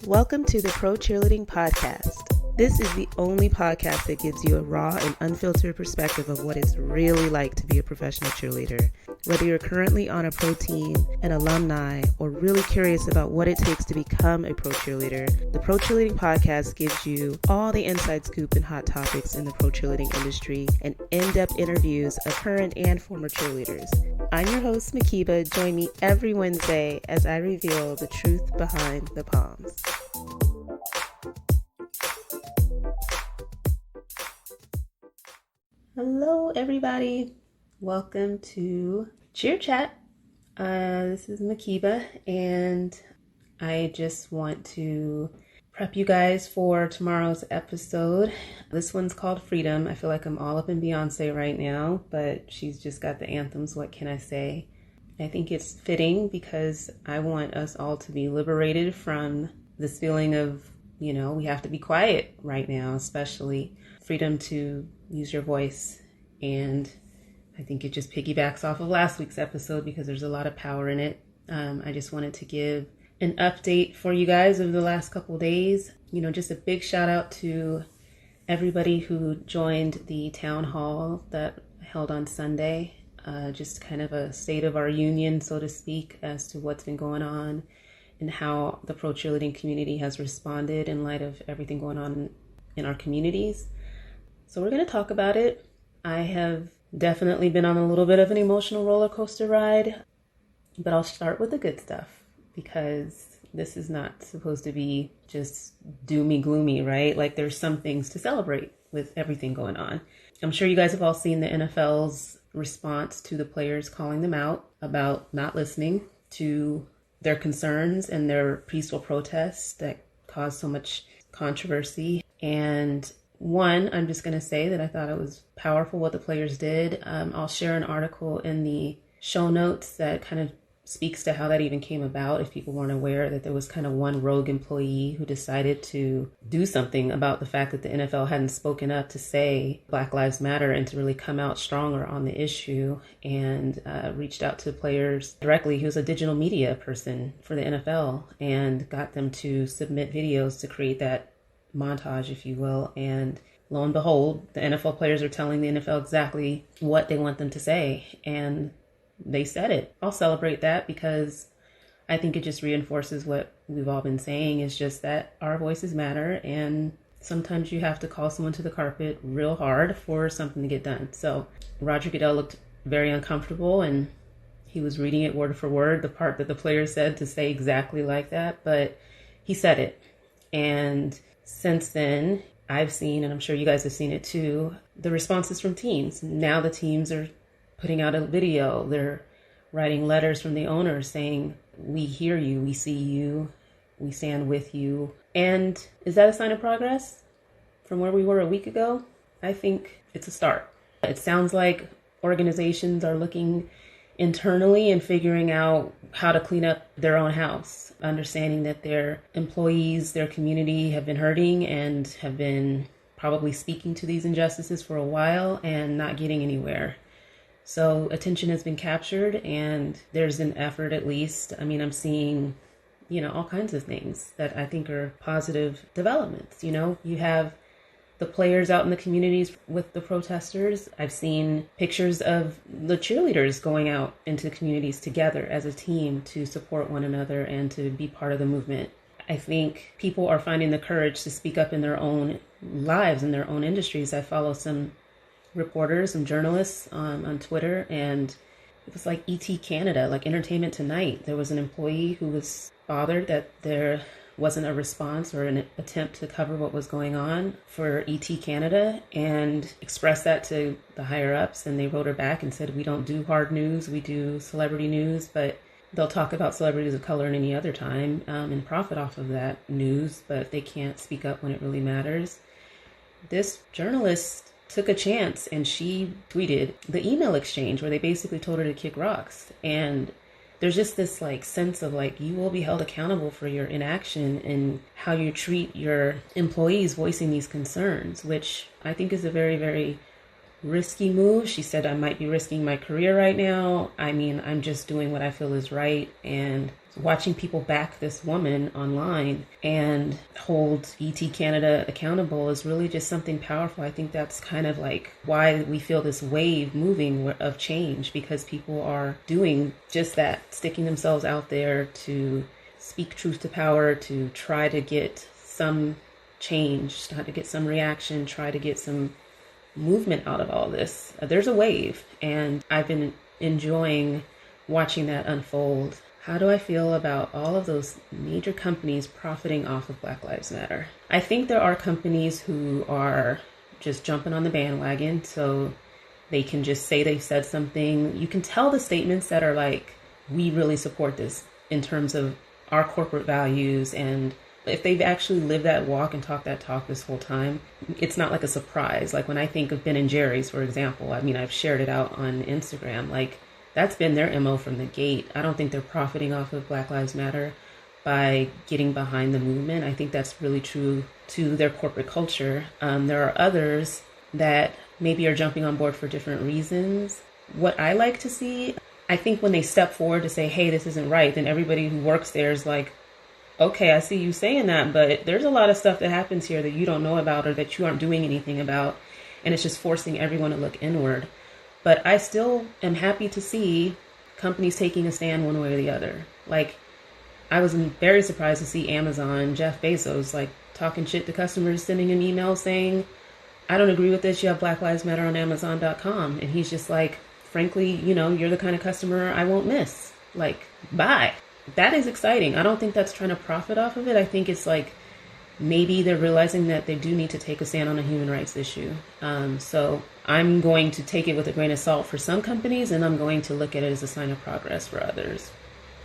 Welcome to the Pro Cheerleading Podcast. This is the only podcast that gives you a raw and unfiltered perspective of what it's really like to be a professional cheerleader. Whether you're currently on a pro team, an alumni, or really curious about what it takes to become a pro cheerleader, the Pro Cheerleading Podcast gives you all the inside scoop and hot topics in the pro cheerleading industry and in-depth interviews of current and former cheerleaders. I'm your host, Mhkeeba. Join me every Wednesday as I reveal the truth behind the Poms. Hello, everybody. Welcome to Cheer Chat. This is Mhkeeba, and I just want to prep you guys for tomorrow's episode. This one's called Freedom. I feel like I'm all up in Beyonce right now, but she's just got the anthems. What can I say? I think it's fitting because I want us all to be liberated from this feeling of, we have to be quiet right now, especially freedom to use your voice. And I think it just piggybacks off of last week's episode because there's a lot of power in it. I just wanted to give an update for you guys over the last couple of days. Just a big shout out to everybody who joined the town hall that held on Sunday. Just kind of a state of our union, so to speak, as to what's been going on and how the pro cheerleading community has responded in light of everything going on in our communities. So we're going to talk about it. I have definitely been on a little bit of an emotional roller coaster ride, but I'll start with the good stuff because this is not supposed to be just doomy gloomy, right? Like there's some things to celebrate with everything going on. I'm sure you guys have all seen the NFL's response to the players calling them out about not listening to their concerns and their peaceful protests that caused so much controversy. And one, I'm just going to say that I thought it was powerful what the players did. I'll share an article in the show notes that kind of speaks to how that even came about. If people weren't aware that there was kind of one rogue employee who decided to do something about the fact that the NFL hadn't spoken up to say Black Lives Matter and to really come out stronger on the issue, and reached out to players directly. He was a digital media person for the NFL and got them to submit videos to create that montage, if you will. And lo and behold, the NFL players are telling the NFL exactly what they want them to say. And they said it. I'll celebrate that because I think it just reinforces what we've all been saying, is just that our voices matter. And sometimes you have to call someone to the carpet real hard for something to get done. So Roger Goodell looked very uncomfortable and he was reading it word for word, the part that the player said, to say exactly like that. But he said it. And since then, I've seen, and I'm sure you guys have seen it too, the responses from teams. Now the teams are putting out a video. They're writing letters from the owners saying, we hear you, we see you, we stand with you. And is that a sign of progress from where we were a week ago? I think it's a start. It sounds like organizations are looking internally and figuring out how to clean up their own house, understanding that their employees, their community have been hurting and have been probably speaking to these injustices for a while and not getting anywhere. So attention has been captured and there's an effort, at least. I mean, I'm seeing, all kinds of things that I think are positive developments. You have the players out in the communities with the protesters. I've seen pictures of the cheerleaders going out into communities together as a team to support one another and to be part of the movement. I think people are finding the courage to speak up in their own lives, in their own industries. I follow some reporters, some journalists on Twitter, and it was like ET Canada, like Entertainment Tonight. There was an employee who was bothered that there wasn't a response or an attempt to cover what was going on for ET Canada, and expressed that to the higher ups, and they wrote her back and said, we don't do hard news, we do celebrity news, but they'll talk about celebrities of color in any other time and profit off of that news, but they can't speak up when it really matters. This journalist took a chance and she tweeted the email exchange where they basically told her to kick rocks. And there's just this sense of you will be held accountable for your inaction and how you treat your employees voicing these concerns, which I think is a very, very risky move. She said, I might be risking my career right now. I mean, I'm just doing what I feel is right. And watching people back this woman online and hold ET Canada accountable is really just something powerful. I think that's kind of like why we feel this wave moving of change, because people are doing just that, sticking themselves out there to speak truth to power, to try to get some change, try to get some reaction, try to get some movement out of all this. There's a wave, and I've been enjoying watching that unfold. How do I feel about all of those major companies profiting off of Black Lives Matter? I think there are companies who are just jumping on the bandwagon so they can just say they said something. You can tell the statements that are like, we really support this in terms of our corporate values, and if they've actually lived that walk and talked that talk this whole time, it's not like a surprise. Like when I think of Ben & Jerry's, for example, I mean, I've shared it out on Instagram, like that's been their MO from the gate. I don't think they're profiting off of Black Lives Matter by getting behind the movement. I think that's really true to their corporate culture. There are others that maybe are jumping on board for different reasons. What I like to see, I think when they step forward to say, hey, this isn't right, then everybody who works there is like, okay, I see you saying that, but there's a lot of stuff that happens here that you don't know about or that you aren't doing anything about. And it's just forcing everyone to look inward. But I still am happy to see companies taking a stand one way or the other. Like, I was very surprised to see Amazon, Jeff Bezos, like talking shit to customers, sending him emails saying, I don't agree with this. You have Black Lives Matter on Amazon.com. And he's just like, frankly, you know, you're the kind of customer I won't miss. Like, bye. That is exciting. I don't think that's trying to profit off of it. I think it's like maybe they're realizing that they do need to take a stand on a human rights issue. So I'm going to take it with a grain of salt for some companies, and I'm going to look at it as a sign of progress for others.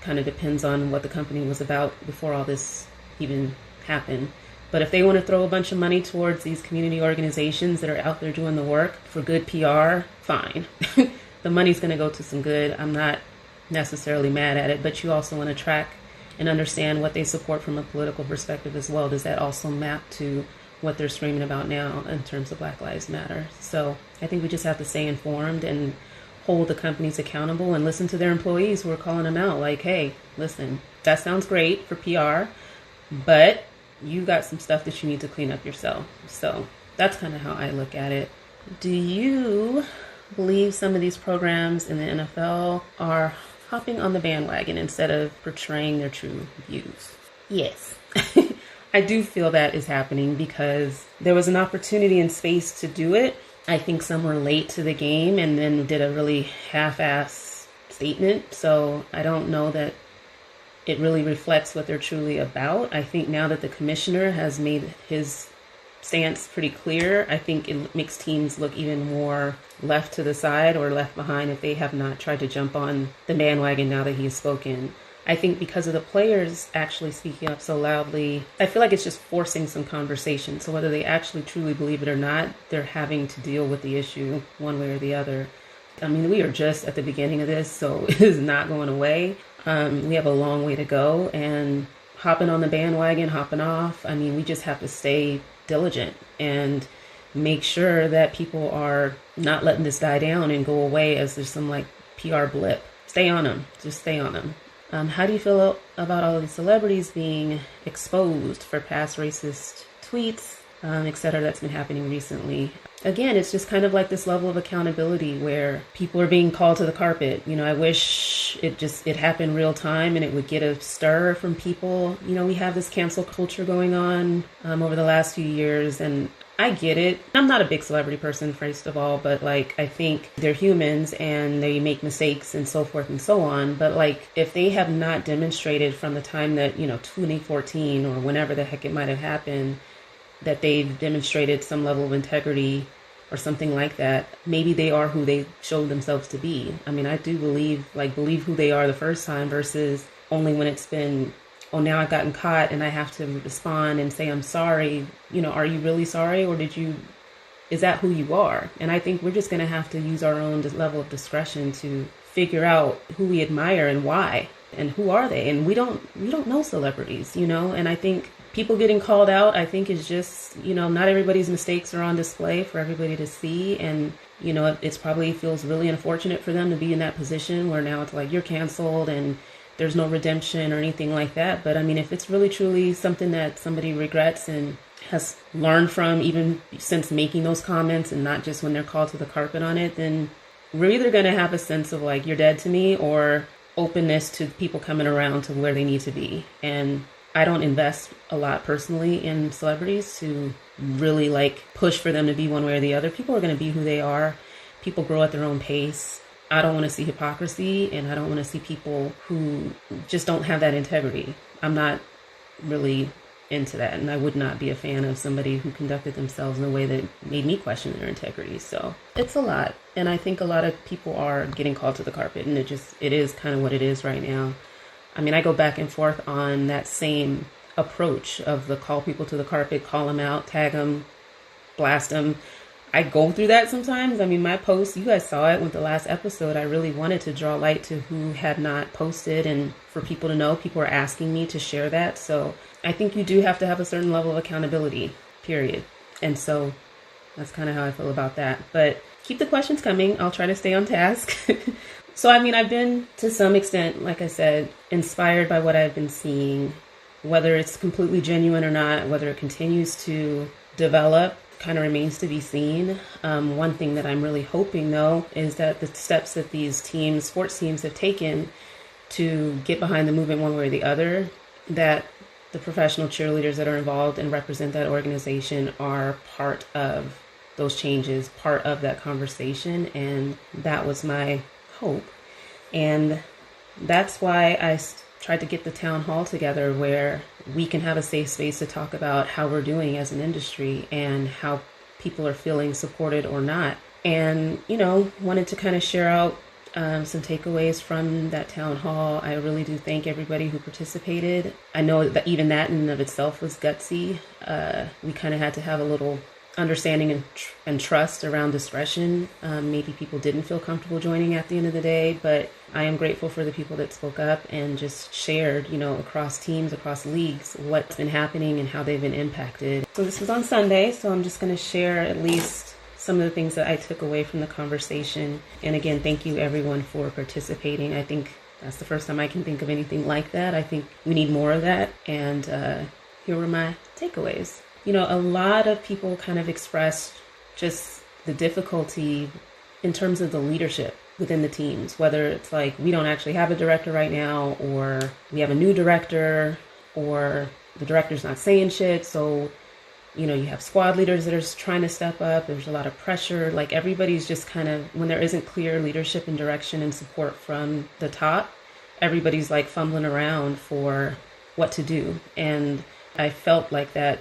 Kind of depends on what the company was about before all this even happened. But if they want to throw a bunch of money towards these community organizations that are out there doing the work for good PR, fine. The money's going to go to some good. I'm not necessarily mad at it, but you also want to track and understand what they support from a political perspective as well. Does that also map to what they're screaming about now in terms of Black Lives Matter? So I think we just have to stay informed and hold the companies accountable and listen to their employees who are calling them out like, hey, listen, that sounds great for PR, but you got some stuff that you need to clean up yourself. So that's kind of how I look at it. Do you believe some of these programs in the NFL are hopping on the bandwagon instead of portraying their true views? Yes. I do feel that is happening because there was an opportunity and space to do it. I think some were late to the game and then did a really half-ass statement. So I don't know that it really reflects what they're truly about. I think now that the commissioner has made his stance pretty clear, I think it makes teams look even more left to the side or left behind if they have not tried to jump on the bandwagon now that he has spoken. I think because of the players actually speaking up so loudly, I feel like it's just forcing some conversation. So whether they actually truly believe it or not, they're having to deal with the issue one way or the other. I mean, we are just at the beginning of this, so it is not going away. We have a long way to go, and hopping on the bandwagon, hopping off, I mean, we just have to stay diligent and make sure that people are not letting this die down and go away as there's some like PR blip. Stay on them. Just stay on them. How do you feel about all of these celebrities being exposed for past racist tweets, etc. that's been happening recently? Again, it's just kind of like this level of accountability where people are being called to the carpet. You know, I wish it happened real time and it would get a stir from people. You know, we have this cancel culture going on over the last few years, and I get it. I'm not a big celebrity person, first of all, but like, I think they're humans and they make mistakes and so forth and so on. But like, if they have not demonstrated from the time that, 2014 or whenever the heck it might have happened, that they've demonstrated some level of integrity or something like that, maybe they are who they showed themselves to be. I mean, I do believe who they are the first time versus only when it's been, oh, now I've gotten caught and I have to respond and say, I'm sorry. Are you really sorry? Or is that who you are? And I think we're just going to have to use our own level of discretion to figure out who we admire and why and who are they. And we don't know celebrities, and I think people getting called out, I think, is just, not everybody's mistakes are on display for everybody to see. And, it's probably feels really unfortunate for them to be in that position where now it's like you're canceled and there's no redemption or anything like that. But I mean, if it's really truly something that somebody regrets and has learned from even since making those comments and not just when they're called to the carpet on it, then we're either going to have a sense of like, you're dead to me, or openness to people coming around to where they need to be. And I don't invest a lot personally in celebrities to really like push for them to be one way or the other. People are going to be who they are. People grow at their own pace. I don't want to see hypocrisy, and I don't want to see people who just don't have that integrity. I'm not really into that, and I would not be a fan of somebody who conducted themselves in a way that made me question their integrity. So it's a lot, and I think a lot of people are getting called to the carpet, and it is kind of what it is right now. I mean, I go back and forth on that same approach of the call people to the carpet, call them out, tag them, blast them. I go through that sometimes. I mean, my post, you guys saw it with the last episode. I really wanted to draw light to who had not posted, and for people to know. People are asking me to share that. So I think you do have to have a certain level of accountability, period. And so that's kind of how I feel about that. But keep the questions coming. I'll try to stay on task. So, I mean, I've been, to some extent, like I said, inspired by what I've been seeing, whether it's completely genuine or not, whether it continues to develop, kind of remains to be seen. One thing that I'm really hoping, though, is that the steps that these teams, sports teams, have taken to get behind the movement one way or the other, that the professional cheerleaders that are involved and represent that organization are part of those changes, part of that conversation. And that was my hope. And that's why I tried to get the town hall together, where we can have a safe space to talk about how we're doing as an industry and how people are feeling supported or not. And, you know, wanted to kind of share out some takeaways from that town hall. I really do thank everybody who participated. I know that even that in and of itself was gutsy. We kind of had to have a little understanding and trust around discretion. Maybe people didn't feel comfortable joining at the end of the day, but I am grateful for the people that spoke up and just shared, you know, across teams, across leagues, what's been happening and how they've been impacted. So this was on Sunday, so I'm just going to share at least some of the things that I took away from the conversation. And again, thank you everyone for participating. I think that's the first time I can think of anything like that. I think we need more of that. And here were my takeaways. You know, a lot of people kind of expressed just the difficulty in terms of the leadership within the teams, whether it's like we don't actually have a director right now, or we have a new director, or the director's not saying shit. So, you know, you have squad leaders that are trying to step up. There's a lot of pressure. Like everybody's just kind of, when there isn't clear leadership and direction and support from the top, everybody's like fumbling around for what to do. And I felt like that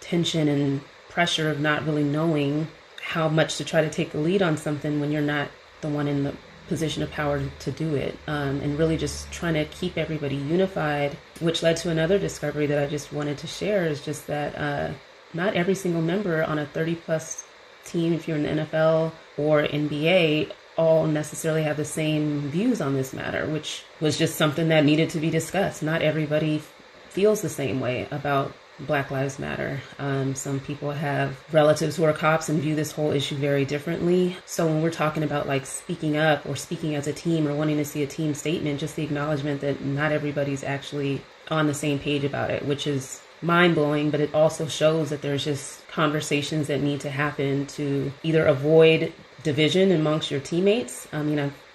tension and pressure of not really knowing how much to try to take the lead on something when you're not the one in the position of power to do it, and really just trying to keep everybody unified, which led to another discovery that I just wanted to share, is just that not every single member on a 30-plus team, if you're in the NFL or NBA, all necessarily have the same views on this matter, which was just something that needed to be discussed. Not everybody feels the same way about Black Lives Matter. Some people have relatives who are cops and view this whole issue very differently. So when we're talking about like speaking up or speaking as a team or wanting to see a team statement, just the acknowledgement that not everybody's actually on the same page about it, which is mind-blowing, but it also shows that there's just conversations that need to happen to either avoid division amongst your teammates.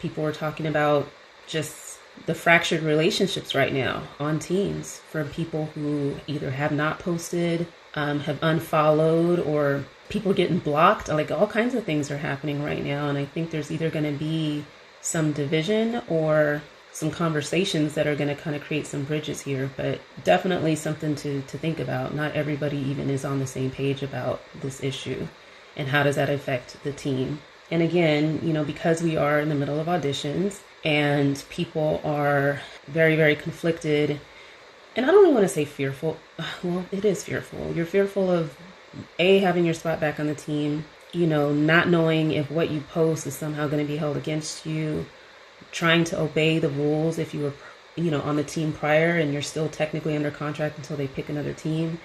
People were talking about just the fractured relationships right now on teams, from people who either have not posted, have unfollowed, or people getting blocked. Like all kinds of things are happening right now. And I think there's either going to be some division or some conversations that are going to kind of create some bridges here, but definitely something to think about. Not everybody even is on the same page about this issue, and how does that affect the team? And again, you know, because we are in the middle of auditions and people are very, very conflicted, and I don't really want to say fearful. Well, it is fearful. You're fearful of having your spot back on the team, you know, not knowing if what you post is somehow going to be held against you, trying to obey the rules if you were, you know, on the team prior and you're still technically under contract until they pick another team,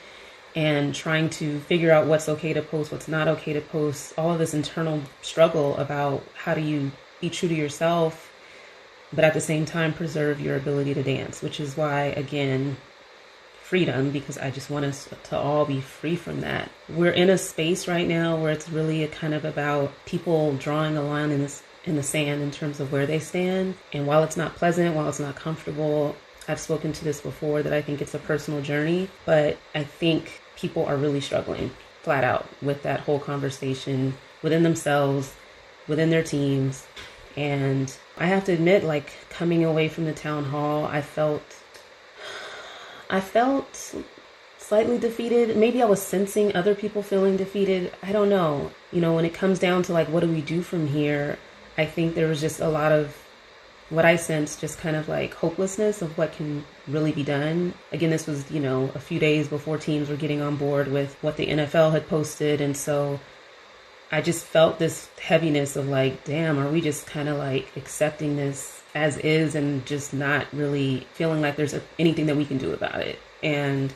and trying to figure out what's okay to post, what's not okay to post, all of this internal struggle about how do you be true to yourself but at the same time preserve your ability to dance, which is why, again, freedom, because I just want us to all be free from that. We're in a space right now where it's really kind of about people drawing a line in the sand in terms of where they stand. And while it's not pleasant, while it's not comfortable, I've spoken to this before, that I think it's a personal journey, but I think people are really struggling flat out with that whole conversation within themselves, within their teams. And I have to admit, like, coming away from the town hall, I felt slightly defeated. Maybe I was sensing other people feeling defeated. I don't know. You know, when it comes down to like, what do we do from here? I think there was just a lot of what I sensed, just kind of like hopelessness of what can really be done. Again, this was, you know, a few days before teams were getting on board with what the NFL had posted. And so I just felt this heaviness of like, damn, are we just kind of like accepting this as is and just not really feeling like there's anything that we can do about it? And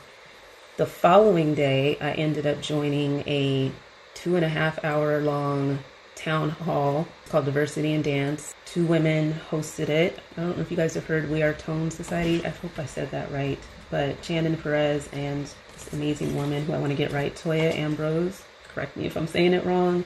the following day, I ended up joining a 2.5 hour long town hall called Diversity in Dance. 2 women hosted it. I don't know if you guys have heard We Are Tone Society. I hope I said that right. But Shannon Perez and this amazing woman who I want to get right, Toya Ambrose, correct me if I'm saying it wrong,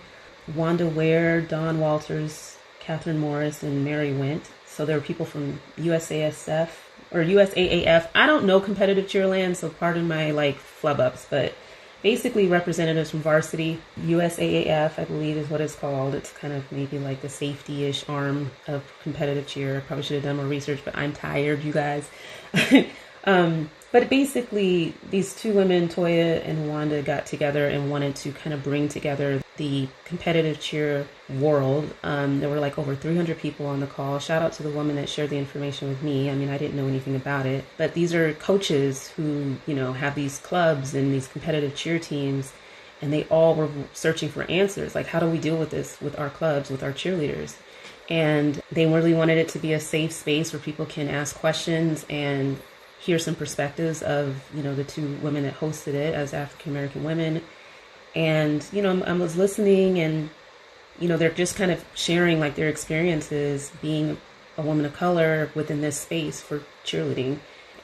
Wanda Ware, Dawn Walters, Catherine Morris, and Mary Went. So there were people from USASF or USAAF. I don't know competitive cheerland, so pardon my like flub ups, but basically representatives from varsity. USAAF, I believe, is what it's called. It's kind of maybe like the safety-ish arm of competitive cheer. I probably should have done more research, but I'm tired, you guys. But basically, these 2 women, Toya and Wanda, got together and wanted to kind of bring together the competitive cheer world. There were like over 300 people on the call. Shout out to the woman that shared the information with me. I mean, I didn't know anything about it. But these are coaches who, you know, have these clubs and these competitive cheer teams, and they all were searching for answers. Like, how do we deal with this with our clubs, with our cheerleaders? And they really wanted it to be a safe space where people can ask questions and hear some perspectives of, you know, the 2 women that hosted it as African-American women. And, you know, I was listening and, you know, they're just kind of sharing like their experiences being a woman of color within this space for cheerleading,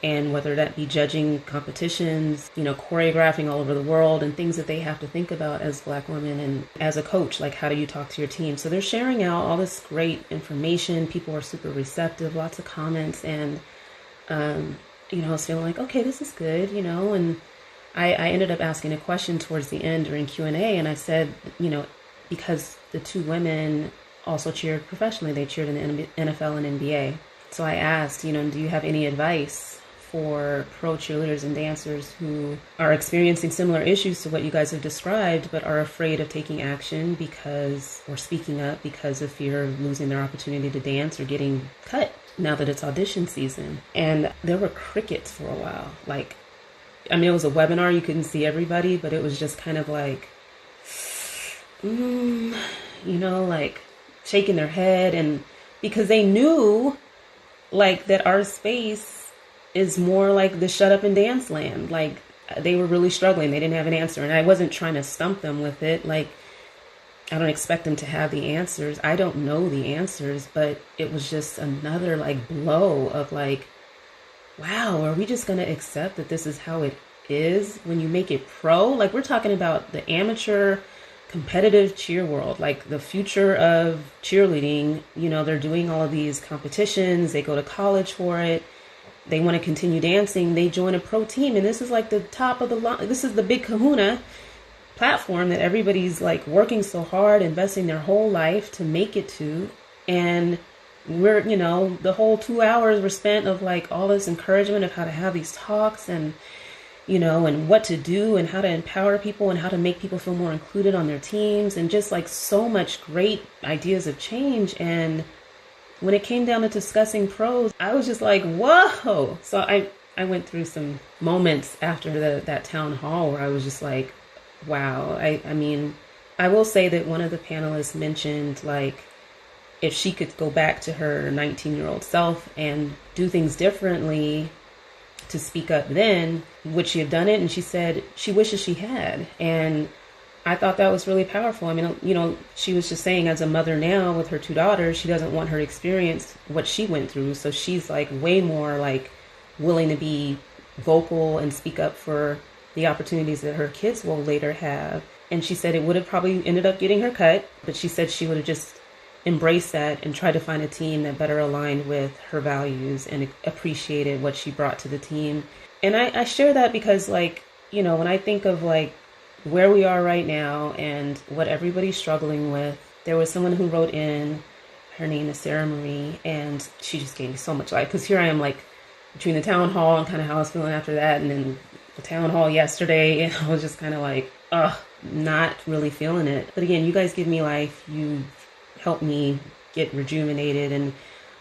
and whether that be judging competitions, you know, choreographing all over the world, and things that they have to think about as Black women and as a coach, like how do you talk to your team? So they're sharing out all this great information. People are super receptive, lots of comments, and, you know, I was feeling like, okay, this is good, you know, and I ended up asking a question towards the end during Q&A, and I said, you know, because the 2 women also cheered professionally, they cheered in the NFL and NBA. So I asked, you know, do you have any advice for pro cheerleaders and dancers who are experiencing similar issues to what you guys have described, but are afraid of taking action or speaking up because of fear of losing their opportunity to dance or getting cut now that it's audition season? And there were crickets for a while. Like, I mean, it was a webinar, you couldn't see everybody, but it was just kind of like, you know, like shaking their head. And because they knew like that our space is more like the shut up and dance land. Like, they were really struggling. They didn't have an answer. And I wasn't trying to stump them with it. Like, I don't expect them to have the answers. I don't know the answers, but it was just another like blow of like, wow, are we just going to accept that this is how it is when you make it pro? Like, we're talking about the amateur competitive cheer world, like the future of cheerleading. You know, they're doing all of these competitions. They go to college for it. They want to continue dancing. They join a pro team. And this is like the top of the line. This is the big kahuna platform that everybody's like working so hard, investing their whole life to make it to. And we're, you know, the whole 2 hours were spent of like all this encouragement of how to have these talks and, you know, and what to do and how to empower people and how to make people feel more included on their teams, and just like so much great ideas of change. And when it came down to discussing pros, I was just like, whoa. So I went through some moments after that town hall where I was just like, wow. I mean, I will say that one of the panelists mentioned like, if she could go back to her 19-year-old self and do things differently to speak up then, would she have done it? And she said she wishes she had. And I thought that was really powerful. I mean, she was just saying as a mother now with her two daughters, she doesn't want her to experience what she went through. So she's like way more like willing to be vocal and speak up for the opportunities that her kids will later have. And she said it would have probably ended up getting her cut, but she said she would have just embraced that and tried to find a team that better aligned with her values and appreciated what she brought to the team. And I share that because, like, when I think of like where we are right now and what everybody's struggling with, there was someone who wrote in, her name is Sarah Marie, and she just gave me so much life because here I am like between the town hall and kind of how I was feeling after that, and then the town hall yesterday, and I was just kind of like, not really feeling it. But again, you guys give me life. You help me get rejuvenated. And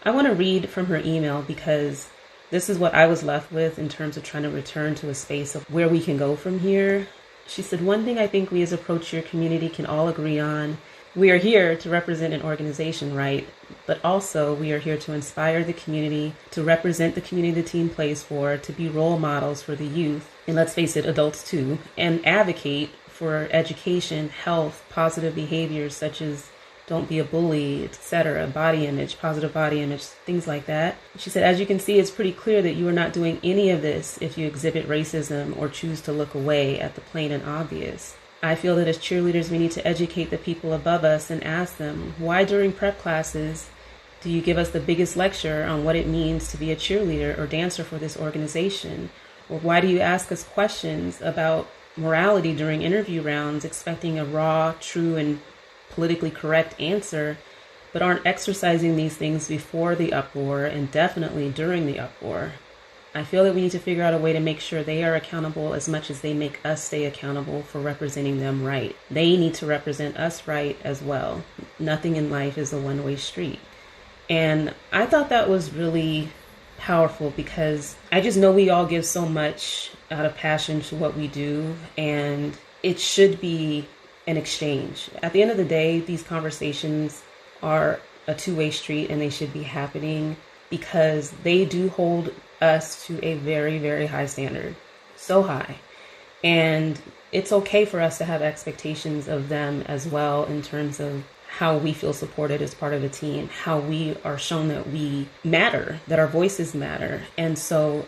I want to read from her email because this is what I was left with in terms of trying to return to a space of where we can go from here. She said, one thing I think we as Approach Your community can all agree on, we are here to represent an organization, right? But also we are here to inspire the community, to represent the community the team plays for, to be role models for the youth, and let's face it, adults too, and advocate for education, health, positive behaviors such as don't be a bully, etc., body image, positive body image, things like that. She said, as you can see, it's pretty clear that you are not doing any of this if you exhibit racism or choose to look away at the plain and obvious. I feel that as cheerleaders, we need to educate the people above us and ask them, why during prep classes do you give us the biggest lecture on what it means to be a cheerleader or dancer for this organization? Or why do you ask us questions about morality during interview rounds, expecting a raw, true, and politically correct answer, but aren't exercising these things before the uproar and definitely during the uproar? I feel that we need to figure out a way to make sure they are accountable as much as they make us stay accountable for representing them right. They need to represent us right as well. Nothing in life is a one-way street. And I thought that was really powerful because I just know we all give so much out of passion to what we do, and it should be an exchange. At the end of the day, these conversations are a two-way street and they should be happening because they do hold us to a very, very high standard. So high. And it's okay for us to have expectations of them as well in terms of how we feel supported as part of a team, how we are shown that we matter, that our voices matter. And so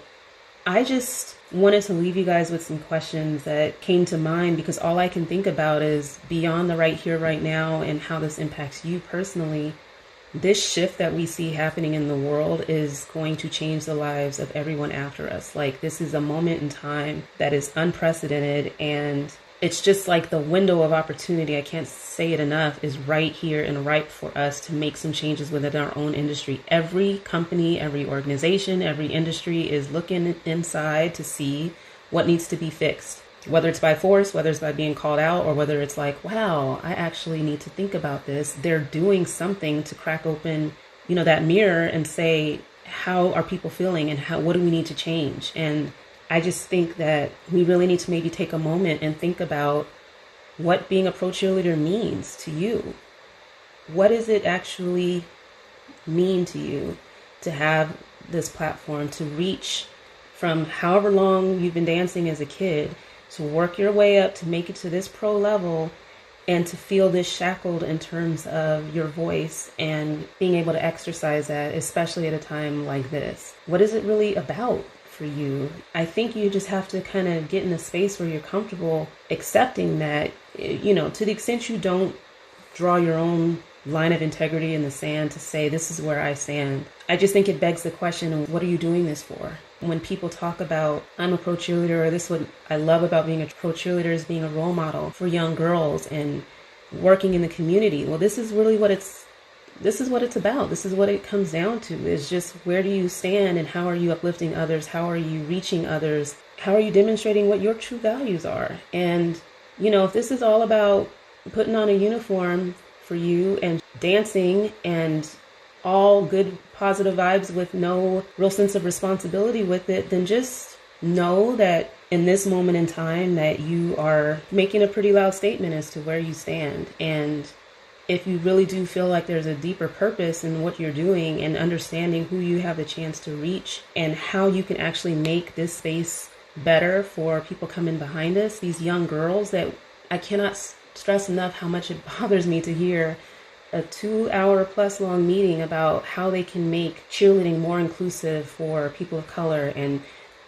I just wanted to leave you guys with some questions that came to mind because all I can think about is beyond the right here, right now, and how this impacts you personally. This shift that we see happening in the world is going to change the lives of everyone after us. Like, this is a moment in time that is unprecedented, and it's just like the window of opportunity, I can't say it enough, is right here and ripe for us to make some changes within our own industry. Every company, every organization, every industry is looking inside to see what needs to be fixed. Whether it's by force, whether it's by being called out, or whether it's like, wow, I actually need to think about this. They're doing something to crack open, that mirror and say, how are people feeling and what do we need to change? And I just think that we really need to maybe take a moment and think about what being a pro cheerleader means to you. What does it actually mean to you to have this platform, to reach from however long you've been dancing as a kid, to work your way up, to make it to this pro level, and to feel this shackled in terms of your voice and being able to exercise that, especially at a time like this? What is it really about for you? I think you just have to kind of get in a space where you're comfortable accepting that, to the extent you don't draw your own line of integrity in the sand to say, this is where I stand. I just think it begs the question, what are you doing this for? When people talk about, I'm a pro cheerleader, or this is what I love about being a pro cheerleader is being a role model for young girls and working in the community. Well, this is really what it's about. This is what it comes down to, is just where do you stand and how are you uplifting others? How are you reaching others? How are you demonstrating what your true values are? And, if this is all about putting on a uniform for you and dancing and all good positive vibes with no real sense of responsibility with it, then just know that in this moment in time that you are making a pretty loud statement as to where you stand. And if you really do feel like there's a deeper purpose in what you're doing and understanding who you have the chance to reach and how you can actually make this space better for people coming behind us, these young girls that I cannot stress enough how much it bothers me to hear a 2-hour plus long meeting about how they can make cheerleading more inclusive for people of color, and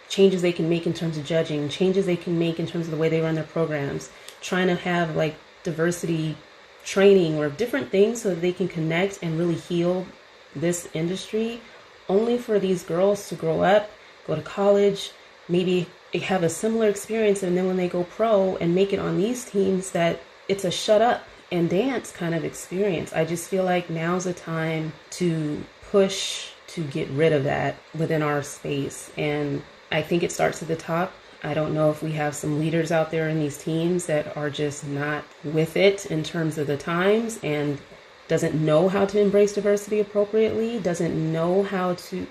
changes they can make in terms of judging, changes they can make in terms of the way they run their programs, trying to have like diversity training or different things so that they can connect and really heal this industry, only for these girls to grow up, go to college, maybe have a similar experience, and then when they go pro and make it on these teams, that it's a shut up and dance kind of experience. I just feel like now's the time to push to get rid of that within our space. And I think it starts at the top. I don't know if we have some leaders out there in these teams that are just not with it in terms of the times, and doesn't know how to embrace diversity appropriately, doesn't know how to,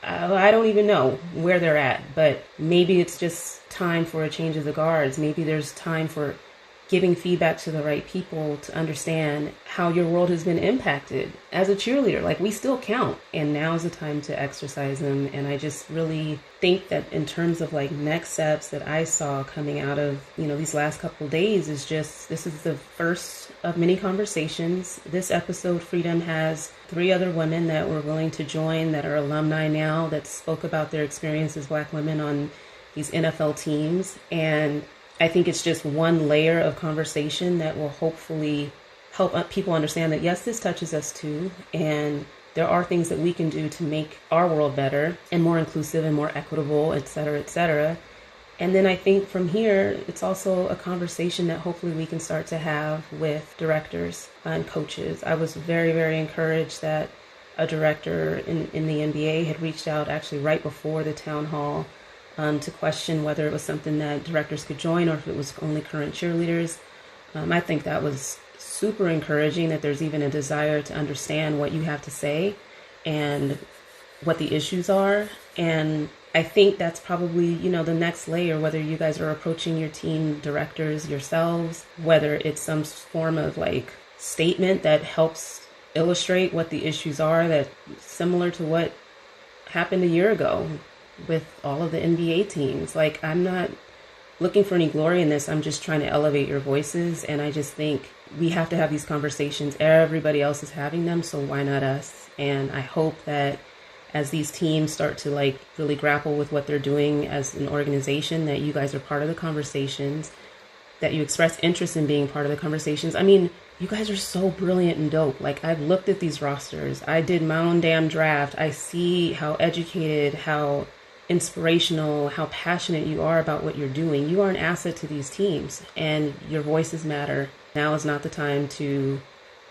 I don't even know where they're at, but maybe it's just time for a change of the guards. Maybe there's time for giving feedback to the right people to understand how your world has been impacted as a cheerleader. Like, we still count, and now is the time to exercise them. And I just really think that in terms of like next steps that I saw coming out of, these last couple of days, is just, this is the first of many conversations. This episode, Freedom, has 3 other women that were willing to join, that are alumni now, that spoke about their experience as Black women on these NFL teams. And I think it's just one layer of conversation that will hopefully help people understand that, yes, this touches us too. And there are things that we can do to make our world better and more inclusive and more equitable, et cetera, et cetera. And then I think from here, it's also a conversation that hopefully we can start to have with directors and coaches. I was very, very encouraged that a director in the NBA had reached out actually right before the town hall to question whether it was something that directors could join or if it was only current cheerleaders. I think that was super encouraging, that there's even a desire to understand what you have to say and what the issues are. And I think that's probably, the next layer, whether you guys are approaching your team directors yourselves, whether it's some form of like statement that helps illustrate what the issues are, that similar to what happened a year ago with all of the NBA teams. Like, I'm not looking for any glory in this. I'm just trying to elevate your voices. And I just think we have to have these conversations. Everybody else is having them, so why not us? And I hope that as these teams start to like really grapple with what they're doing as an organization, that you guys are part of the conversations, that you express interest in being part of the conversations. I mean, you guys are so brilliant and dope. Like, I've looked at these rosters. I did my own damn draft. I see how educated, how inspirational, how passionate you are about what you're doing. You are an asset to these teams, and your voices matter. Now is not the time to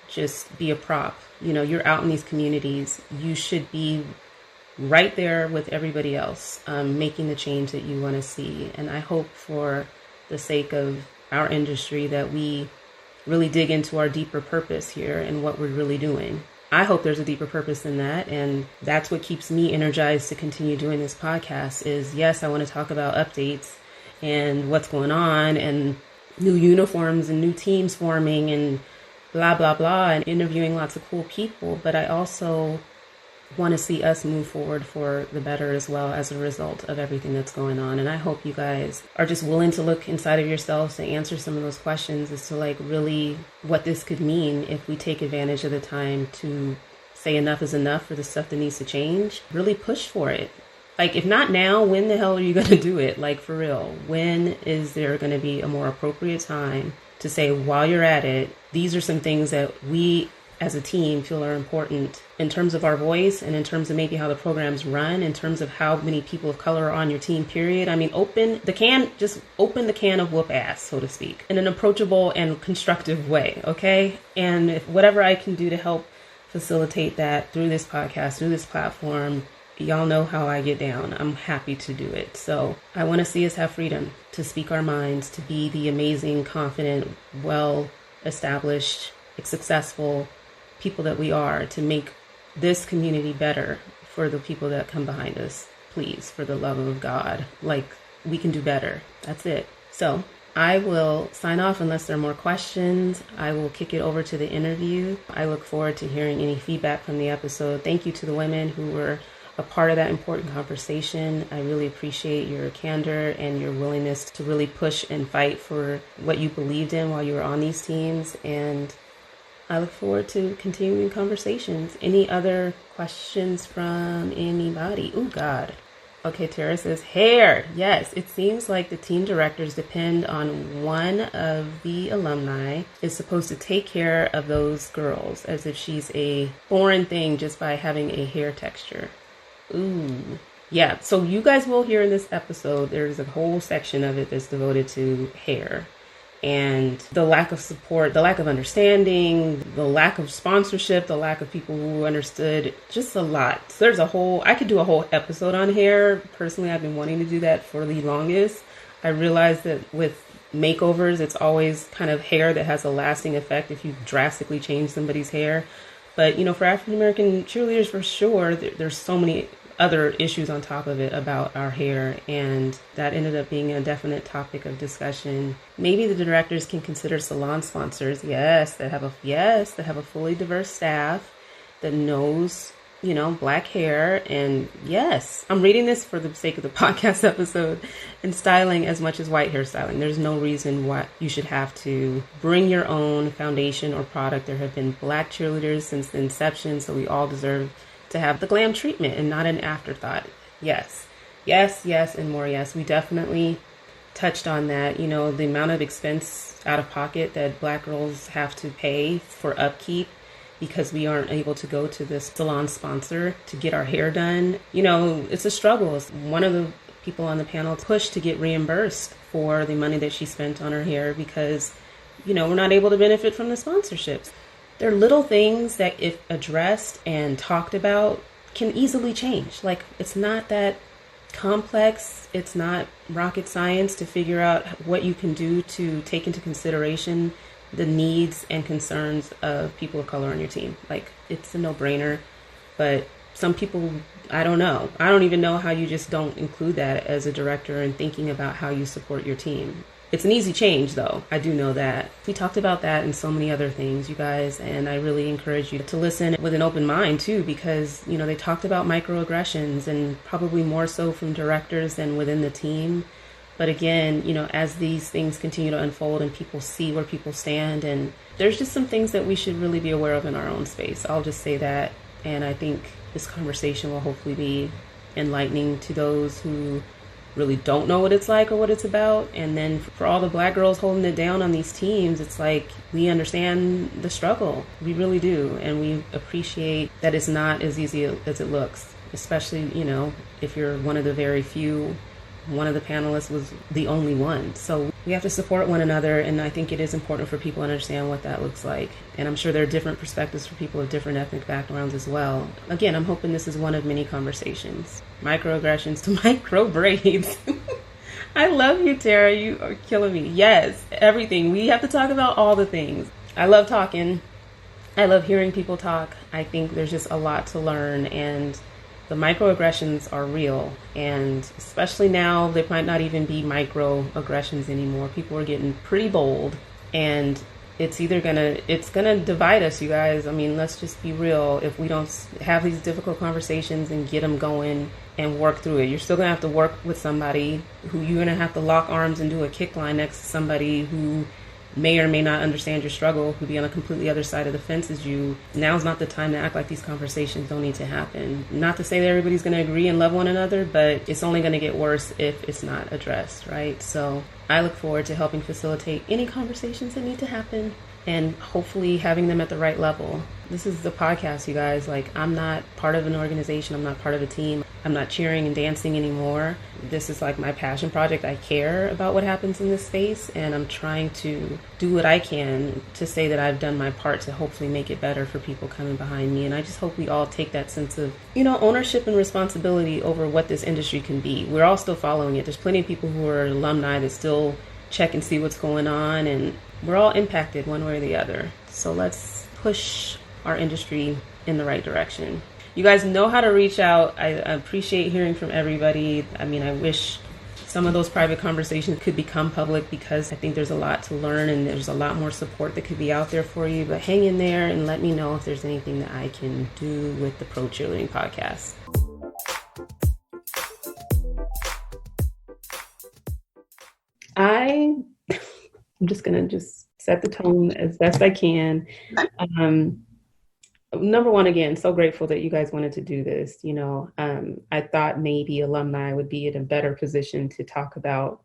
just be a prop. You're out in these communities. You should be right there with everybody else, making the change that you want to see. And I hope, for the sake of our industry, that we really dig into our deeper purpose here and what we're really doing. I hope there's a deeper purpose than that. And that's what keeps me energized to continue doing this podcast is, yes, I want to talk about updates and what's going on and new uniforms and new teams forming and blah, blah, blah, and interviewing lots of cool people. But I also want to see us move forward for the better as well as a result of everything that's going on. And I hope you guys are just willing to look inside of yourselves to answer some of those questions as to like really what this could mean if we take advantage of the time to say enough is enough for the stuff that needs to change. Really push for it. Like, if not now, when the hell are you going to do it? Like, for real, when is there going to be a more appropriate time to say, while you're at it, these are some things that we as a team feel are important in terms of our voice and in terms of maybe how the programs run, in terms of how many people of color are on your team, period. I mean, open the can of whoop ass, so to speak, in an approachable and constructive way, okay? And if whatever I can do to help facilitate that through this podcast, through this platform, y'all know how I get down. I'm happy to do it. So I want to see us have freedom to speak our minds, to be the amazing, confident, well-established, successful people that we are, to make this community better for the people that come behind us. Please, for the love of God, like, we can do better. That's it. So I will sign off unless there are more questions. I will kick it over to the interview. I look forward to hearing any feedback from the episode. Thank you to the women who were a part of that important conversation. I really appreciate your candor and your willingness to really push and fight for what you believed in while you were on these teams. And I look forward to continuing conversations. Any other questions from anybody? Oh, God. Okay, Tara says, hair. Yes, it seems like the team directors depend on one of the alumni is supposed to take care of those girls as if she's a foreign thing just by having a hair texture. Ooh. Yeah, so you guys will hear in this episode, there's a whole section of it that's devoted to hair. And the lack of support, the lack of understanding, the lack of sponsorship, the lack of people who understood, just a lot. So I could do a whole episode on hair. Personally, I've been wanting to do that for the longest. I realized that with makeovers, it's always kind of hair that has a lasting effect if you drastically change somebody's hair. But, for African American cheerleaders, for sure, there's so many other issues on top of it about our hair, and that ended up being a definite topic of discussion. Maybe the directors can consider salon sponsors, that have a fully diverse staff that knows, black hair. And yes, I'm reading this for the sake of the podcast episode, and styling as much as white hair styling. There's no reason why you should have to bring your own foundation or product. There have been black cheerleaders since the inception, so we all deserve to have the glam treatment and not an afterthought. Yes, and more yes. We definitely touched on that. The amount of expense out of pocket that black girls have to pay for upkeep because we aren't able to go to this salon sponsor to get our hair done. It's a struggle. One of the people on the panel pushed to get reimbursed for the money that she spent on her hair because, we're not able to benefit from the sponsorships. There are little things that, if addressed and talked about, can easily change. Like, it's not that complex. It's not rocket science to figure out what you can do to take into consideration the needs and concerns of people of color on your team. Like, it's a no-brainer. But some people, I don't know. I don't even know how you just don't include that as a director in thinking about how you support your team. It's an easy change, though. I do know that. We talked about that and so many other things, you guys, and I really encourage you to listen with an open mind, too, because, they talked about microaggressions, and probably more so from directors than within the team. But again, as these things continue to unfold and people see where people stand, and there's just some things that we should really be aware of in our own space. I'll just say that, and I think this conversation will hopefully be enlightening to those who really don't know what it's like or what it's about. And then for all the black girls holding it down on these teams, it's like we understand the struggle. We really do. And we appreciate that it's not as easy as it looks, especially, if you're one of the very few. One of the panelists was the only one. So we have to support one another, and I think it is important for people to understand what that looks like. And I'm sure there are different perspectives for people of different ethnic backgrounds as well. Again, I'm hoping this is one of many conversations. Microaggressions to micro braids. I love you, Tara. You are killing me. Yes, everything. We have to talk about all the things. I love talking. I love hearing people talk. I think there's just a lot to learn, and the microaggressions are real, and especially now, they might not even be microaggressions anymore. People are getting pretty bold, and it's gonna divide us, you guys. I mean, let's just be real. If we don't have these difficult conversations and get them going and work through it, you're still gonna have to work with somebody who you're gonna have to lock arms and do a kick line next to somebody who may or may not understand your struggle, who be on a completely other side of the fence as you. Now's not the time to act like these conversations don't need to happen. Not to say that everybody's going to agree and love one another, but it's only going to get worse if it's not addressed, right? So I look forward to helping facilitate any conversations that need to happen, and hopefully having them at the right level. This is the podcast, you guys. Like, I'm not part of an organization. I'm not part of a team. I'm not cheering and dancing anymore. This is like my passion project. I care about what happens in this space, and I'm trying to do what I can to say that I've done my part to hopefully make it better for people coming behind me. And I just hope we all take that sense of, ownership and responsibility over what this industry can be. We're all still following it. There's plenty of people who are alumni that still check and see what's going on, and we're all impacted one way or the other. So let's push our industry in the right direction. You guys know how to reach out. I appreciate hearing from everybody. I mean, I wish some of those private conversations could become public, because I think there's a lot to learn and there's a lot more support that could be out there for you. But hang in there and let me know if there's anything that I can do with the Pro Cheerleading podcast. I'm just gonna just set the tone as best I can. Um, Number one, again, so grateful that you guys wanted to do this. I thought maybe alumni would be in a better position to talk about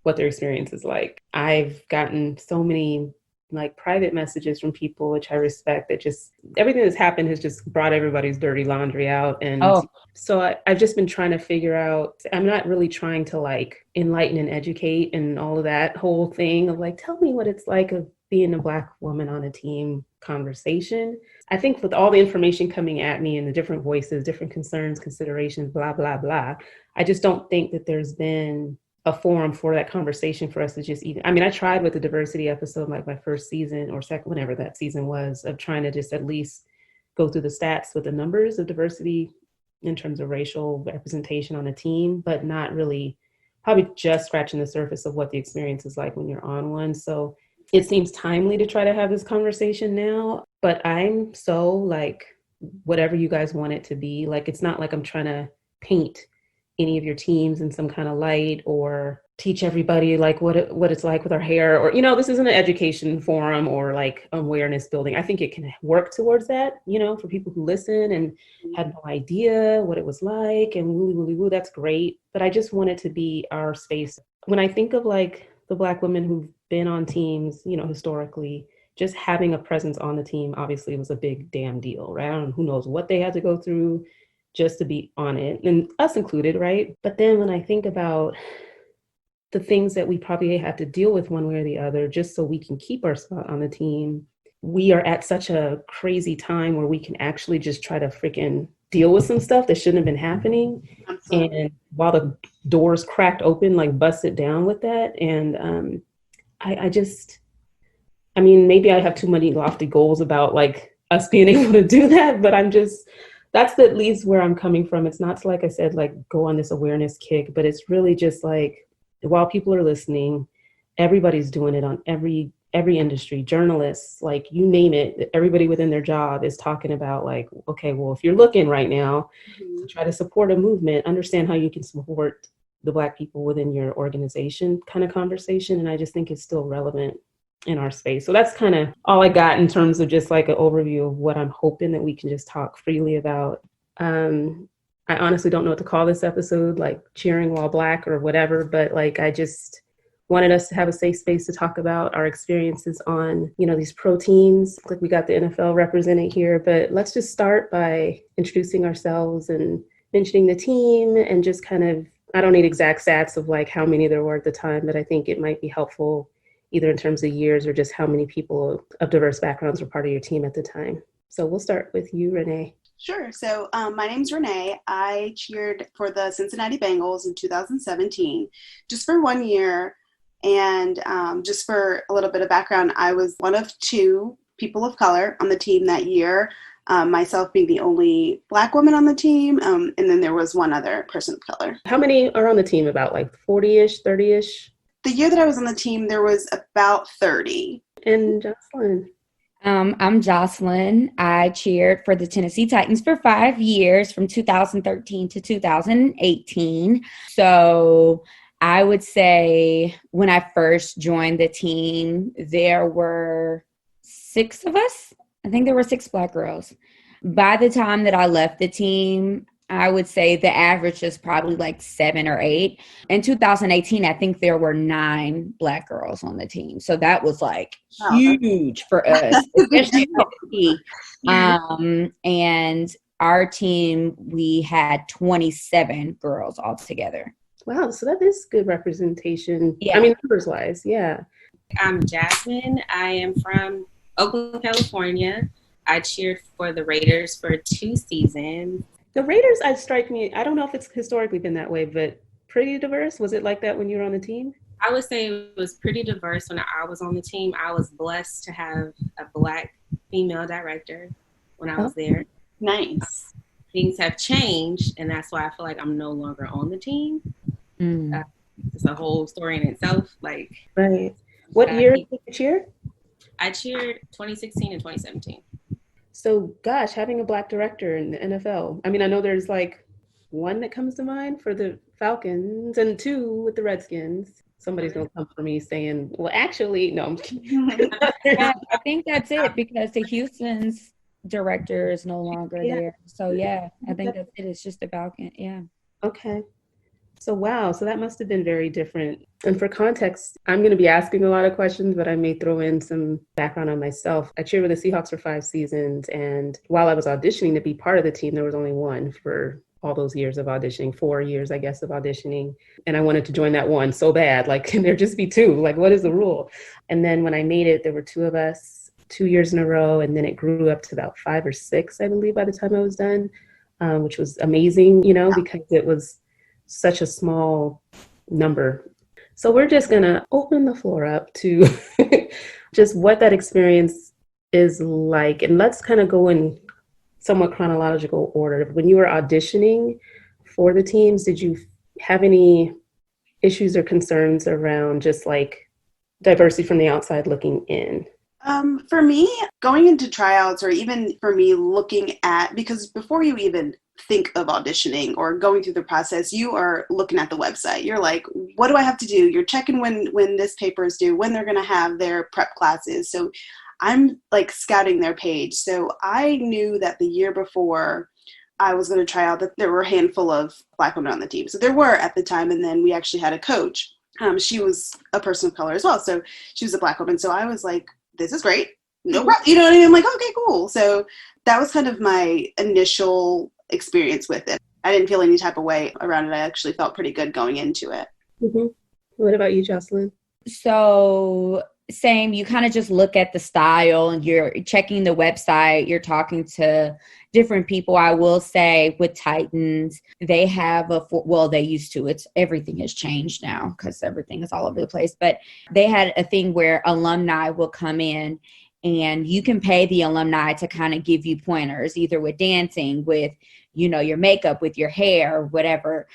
what their experience is like. I've gotten so many like private messages from people, which I respect, that just everything that's happened has just brought everybody's dirty laundry out. And so I've just been trying to figure out, I'm not really trying to like enlighten and educate and all of that whole thing of like, tell me what it's like of being a Black woman on a team conversation. I think with all the information coming at me and the different voices, different concerns, considerations, blah, blah, blah, I just don't think that there's been a forum for that conversation for us to just even, I mean, I tried with the diversity episode, like my first season or second, whenever that season was, of trying to just at least go through the stats with the numbers of diversity in terms of racial representation on a team, but not really, probably just scratching the surface of what the experience is like when you're on one. So it seems timely to try to have this conversation now, but I'm so like, whatever you guys want it to be, like, it's not like I'm trying to paint any of your teams in some kind of light or teach everybody like what it's like with our hair, or this isn't an education forum or like awareness building. I think it can work towards that, for people who listen and had no idea what it was like and woo, that's great. But I just want it to be our space. When I think of like the Black women who've been on teams, historically, just having a presence on the team obviously was a big damn deal, right? I don't know, who knows what they had to go through just to be on it, and us included, right? But then when I think about the things that we probably have to deal with one way or the other, just so we can keep our spot on the team, we are at such a crazy time where we can actually just try to freaking deal with some stuff that shouldn't have been happening. Absolutely. And while the doors cracked open, like bust it down with that. And I mean, maybe I have too many lofty goals about like us being able to do that, but that's at least where I'm coming from. It's not, like I said, like go on this awareness kick, but it's really just like, while people are listening, everybody's doing it on every industry, journalists, like you name it, everybody within their job is talking about like, okay, well, if you're looking right now to try to support a movement, understand how you can support the Black people within your organization kind of conversation. And I just think it's still relevant in our space. So that's kind of all I got in terms of just like an overview of what I'm hoping that we can just talk freely about. I honestly don't know what to call this episode, like cheering while Black or whatever, but like I just wanted us to have a safe space to talk about our experiences on, these pro teams. Like we got the NFL represented here, but let's just start by introducing ourselves and mentioning the team and just kind of, I don't need exact stats of like how many there were at the time, but I think it might be helpful either in terms of years or just how many people of diverse backgrounds were part of your team at the time. So we'll start with you, Renee. Sure. So my name's Renee. I cheered for the Cincinnati Bengals in 2017, just for 1 year. And just for a little bit of background, I was one of two people of color on the team that year, myself being the only Black woman on the team. And then there was one other person of color. How many are on the team? About like 40-ish, 30-ish? The year that I was on the team, there was about 30. And Jocelyn? I'm Jocelyn. I cheered for the Tennessee Titans for 5 years, from 2013 to 2018. So I would say when I first joined the team, there were 6 of us. I think there were 6 Black girls. By the time that I left the team, I would say the average is probably like 7 or 8. In 2018, I think there were 9 Black girls on the team. So that was like huge for us, especially and our team, we had 27 girls altogether. Wow, so that is good representation. Yeah. I mean, numbers wise, yeah. I'm Jasmine. I am from Oakland, California. I cheered for the Raiders for 2 seasons. The Raiders, strike me, I don't know if it's historically been that way, but pretty diverse. Was it like that when you were on the team? I would say it was pretty diverse when I was on the team. I was blessed to have a Black female director when I was there. Nice. Things have changed, and that's why I feel like I'm no longer on the team. It's a whole story in itself. Like, right. What year did you cheer? I cheered 2016 and 2017. So, gosh, having a Black director in the NFL. I mean, I know there's like 1 that comes to mind for the Falcons and 2 with the Redskins. Somebody's gonna come for me saying, well, actually, no, I'm kidding. Yeah, I think that's it because the Houston's director is no longer there. So yeah, I think that's it. It's just about, yeah. Okay. So wow, so that must have been very different. And for context, I'm going to be asking a lot of questions, but I may throw in some background on myself. I cheered with the Seahawks for 5 seasons, and while I was auditioning to be part of the team, there was only one for all those years of auditioning, 4 years, I guess, of auditioning. And I wanted to join that one so bad. Like, can there just be two? Like, what is the rule? And then when I made it, there were 2 of us, 2 years in a row, and then it grew up to about 5 or 6, I believe, by the time I was done, which was amazing, you know, because it was such a small number. So we're just going to open the floor up to just what that experience is like. And let's kind of go in somewhat chronological order. When you were auditioning for the teams, did you have any issues or concerns around just like diversity from the outside looking in? For me, going into tryouts, or even for me looking at, because before you even think of auditioning or going through the process, you are looking at the website. You're like, what do I have to do? You're checking when this paper is due, when they're going to have their prep classes. So I'm like scouting their page. So I knew that the year before I was going to try out that there were a handful of Black women on the team. So there were at the time. And then we actually had a coach. She was a person of color as well. So she was a Black woman. So I was like, this is great. No problem. You know what I mean? I'm like, okay, cool. So that was kind of my initial experience with it. I didn't feel any type of way around it. I actually felt pretty good going into it. Mm-hmm. What about you, Jocelyn? So same, you kind of just look at the style and you're checking the website, you're talking to different people. I will say with Titans, they have they used to, everything has changed now because everything is all over the place, but they had a thing where alumni will come in and you can pay the alumni to kind of give you pointers, either with dancing, with, you know, your makeup, with your hair, whatever.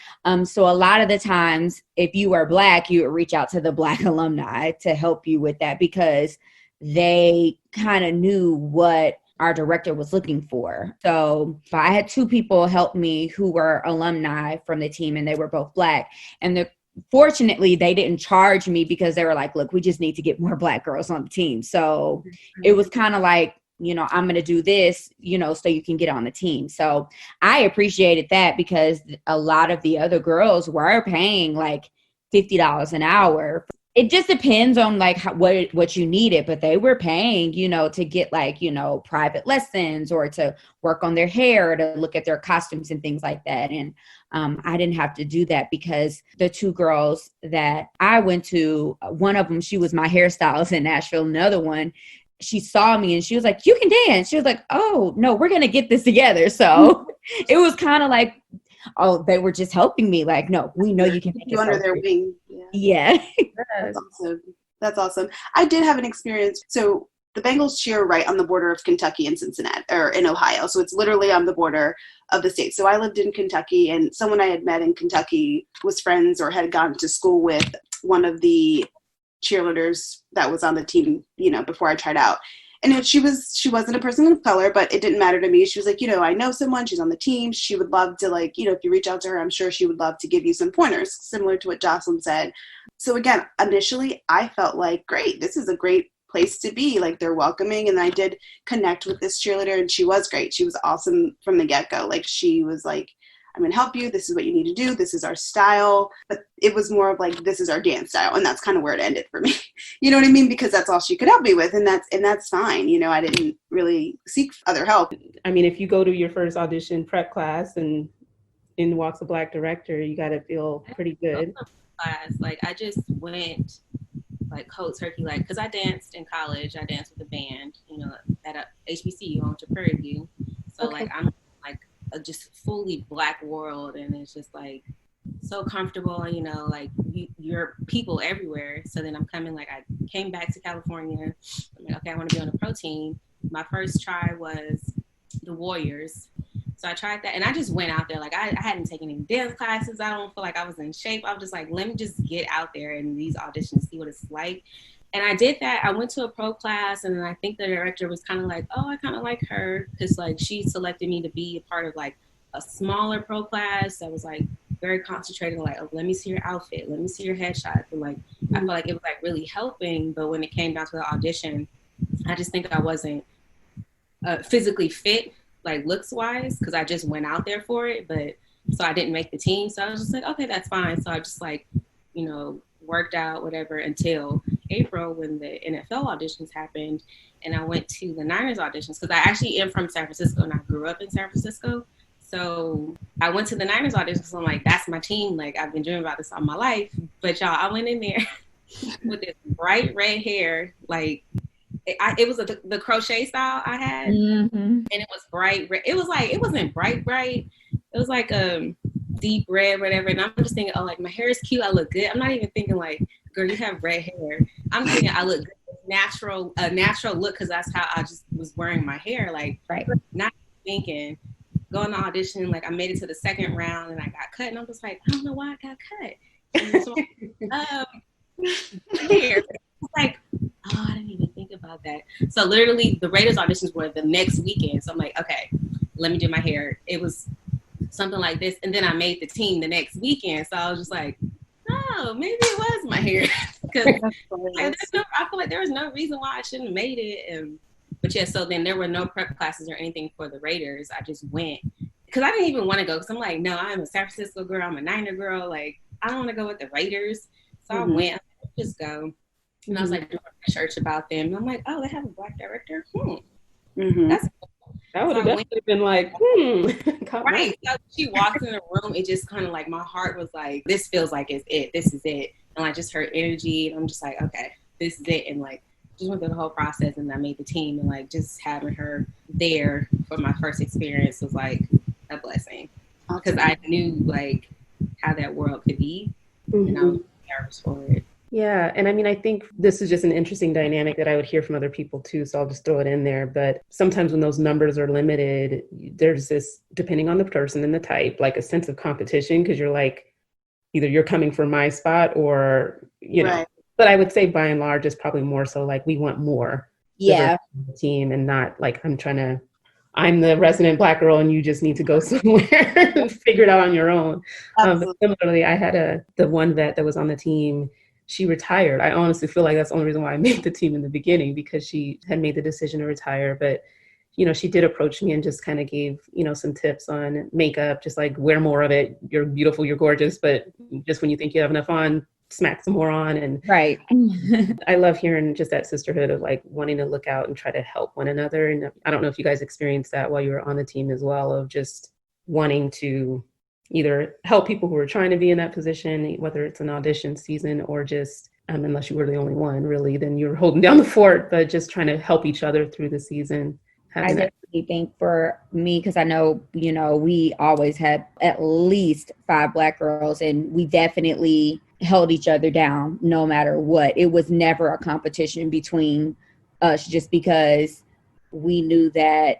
So a lot of the times, if you are Black, you would reach out to the Black alumni to help you with that because they kind of knew what our director was looking for. So I had 2 people help me who were alumni from the team, and they were both Black. And fortunately, they didn't charge me because they were like, look, we just need to get more Black girls on the team. So it was kind of like, you know, I'm going to do this, you know, so you can get on the team. So I appreciated that because a lot of the other girls were paying like $50 an hour. It just depends on like what you needed, but they were paying, you know, to get like, you know, private lessons or to work on their hair, to look at their costumes and things like that. And I didn't have to do that because the 2 girls that I went to, one of them, she was my hairstylist in Nashville. Another one, she saw me and she was like, you can dance. She was like, oh, no, we're going to get this together. So it was kind of like, oh, they were just helping me. Like, no, we know you can make it under their wing. Yeah. That's awesome. That's awesome. I did have an experience. So the Bengals cheer right on the border of Kentucky and Cincinnati, or in Ohio. So it's literally on the border of the state. So I lived in Kentucky, and someone I had met in Kentucky was friends or had gone to school with one of the cheerleaders that was on the team, you know, before I tried out. And she wasn't a person of color, but it didn't matter to me. She was like, you know, I know someone, she's on the team. She would love to, like, you know, if you reach out to her, I'm sure she would love to give you some pointers, similar to what Jocelyn said. So again, initially I felt like, great, this is a great place to be. Like, they're welcoming. And I did connect with this cheerleader, and she was great. She was awesome from the get-go. Like, she was like, I'm going to help you. This is what you need to do. This is our style. But it was more of like, this is our dance style. And that's kind of where it ended for me. You know what I mean? Because that's all she could help me with. And that's fine. You know, I didn't really seek other help. I mean, if you go to your first audition prep class and in walks a Black director, you got to feel pretty good. Class, like, I just went like cold turkey, like, because I danced in college. I danced with a band, you know, at HBCU on to Prairie View. So okay. Like, I'm like a just fully Black world, and it's just like so comfortable, you know, like you're people everywhere. So then I'm coming, like, I came back to California. I'm like, okay, I want to be on a pro team. My first try was the Warriors. So I tried that, and I just went out there. Like, I hadn't taken any dance classes. I don't feel like I was in shape. I was just like, let me just get out there in these auditions, see what it's like. And I did that. I went to a pro class, and then I think the director was kind of like, oh, I kind of like her, because like she selected me to be a part of like a smaller pro class that was like very concentrated, like, oh, let me see your outfit, let me see your headshots. And like, I felt like it was like really helping. But when it came down to the audition, I just think I wasn't physically fit, like looks wise, because I just went out there for it. But so I didn't make the team. So I was just like, okay, that's fine. So I just like, you know, worked out, whatever, until April when the NFL auditions happened. And I went to the Niners auditions because I actually am from San Francisco and I grew up in San Francisco. So I went to the Niners auditions because I'm like, that's my team. Like, I've been dreaming about this all my life. But y'all, I went in there with this bright red hair. Like, it was the crochet style I had. And it was bright red. It was like, it wasn't bright. It was like deep red, whatever. And I'm just thinking, oh, like, my hair is cute. I look good. I'm not even thinking like, girl, you have red hair. I'm thinking I look good. A natural look, because that's how I just was wearing my hair. Like, not thinking. Going to audition, like I made it to the second round and I got cut, and I was like, I don't know why I got cut. And so, weird. Like, oh, I didn't even think about that. So literally, the Raiders auditions were the next weekend. So I'm like, okay, let me do my hair. It was something like this, and then I made the team the next weekend. So I was just like, oh, maybe it was my hair, because I feel like there was no reason why I shouldn't have made it. But yeah, so then there were no prep classes or anything for the Raiders. I just went because I didn't even want to go, because I'm like, no, I'm a San Francisco girl. I'm a Niner girl. Like, I don't want to go with the Raiders. So I went. I was like, just go. And I was like doing research about them. And I'm like, oh, they have a Black director? That's cool. That would have definitely been like, right. So she walked in the room. It just kind of like, my heart was like, this feels like it's it. This is it. And like, just her energy. And I'm just like, okay, this is it. And like, just went through the whole process, and I made the team. And like, just having her there for my first experience was like a blessing, because I knew like how that world could be. And I was nervous for it. Yeah. And I mean, I think this is just an interesting dynamic that I would hear from other people too. So I'll just throw it in there. But sometimes when those numbers are limited, there's this, depending on the person and the type, like a sense of competition, because you're like, either you're coming for my spot or, you know, but I would say by and large, it's probably more so like we want more the team, and not like I'm the resident Black girl and you just need to go somewhere and figure it out on your own. But similarly, I had the one vet that was on the team. She retired. I honestly feel like that's the only reason why I made the team in the beginning, because she had made the decision to retire. But, you know, she did approach me and just kind of gave, you know, some tips on makeup, just like wear more of it. You're beautiful, you're gorgeous, but just when you think you have enough on, smack some more on. And I love hearing just that sisterhood of like wanting to look out and try to help one another. And I don't know if you guys experienced that while you were on the team as well, of just wanting to either help people who are trying to be in that position, whether it's an audition season or just, unless you were the only one really, then you're holding down the fort, but just trying to help each other through the season. I definitely think for me, because I know, you know, we always had at least 5 Black girls, and we definitely held each other down no matter what. It was never a competition between us, just because we knew that,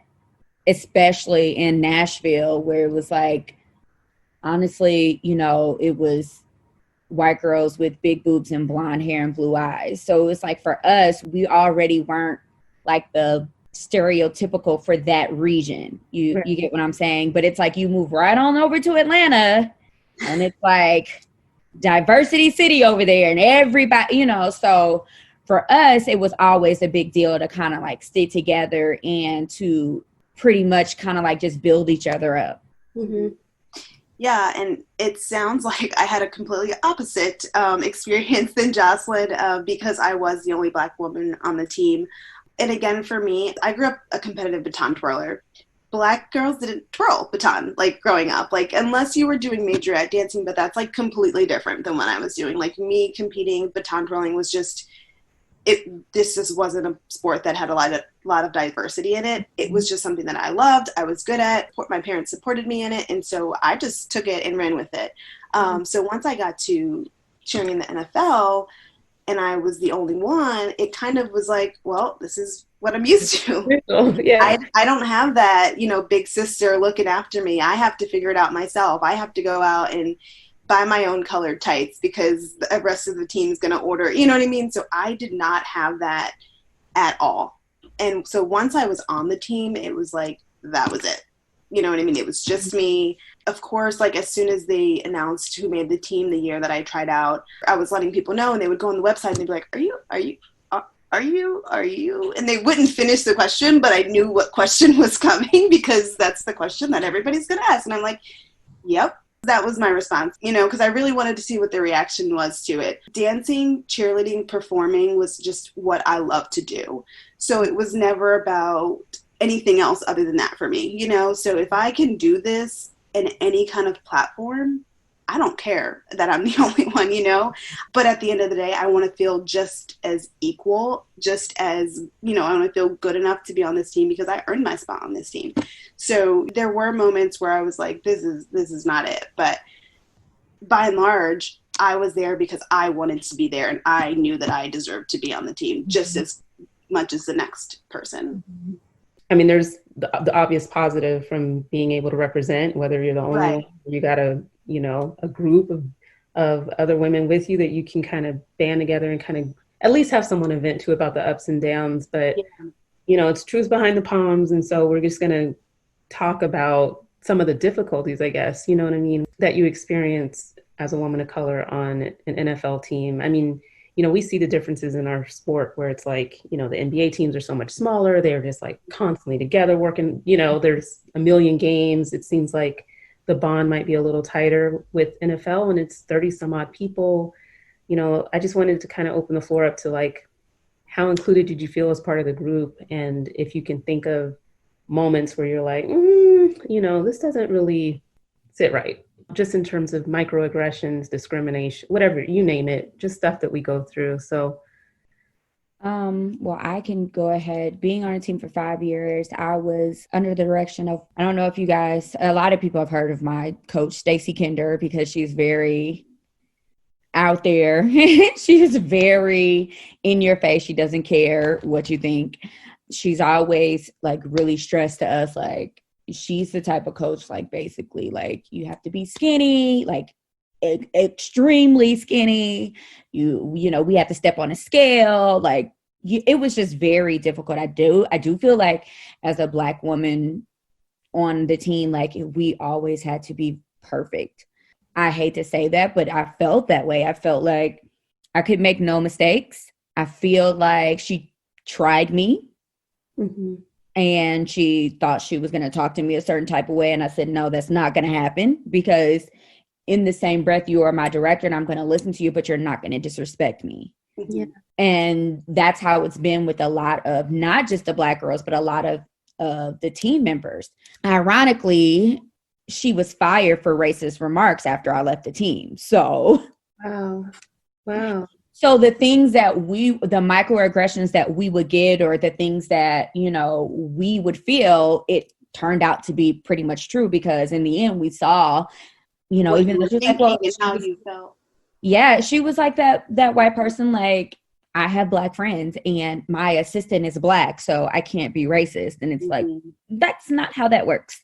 especially in Nashville, where it was like, honestly, you know, it was white girls with big boobs and blonde hair and blue eyes. So it's like, for us, we already weren't like the stereotypical for that region. You get what I'm saying? But it's like, you move right on over to Atlanta and it's like diversity city over there, and everybody, you know. So for us, it was always a big deal to kind of like stay together and to pretty much kind of like just build each other up. Yeah, and it sounds like I had a completely opposite experience than Jocelyn, because I was the only Black woman on the team. And again, for me, I grew up a competitive baton twirler. Black girls didn't twirl baton, like, growing up, like, unless you were doing majorette dancing, but that's like completely different than what I was doing. Like, me competing baton twirling was just, this just wasn't a sport that had a lot of diversity in it. It was just something that I loved, I was good at, my parents supported me in it, and so I just took it and ran with it. So once I got to cheering in the NFL and I was the only one, it kind of was like, well, this is what I'm used to. I don't have that, you know, big sister looking after me. I have to figure it out myself. I have to go out and buy my own colored tights because the rest of the team is going to order, you know what I mean? So I did not have that at all. And so once I was on the team, it was like, that was it. You know what I mean? It was just me. Of course, like as soon as they announced who made the team the year that I tried out, I was letting people know, and they would go on the website and they'd be like, are you? And they wouldn't finish the question, but I knew what question was coming because that's the question that everybody's going to ask. And I'm like, yep. That was my response, because I really wanted to see what the reaction was to it. Dancing, cheerleading, performing was just what I love to do. So it was never about anything else other than that for me, So if I can do this in any kind of platform, I don't care that I'm the only one, But at the end of the day, I want to feel just as equal, just as, I want to feel good enough to be on this team because I earned my spot on this team. So there were moments where I was like, this is not it. But by and large, I was there because I wanted to be there and I knew that I deserved to be on the team just as much as the next person. I mean, there's the obvious positive from being able to represent, whether you're the only one, you got a group of other women with you that you can kind of band together and kind of at least have someone to vent to about the ups and downs. But, it's truth behind the Poms. And so we're just going to talk about some of the difficulties, I guess, you know what I mean, that you experience as a woman of color on an NFL team. I mean, we see the differences in our sport where it's like, the NBA teams are so much smaller. They're just like constantly together working, there's a million games. It seems like the bond might be a little tighter with NFL and it's 30 some odd people. I just wanted to kind of open the floor up to like, how included did you feel as part of the group? And if you can think of moments where you're like, this doesn't really sit right. Just in terms of microaggressions, discrimination, whatever, you name it, just stuff that we go through. So well, I can go ahead. Being on a team for 5 years, I was under the direction of, I don't know if you guys, a lot of people have heard of my coach, Stacy Kinder, because she's very out there. She is very in your face. She doesn't care what you think. She's always like really stressed to us. Like she's the type of coach, like basically like you have to be skinny, like extremely skinny. We have to step on a scale. Like it was just very difficult. I do feel like as a Black woman on the team, like we always had to be perfect. I hate to say that, but I felt that way. I felt like I could make no mistakes. I feel like she tried me. Mm-hmm. And she thought she was going to talk to me a certain type of way. And I said, no, that's not going to happen because in the same breath, you are my director and I'm going to listen to you, but you're not going to disrespect me. Yeah. And that's how it's been with a lot of not just the Black girls, but a lot of the team members. Ironically, she was fired for racist remarks after I left the team. So, wow. So the things that the microaggressions that we would get or the things that, we would feel, it turned out to be pretty much true because in the end we saw, even though she was like, well, how you felt. Yeah, she was like that white person, like, I have Black friends and my assistant is Black, so I can't be racist. And it's like, that's not how that works.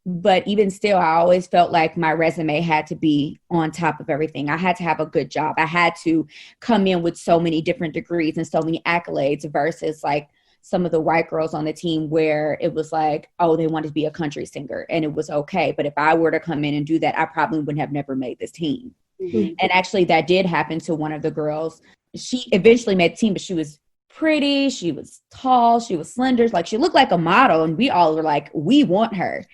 But even still, I always felt like my resume had to be on top of everything. I had to have a good job. I had to come in with so many different degrees and so many accolades versus like some of the white girls on the team where it was like, oh, they wanted to be a country singer and it was okay. But if I were to come in and do that, I probably would have never made this team. Mm-hmm. And actually that did happen to one of the girls. She eventually made the team, but she was pretty, she was tall, she was slender, like she looked like a model. And we all were like, we want her.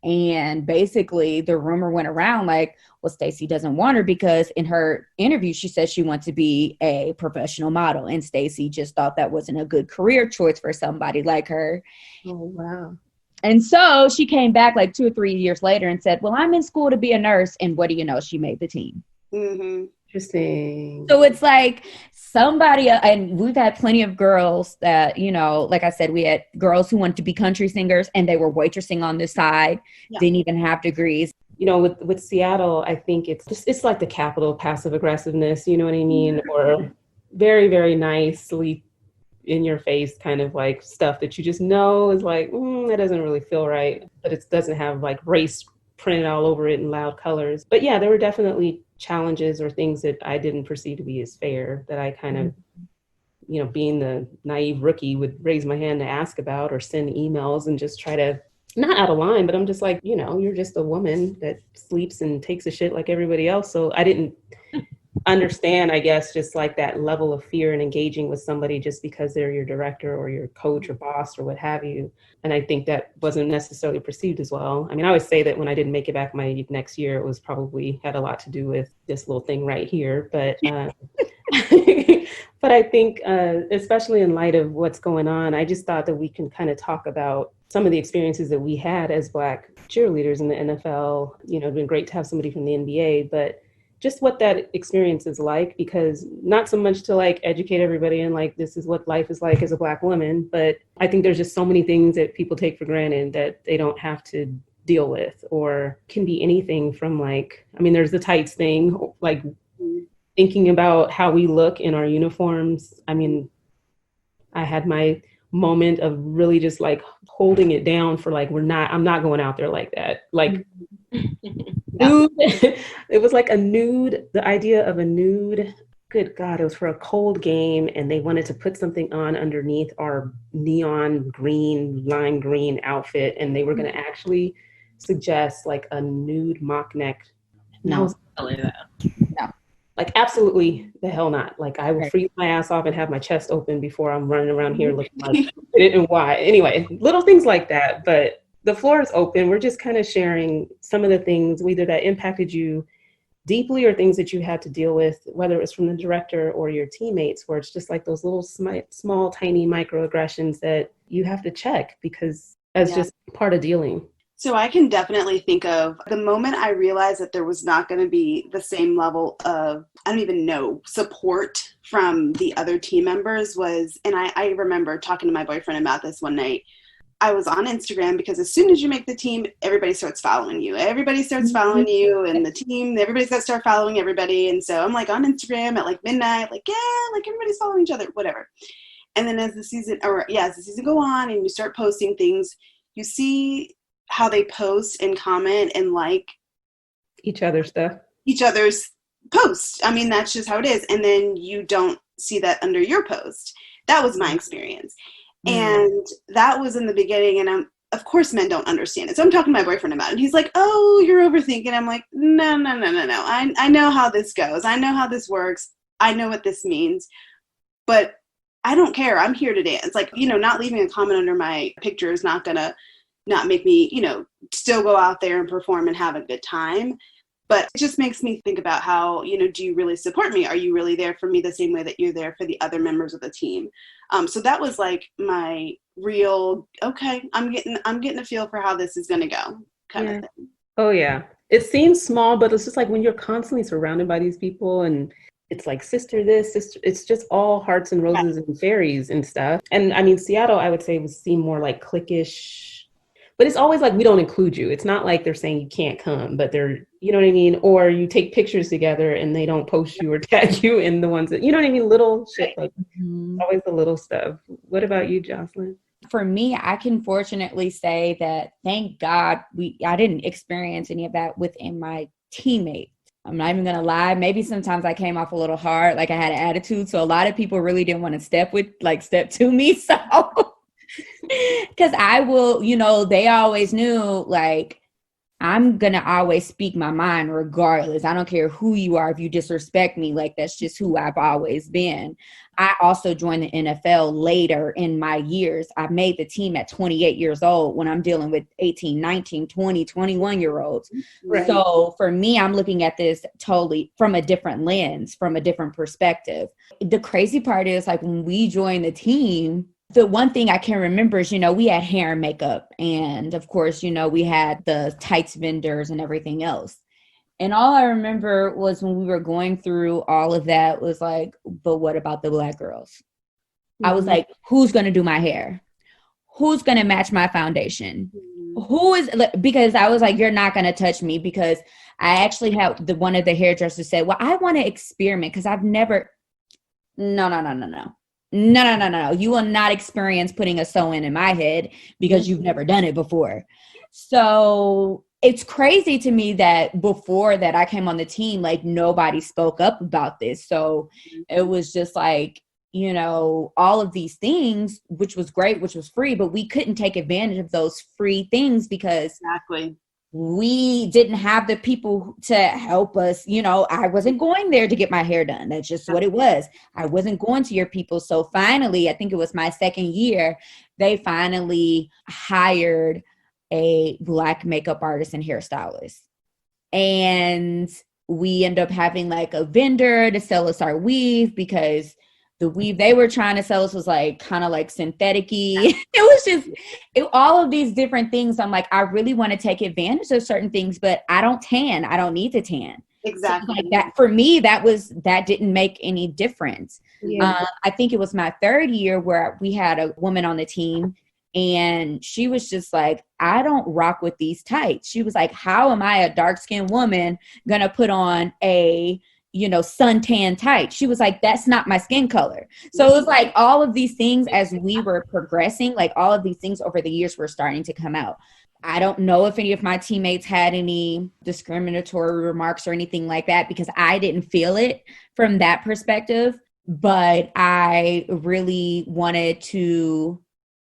And basically the rumor went around like, well, Stacey doesn't want her because in her interview, she said she wanted to be a professional model. And Stacey just thought that wasn't a good career choice for somebody like her. Oh, wow. And so she came back like 2 or 3 years later and said, well, I'm in school to be a nurse. And what do you know? She made the team. Mm-hmm. Interesting. So it's like somebody, and we've had plenty of girls that, like I said, we had girls who wanted to be country singers and they were waitressing on the side, didn't even have degrees. With Seattle, I think it's like the capital of passive aggressiveness, you know what I mean? Or very, very nicely in your face kind of like stuff that you just know is like, that doesn't really feel right. But it doesn't have like race printed all over it in loud colors. But yeah, there were definitely challenges or things that I didn't perceive to be as fair that I kind of, being the naive rookie would raise my hand to ask about or send emails and just try to not out of line, but I'm just like, you're just a woman that sleeps and takes a shit like everybody else. So I didn't understand, I guess, just like that level of fear and engaging with somebody just because they're your director or your coach or boss or what have you. And I think that wasn't necessarily perceived as well. I mean, I always say that when I didn't make it back my next year, it was probably had a lot to do with this little thing right here. But but I think, especially in light of what's going on, I just thought that we can kind of talk about some of the experiences that we had as Black cheerleaders in the NFL. It'd been great to have somebody from the NBA, but just what that experience is like, because not so much to like educate everybody and like, this is what life is like as a Black woman, but I think there's just so many things that people take for granted that they don't have to deal with, or can be anything from like, I mean, there's the tights thing, like thinking about how we look in our uniforms. I mean, I had my moment of really just like holding it down for like, I'm not going out there like that. Like, nude. It was like a nude, the idea of a nude. Good God, it was for a cold game, and they wanted to put something on underneath our neon green, lime green outfit, and they were going to actually suggest like a nude mock neck. No. No. Like, absolutely the hell not. Like, I will freeze my ass off and have my chest open before I'm running around here looking like it and why. Anyway, little things like that, but the floor is open. We're just kind of sharing some of the things either that impacted you deeply or things that you had to deal with, whether it was from the director or your teammates, where it's just like those little small, tiny microaggressions that you have to check because as just part of dealing. So I can definitely think of the moment I realized that there was not going to be the same level of, I don't even know, support from the other team members was, and I remember talking to my boyfriend about this one night. I was on Instagram because as soon as you make the team, everybody starts following you. Everybody starts following you, and the team, everybody's got to start following everybody. And so I'm like on Instagram at like midnight, like, yeah, like everybody's following each other, whatever. And then as the season go on and you start posting things, you see how they post and comment and like each other's posts. I mean, that's just how it is. And then you don't see that under your post. That was my experience. And that was in the beginning, and of course men don't understand it. So I'm talking to my boyfriend about it, and he's like, oh, you're overthinking. I'm like, no. I know how this goes. I know how this works. I know what this means. But I don't care. I'm here to dance. Like, not leaving a comment under my picture is not going to not make me, still go out there and perform and have a good time. But it just makes me think about how, do you really support me? Are you really there for me the same way that you're there for the other members of the team? So that was like my real, okay, I'm getting a feel for how this is going to go kind of thing. Oh, yeah. It seems small, but it's just like when you're constantly surrounded by these people and it's like sister this, sister, it's just all hearts and roses and fairies and stuff. And I mean, Seattle, I would say, would seem more like cliquish. But it's always like, we don't include you. It's not like they're saying you can't come, but they're, you know what I mean? Or you take pictures together and they don't post you or tag you in the ones that, you know what I mean? Little shit, like always the little stuff. What about you, Jocelyn? For me, I can fortunately say that thank God I didn't experience any of that within my teammates. I'm not even going to lie. Maybe sometimes I came off a little hard, like I had an attitude. So a lot of people really didn't want to step to me. So because I will, they always knew, like, I'm going to always speak my mind regardless. I don't care who you are. If you disrespect me, like, that's just who I've always been. I also joined the NFL later in my years. I made the team at 28 years old when I'm dealing with 18, 19, 20, 21-year-olds. Right. So for me, I'm looking at this totally from a different lens, from a different perspective. The crazy part is, like, when we joined the team, the one thing I can remember is, we had hair and makeup. And of course, we had the tights vendors and everything else. And all I remember was when we were going through all of that was like, but what about the Black girls? Mm-hmm. I was like, who's going to do my hair? Who's going to match my foundation? Mm-hmm. Because I was like, you're not going to touch me, because I actually had one of the hairdressers say, well, I want to experiment because I've never, no. You will not experience putting a sew-in my head because you've never done it before. So it's crazy to me that before that I came on the team, like, nobody spoke up about this. So it was just like, you know, all of these things, which was great, which was free, but we couldn't take advantage of those free things because Exactly. we didn't have the people to help us. You know, I wasn't going there to get my hair done. That's just what it was. I wasn't going to your people. So finally, I think it was my second year, they finally hired a Black makeup artist and hairstylist. And we end up having like a vendor to sell us our weave, because the weave they were trying to sell us was like kind of like synthetic-y. It was just all of these different things. I'm like, I really want to take advantage of certain things, but I don't tan. I don't need to tan. Exactly. So like that for me, that didn't make any difference. Yeah. I think it was my third year where we had a woman on the team, and she was just like, I don't rock with these tights. She was like, how am I, a dark-skinned woman, gonna put on a, you know, suntan tight? She was like, that's not my skin color. So it was like all of these things as we were progressing, like all of these things over the years were starting to come out. I don't know if any of my teammates had any discriminatory remarks or anything like that, because I didn't feel it from that perspective. But I really wanted to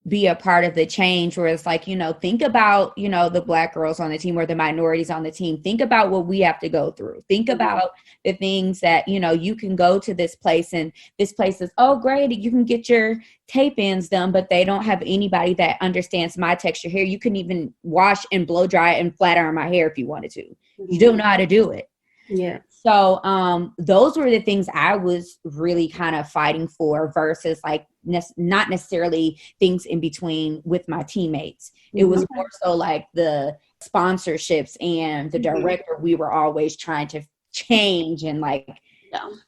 be a part of the change where it's like, you know, think about, you know, the Black girls on the team or the minorities on the team. Think about what we have to go through. Think about the things that, you know, you can go to this place and this place is, oh, great, you can get your tape ends done, but they don't have anybody that understands my texture hair. You can even wash and blow dry and flat iron my hair if you wanted to. You don't know how to do it. Yeah. So those were the things I was really kind of fighting for versus like not necessarily things in between with my teammates. It was more so like the sponsorships and the director we were always trying to change and like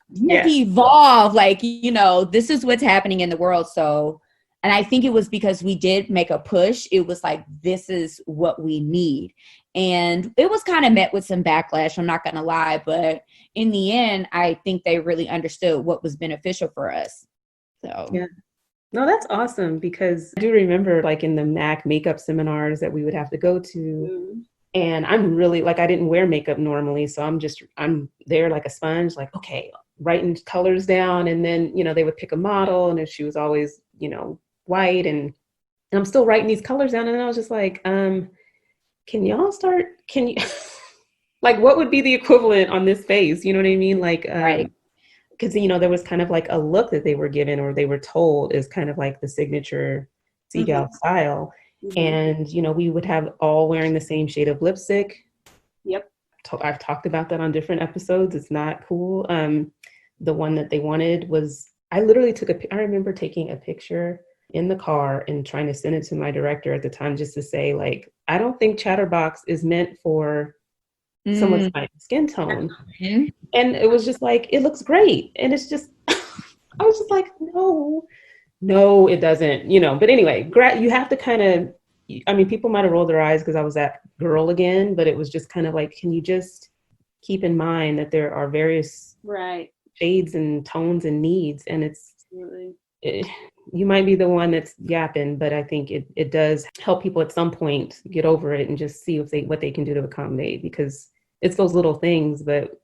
evolve. Like, you know, this is what's happening in the world. So, and I think it was because we did make a push. It was like, this is what we need. And it was kind of met with some backlash, I'm not going to lie. But in the end, I think they really understood what was beneficial for us. So, yeah. No, that's awesome, because I do remember like in the MAC makeup seminars that we would have to go to. And I'm really like, I didn't wear makeup normally. So I'm there like a sponge, like, okay, writing colors down. And then, you know, they would pick a model and she was always, you know, white. And I'm still writing these colors down. And I was just like, can you like, what would be the equivalent on this face? You know what I mean? Like, right. Because, you know, there was kind of like a look that they were given or they were told is kind of like the signature Seagal style. And, you know, we would have all wearing the same shade of lipstick. Yep. I've talked about that on different episodes. It's not cool. The one that they wanted was, I literally I remember taking a picture in the car and trying to send it to my director at the time just to say, like, I don't think Chatterbox is meant for someone's skin tone. And it was just like, it looks great. And it's just, I was just like, no, it doesn't, you know. But anyway, you have to kind of, I mean, people might have rolled their eyes because I was that girl again, but it was just kind of like, can you just keep in mind that there are various shades and tones and needs, and you might be the one that's yapping, but I think it does help people at some point get over it and just see what they can do to accommodate, because it's those little things. But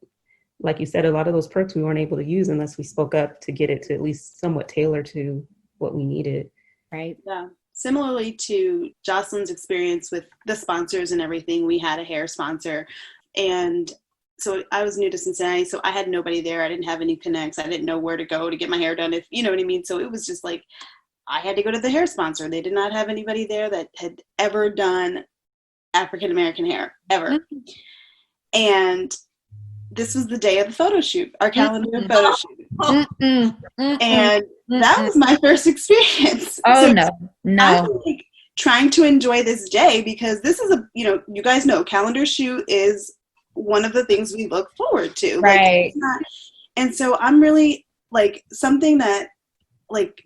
like you said, a lot of those perks we weren't able to use unless we spoke up to get it to at least somewhat tailor to what we needed. Right. Yeah. Similarly to Jocelyn's experience with the sponsors and everything, we had a hair sponsor. And so I was new to Cincinnati, so I had nobody there. I didn't have any connects. I didn't know where to go to get my hair done, if you know what I mean. So it was just like, I had to go to the hair sponsor. They did not have anybody there that had ever done African-American hair, ever. And this was the day of the photo shoot, our calendar photo shoot. And that was my first experience. Oh, so no. I'm like trying to enjoy this day, because this is you guys know calendar shoot is one of the things we look forward to. Right. Like, and so I'm really like something that like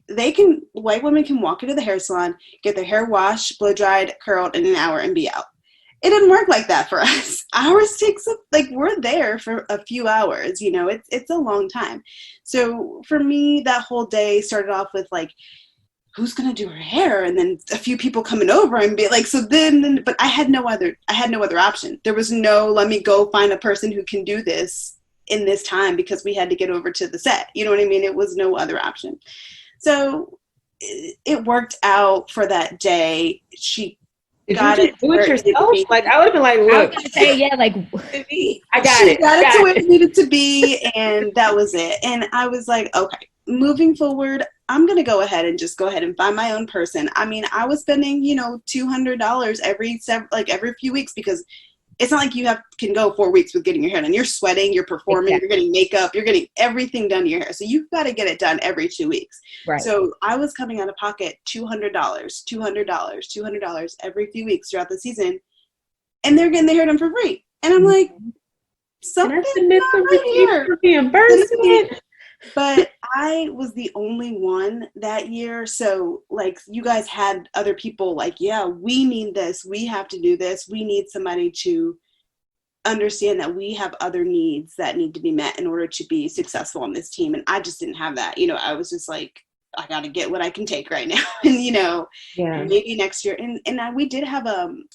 white women can walk into the hair salon, get their hair washed, blow dried, curled in an hour and be out. It didn't work like that for us. Ours takes we're there for a few hours, you know, it's a long time. So for me, that whole day started off with like, who's going to do her hair? And then a few people coming over and be like, but I had no other option. There was no, let me go find a person who can do this in this time because we had to get over to the set. You know what I mean? It was no other option. So it worked out for that day. She Did got you just do it yourself? Like, I would have been like, I look, was gonna say, yeah, like I got she it. got it to where it needed to be, and that was it. And I was like, okay, moving forward, I'm going to go ahead and find my own person. I mean, I was spending, $200 every few weeks, because it's not like you can go 4 weeks with getting your hair done. You're sweating, you're performing, You're getting makeup, you're getting everything done to your hair. So you've got to get it done every 2 weeks. Right. So I was coming out of pocket $200 every few weeks throughout the season, and they're getting their hair done for free. And I'm like, something's not right here. Reimbursement. But I was the only one that year. So like, you guys had other people like, yeah, we need this. We have to do this. We need somebody to understand that we have other needs that need to be met in order to be successful on this team. And I just didn't have that. I was just like, I got to get what I can take right now. And, maybe next year. And we did have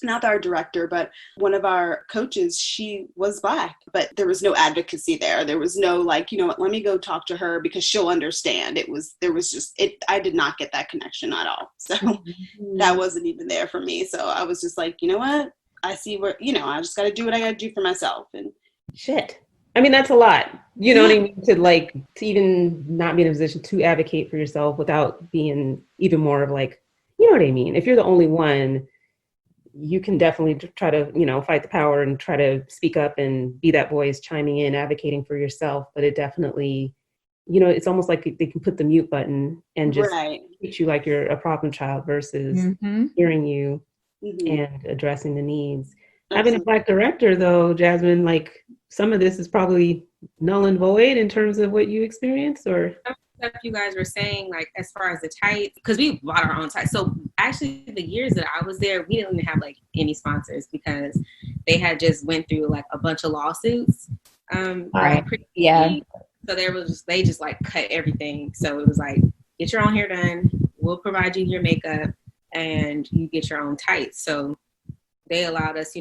not our director, but one of our coaches, she was Black, but there was no advocacy there. There was no like, let me go talk to her because she'll understand. I did not get that connection at all. So that wasn't even there for me. So I was just like, you know what? I see where, I just got to do what I got to do for myself. And shit. I mean, that's a lot. You know what I mean? To even not be in a position to advocate for yourself without being even more of like, you know what I mean? If you're the only one, you can definitely try to, fight the power and try to speak up and be that voice chiming in, advocating for yourself. But it definitely, it's almost like they can put the mute button and just treat you like you're a problem child versus hearing you and addressing the needs. Absolutely. Having a Black director though, Jasmine, like some of this is probably null and void in terms of what you experienced, or stuff you guys were saying, like as far as the tights, because we bought our own tights. So actually the years that I was there, we didn't even have like any sponsors because they had just went through like a bunch of lawsuits. Right. So they just like cut everything. So it was like, get your own hair done. We'll provide you your makeup and you get your own tights. So they allowed us,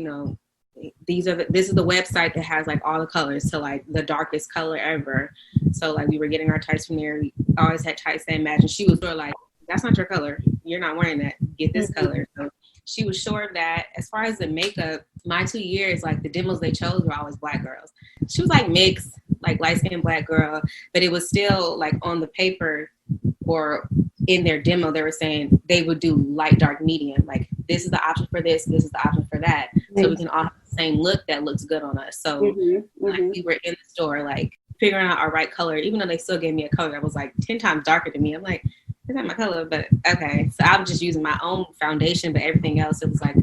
this is the website that has like all the colors to like the darkest color ever. So like we were getting our tights from there. We always had tights that match. She was sort of like, that's not your color. You're not wearing that. Get this color. So she was sure of that. As far as the makeup, my 2 years, like the demos they chose were always Black girls. She was like mixed, like light-skinned Black girl, but it was still like on the paper or in their demo, they were saying they would do light, dark, medium. Like this is the option for this is the option for that. So we can all have the same look that looks good on us. So like we were in the store, like figuring out our right color, even though they still gave me a color that was like 10 times darker than me. I'm like, is that my color? But okay. So I was just using my own foundation, but everything else, it was like,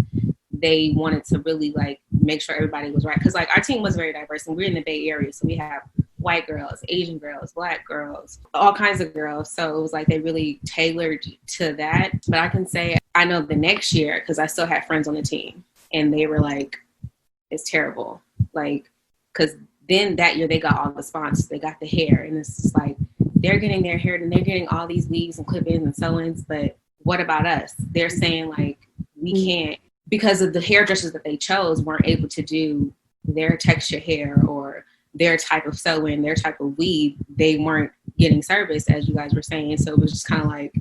they wanted to really like make sure everybody was right. Cause like our team was very diverse and we're in the Bay Area. So we have white girls, Asian girls, Black girls, all kinds of girls. So it was like they really tailored to that. But I can say, I know the next year, because I still had friends on the team and they were like, it's terrible. Like, because then that year they got all the sponsors, they got the hair. And it's just like, they're getting their hair and they're getting all these weaves and clip-ins and sew-ins. But what about us? They're saying like, we can't, because of the hairdressers that they chose weren't able to do their texture hair or their type of sew-in, their type of weave, they weren't getting service, as you guys were saying. So it was just kind of like,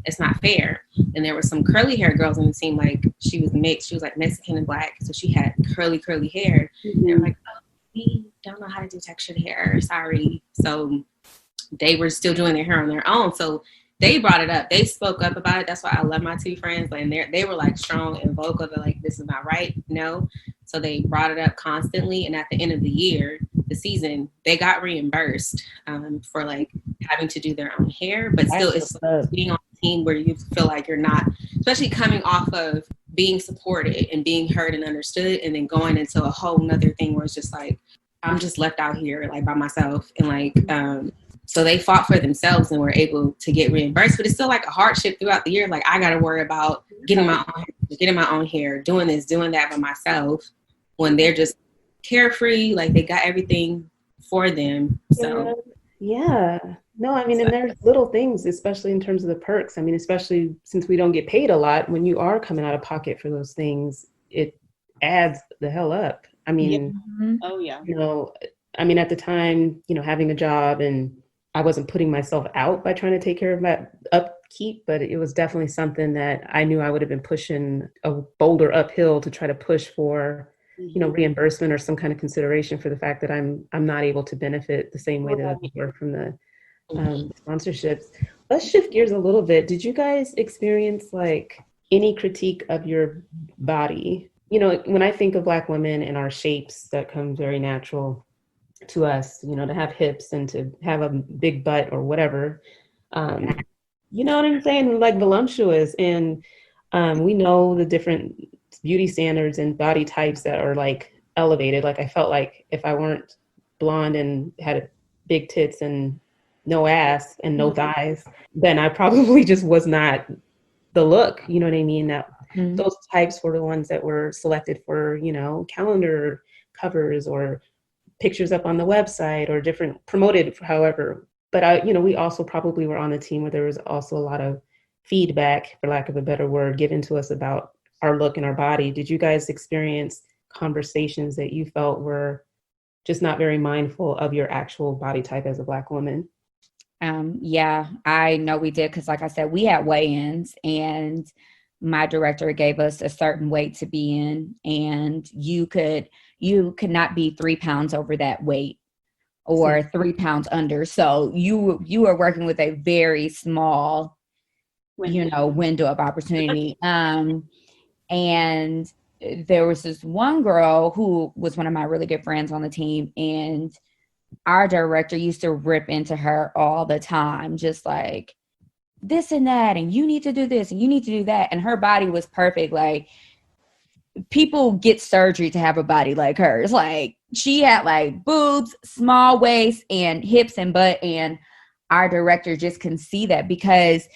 it's not fair. And there were some curly hair girls on the team, like she was mixed. She was like Mexican and Black. So she had curly hair. They were like, oh, we don't know how to do textured hair. Sorry. So they were still doing their hair on their own. So they brought it up. They spoke up about it. That's why I love my two friends. And they were like strong and vocal. They're like, this is not right. No. So they brought it up constantly. And at the end of the year, the season, they got reimbursed for like having to do their own hair. But still, it's like being on a team where you feel like you're not, especially coming off of being supported and being heard and understood, and then going into a whole nother thing where it's just like, I'm just left out here like by myself. And like, so they fought for themselves and were able to get reimbursed, but it's still like a hardship throughout the year. Like I got to worry about getting my own hair, doing this, doing that by myself, when they're just carefree, like they got everything for them. So yeah. No, I mean, and there's little things, especially in terms of the perks. I mean, especially since we don't get paid a lot, when you are coming out of pocket for those things, it adds the hell up. I mean, oh yeah, I mean, at the time, having a job, and I wasn't putting myself out by trying to take care of that upkeep, but it was definitely something that I knew I would have been pushing a boulder uphill to try to push for, reimbursement or some kind of consideration for the fact that I'm not able to benefit the same way that others were from the sponsorships. Let's shift gears a little bit. Did you guys experience like any critique of your body? When I think of Black women and our shapes that come very natural to us, to have hips and to have a big butt or whatever, you know what I'm saying? Like voluptuous. And we know the different beauty standards and body types that are like elevated. Like I felt like if I weren't blonde and had big tits and no ass and no thighs, then I probably just was not the look, you know what I mean? That those types were the ones that were selected for, calendar covers or pictures up on the website or different promoted, however. But we also probably were on a team where there was also a lot of feedback, for lack of a better word, given to us about our look and our body. Did you guys experience conversations that you felt were just not very mindful of your actual body type as a Black woman? Yeah, I know we did. Cause like I said, we had weigh-ins and my director gave us a certain weight to be in, and you could not be 3 pounds over that weight or 3 pounds under. So you were working with a very small, window of opportunity. And there was this one girl who was one of my really good friends on the team, and our director used to rip into her all the time, just like this and that, and you need to do this and you need to do that. And her body was perfect. Like people get surgery to have a body like hers. Like she had like boobs, small waist, and hips and butt. And our director just can see that because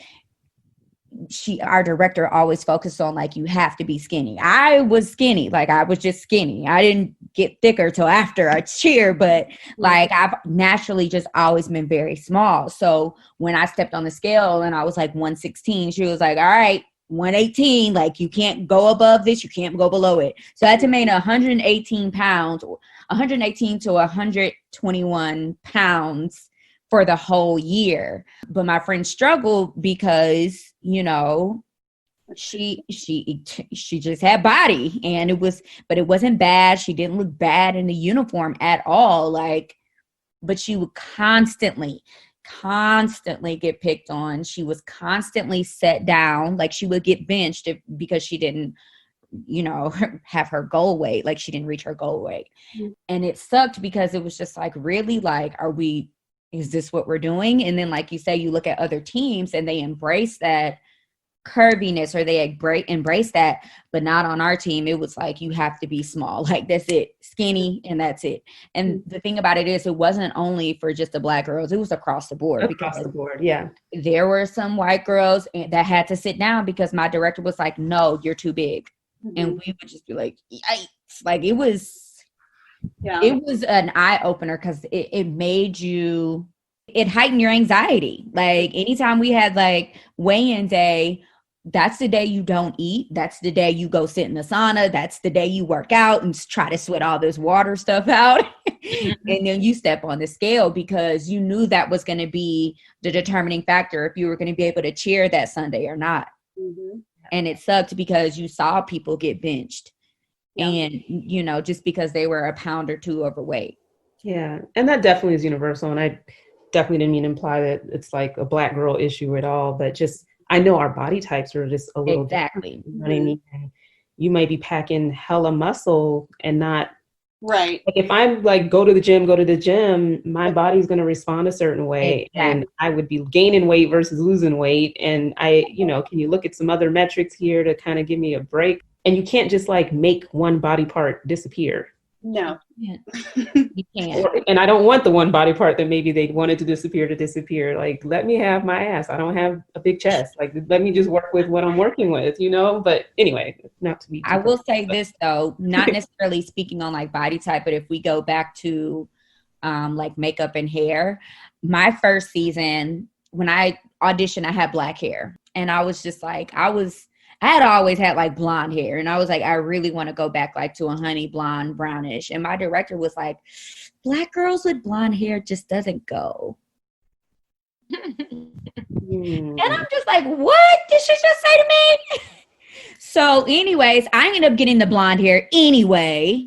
our director always focused on like, you have to be skinny. I was skinny. Like I was just skinny. I didn't get thicker till after I cheer, but like I've naturally just always been very small. So when I stepped on the scale and I was like 116, she was like, all right, 118, like you can't go above this, you can't go below it. So I had to maintain 118 pounds, 118 to 121 pounds for the whole year. But my friend struggled because, she just had body, and but it wasn't bad. She didn't look bad in the uniform at all. Like, but she would constantly get picked on. She was constantly set down. Like she would get benched because she didn't, have her goal weight. Like she didn't reach her goal weight. And it sucked because it was just like, really, like, is this what we're doing? And then, like you say, you look at other teams and they embrace that curviness, or they embrace that, but not on our team. It was like, you have to be small. Like that's it, skinny, and that's it. And the thing about it is, it wasn't only for just the Black girls, it was across the board. Yeah. There were some white girls that had to sit down because my director was like, no, you're too big. And we would just be like, yikes. Like it was an eye opener because it made you, it heightened your anxiety. Like anytime we had like weigh-in day, that's the day you don't eat. That's the day you go sit in the sauna. That's the day you work out and try to sweat all this water stuff out. And then you step on the scale because you knew that was going to be the determining factor if you were going to be able to cheer that Sunday or not. And it sucked because you saw people get benched. And, just because they were a pound or two overweight. Yeah. And that definitely is universal. And I definitely didn't mean to imply that it's like a Black girl issue at all, but just, I know our body types are just a little different, you know what I mean? And you might be packing hella muscle and not, right. Like if I'm like, go to the gym, my body's going to respond a certain way. And I would be gaining weight versus losing weight. And can you look at some other metrics here to kind of give me a break? And you can't just like make one body part disappear. No. You can't. And I don't want the one body part that maybe they wanted to disappear. Like, let me have my ass. I don't have a big chest. Like, let me just work with what I'm working with, But anyway, not to be. I will say this though, not necessarily speaking on like body type, but if we go back to like makeup and hair, my first season, when I auditioned, I had black hair. And I was just like, I had always had like blonde hair, and I was like, I really want to go back like to a honey blonde brownish. And my director was like, Black girls with blonde hair just doesn't go. And I'm just like, what did she just say to me? So anyways, I ended up getting the blonde hair anyway.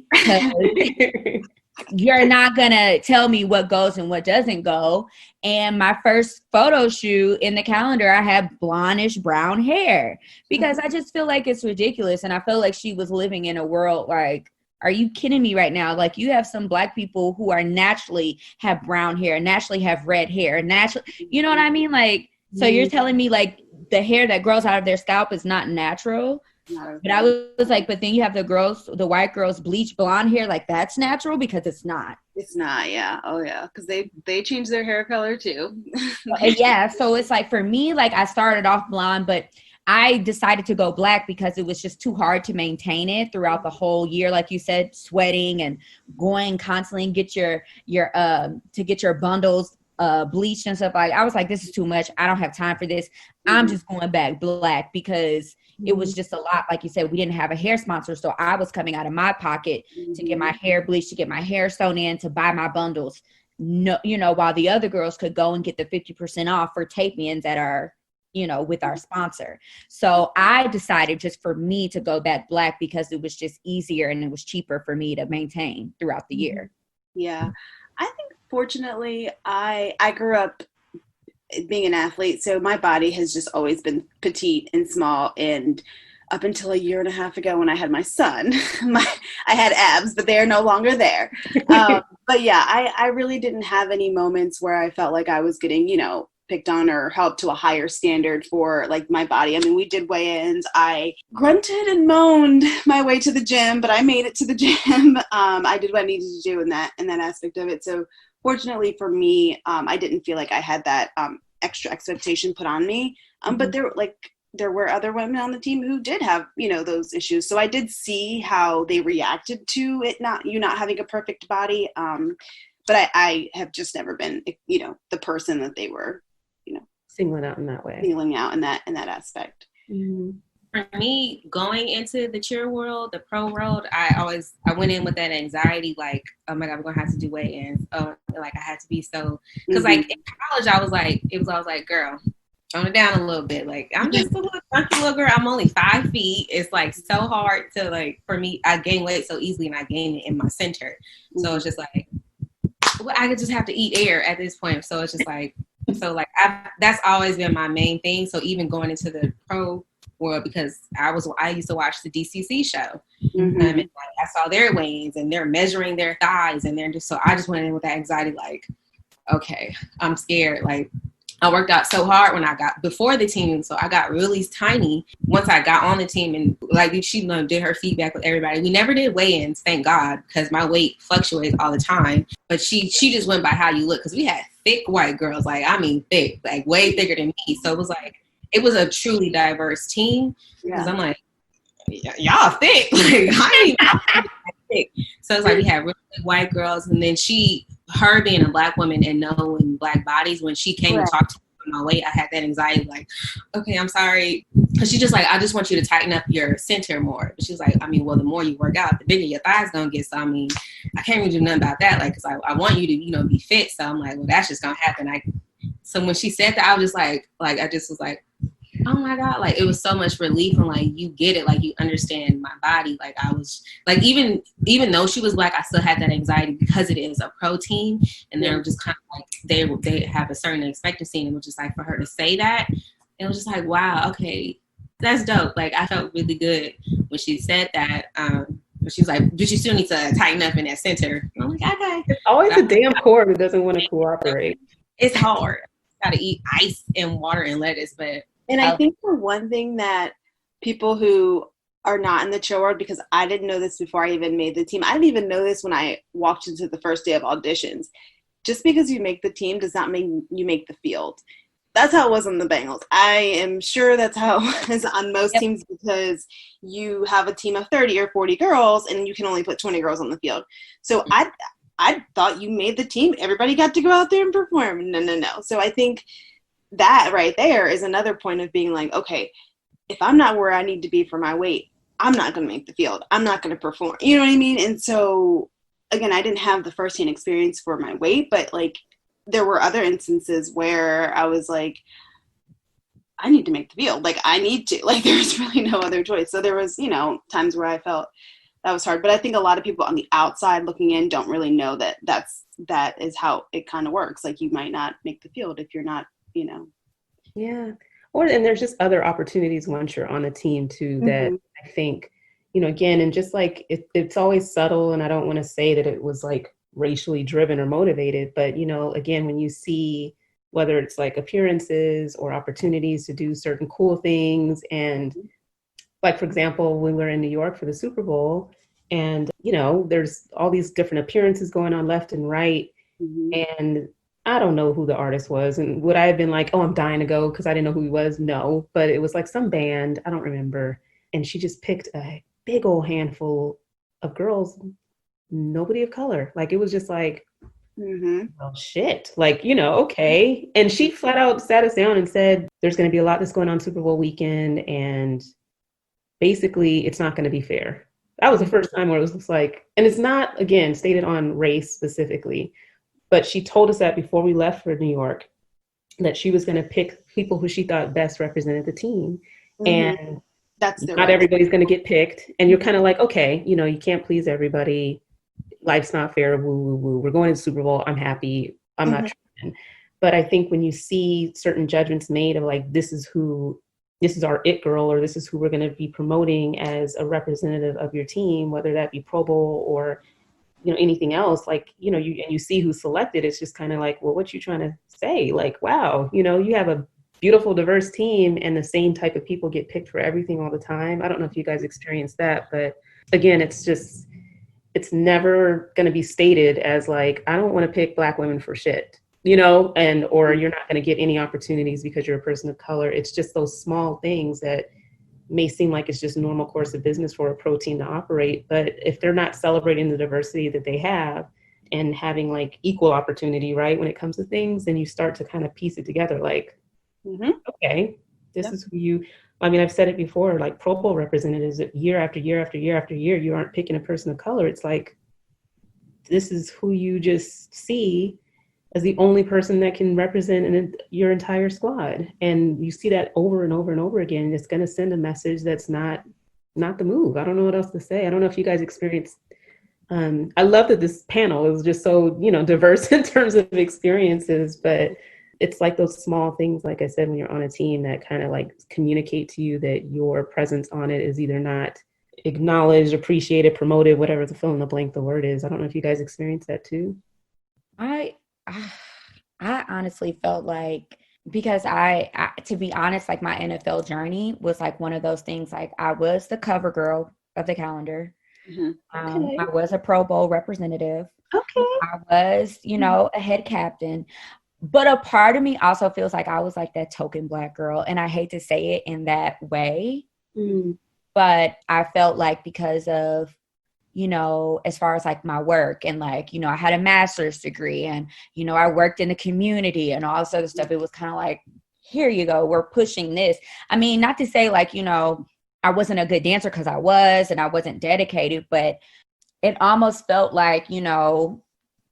You're not going to tell me what goes and what doesn't go. And my first photo shoot in the calendar, I had blondish brown hair because I just feel like it's ridiculous. And I feel like she was living in a world like, are you kidding me right now? Like, you have some Black people who are naturally have brown hair, naturally have red hair, naturally, you know what I mean? Like, so you're telling me like the hair that grows out of their scalp is not natural? But I was like, but then you have the white girls bleach blonde hair, like that's natural, because it's not. It's not, yeah. Oh yeah, because they change their hair color too. Yeah, so it's like for me, like I started off blonde, but I decided to go Black because it was just too hard to maintain it throughout the whole year. Like you said, sweating and going constantly and get your bundles bleached and stuff. Like I was like, this is too much. I don't have time for this. I'm just going back Black because it was just a lot. Like you said, we didn't have a hair sponsor. So I was coming out of my pocket to get my hair bleached, to get my hair sewn in, to buy my bundles. No, you know, while the other girls could go and get the 50% off for tape-ins that are, you know, with our sponsor. So I decided just for me to go back Black because it was just easier and it was cheaper for me to maintain throughout the year. Yeah. I think fortunately I grew up being an athlete, so my body has just always been petite and small, and up until a year and a half ago when I had my son, I had abs, but they are no longer there. But yeah, I really didn't have any moments where I felt like I was getting, you know, picked on or held to a higher standard for like my body. I mean, we did weigh-ins. I grunted and moaned my way to the gym, but I made it to the gym. I did what I needed to do in that aspect of it. So fortunately for me, I didn't feel like I had that extra expectation put on me. But there were other women on the team who did have, you know, those issues. So I did see how they reacted to it, not having a perfect body. But I have just never been, you know, the person that they were, you know, singling out in that way, singling out in that aspect. Mm-hmm. For me, going into the cheer world, the pro world, I went in with that anxiety, like, oh my God, we're gonna have to do weigh-ins. Oh, like I had to be so, because like in college, I was like, girl, tone it down a little bit. Like I'm just a little chunky little girl. I'm only 5 feet. It's like so hard to like, for me, I gain weight so easily and I gain it in my center. So it's just like, well, I could just have to eat air at this point. So it's just like, that's always been my main thing. So even going into the pro world, because I used to watch the DCC show, and like, I saw their weigh-ins and they're measuring their thighs, and they're just, so I just went in with that anxiety, like, okay, I'm scared. Like I worked out so hard when I got before the team, so I got really tiny once I got on the team, and like she did her feedback with everybody. We never did weigh-ins, thank God, because my weight fluctuates all the time. But she just went by how you look, because we had thick white girls, like I mean thick, like way thicker than me. So it was a truly diverse team, because I'm like, y'all thick, like I ain't thick. So it's like we had really thick white girls, and then her being a Black woman and knowing Black bodies, when she came to talk to me about my weight, I had that anxiety, like, okay, I'm sorry. Because she's just like, I just want you to tighten up your center more. But she's like, I mean, well, the more you work out, the bigger your thighs gonna get. So I mean, I can't really do nothing about that, like, because I want you to, you know, be fit. So I'm like, well, that's just gonna happen. So when she said that, I was just like I just was like, oh my God, like it was so much relief, and like you get it, like you understand my body. Like I was like, even though she was Black, I still had that anxiety because it is a pro team, and they're just kind of like they have a certain expectancy, and it was just like for her to say that, it was just like, wow, okay, that's dope. Like I felt really good when she said that. But she was like, but you still need to tighten up in that center. And I'm like, okay. It's always a damn core that doesn't want to cooperate. It's hard. Got to eat ice and water and lettuce, but. And I think the one thing that people who are not in the cheer world, because I didn't know this before I even made the team. I didn't even know this when I walked into the first day of auditions. Just because you make the team does not mean you make the field. That's how it was on the Bengals. I am sure that's how it is on most teams, because you have a team of 30 or 40 girls and you can only put 20 girls on the field. So I thought you made the team. Everybody got to go out there and perform. No. So I think that right there is another point of being like, okay, if I'm not where I need to be for my weight, I'm not going to make the field. I'm not going to perform. You know what I mean? And so again, I didn't have the firsthand experience for my weight, but like there were other instances where I was like, I need to make the field. Like I need to, like there's really no other choice. So there was, you know, times where I felt that was hard, but I think a lot of people on the outside looking in don't really know that that is how it kind of works. Like you might not make the field if you're not, you know. Yeah. And there's just other opportunities once you're on a team too, that I think, you know, again, and just like it's always subtle, and I don't want to say that it was like racially driven or motivated, but, you know, again, when you see whether it's like appearances or opportunities to do certain cool things. And like, for example, when we were in New York for the Super Bowl, and, you know, there's all these different appearances going on left and right. And I don't know who the artist was. And would I have been like, oh, I'm dying to go because I didn't know who he was? No, but it was like some band, I don't remember. And she just picked a big old handful of girls, nobody of color. Like, it was just like, well, shit, like, you know, okay. And she flat out sat us down and said, there's going to be a lot that's going on Super Bowl weekend. And basically, it's not going to be fair. That was the first time where it was just like, and it's not, again, stated on race specifically, but she told us that before we left for New York, that she was going to pick people who she thought best represented the team. And that's not everybody's going to get picked. And you're kind of like, okay, you know, you can't please everybody. Life's not fair. Woo, woo, woo. We're going to the Super Bowl. I'm happy. I'm not trying. But I think when you see certain judgments made of like, this is our it girl, or this is who we're going to be promoting as a representative of your team, whether that be Pro Bowl or, you know, anything else, like, you know, you see who's selected, it's just kind of like, well, what you trying to say? Like, wow, you know, you have a beautiful, diverse team and the same type of people get picked for everything all the time. I don't know if you guys experienced that, but again, it's never going to be stated as like, I don't want to pick Black women for shit, you know, or you're not going to get any opportunities because you're a person of color. It's just those small things that may seem like it's just normal course of business for a pro team to operate. But if they're not celebrating the diversity that they have and having like equal opportunity, right, when it comes to things, then you start to kind of piece it together like, okay, this is who you, I mean, I've said it before, like Pro Bowl representatives, year after year after year after year, you aren't picking a person of color. It's like, this is who you just see as the only person that can represent your entire squad. And you see that over and over and over again. It's going to send a message that's not the move. I don't know what else to say. I don't know if you guys experienced, I love that this panel is just so, you know, diverse in terms of experiences, but it's like those small things, like I said, when you're on a team that kind of like communicate to you that your presence on it is either not acknowledged, appreciated, promoted, whatever the fill in the blank the word is. I don't know if you guys experienced that too. I honestly felt like, because I to be honest, like my NFL journey was like one of those things, like I was the cover girl of the calendar. I was a Pro Bowl representative. I was, you know, a head captain. But a part of me also feels like I was like that token Black girl. And I hate to say it in that way, but I felt like because of, you know, as far as like my work and like, you know, I had a master's degree and, you know, I worked in the community and all this other stuff. It was kind of like, here you go, we're pushing this. I mean, not to say like, you know, I wasn't a good dancer, because I was, and I wasn't dedicated, but it almost felt like, you know,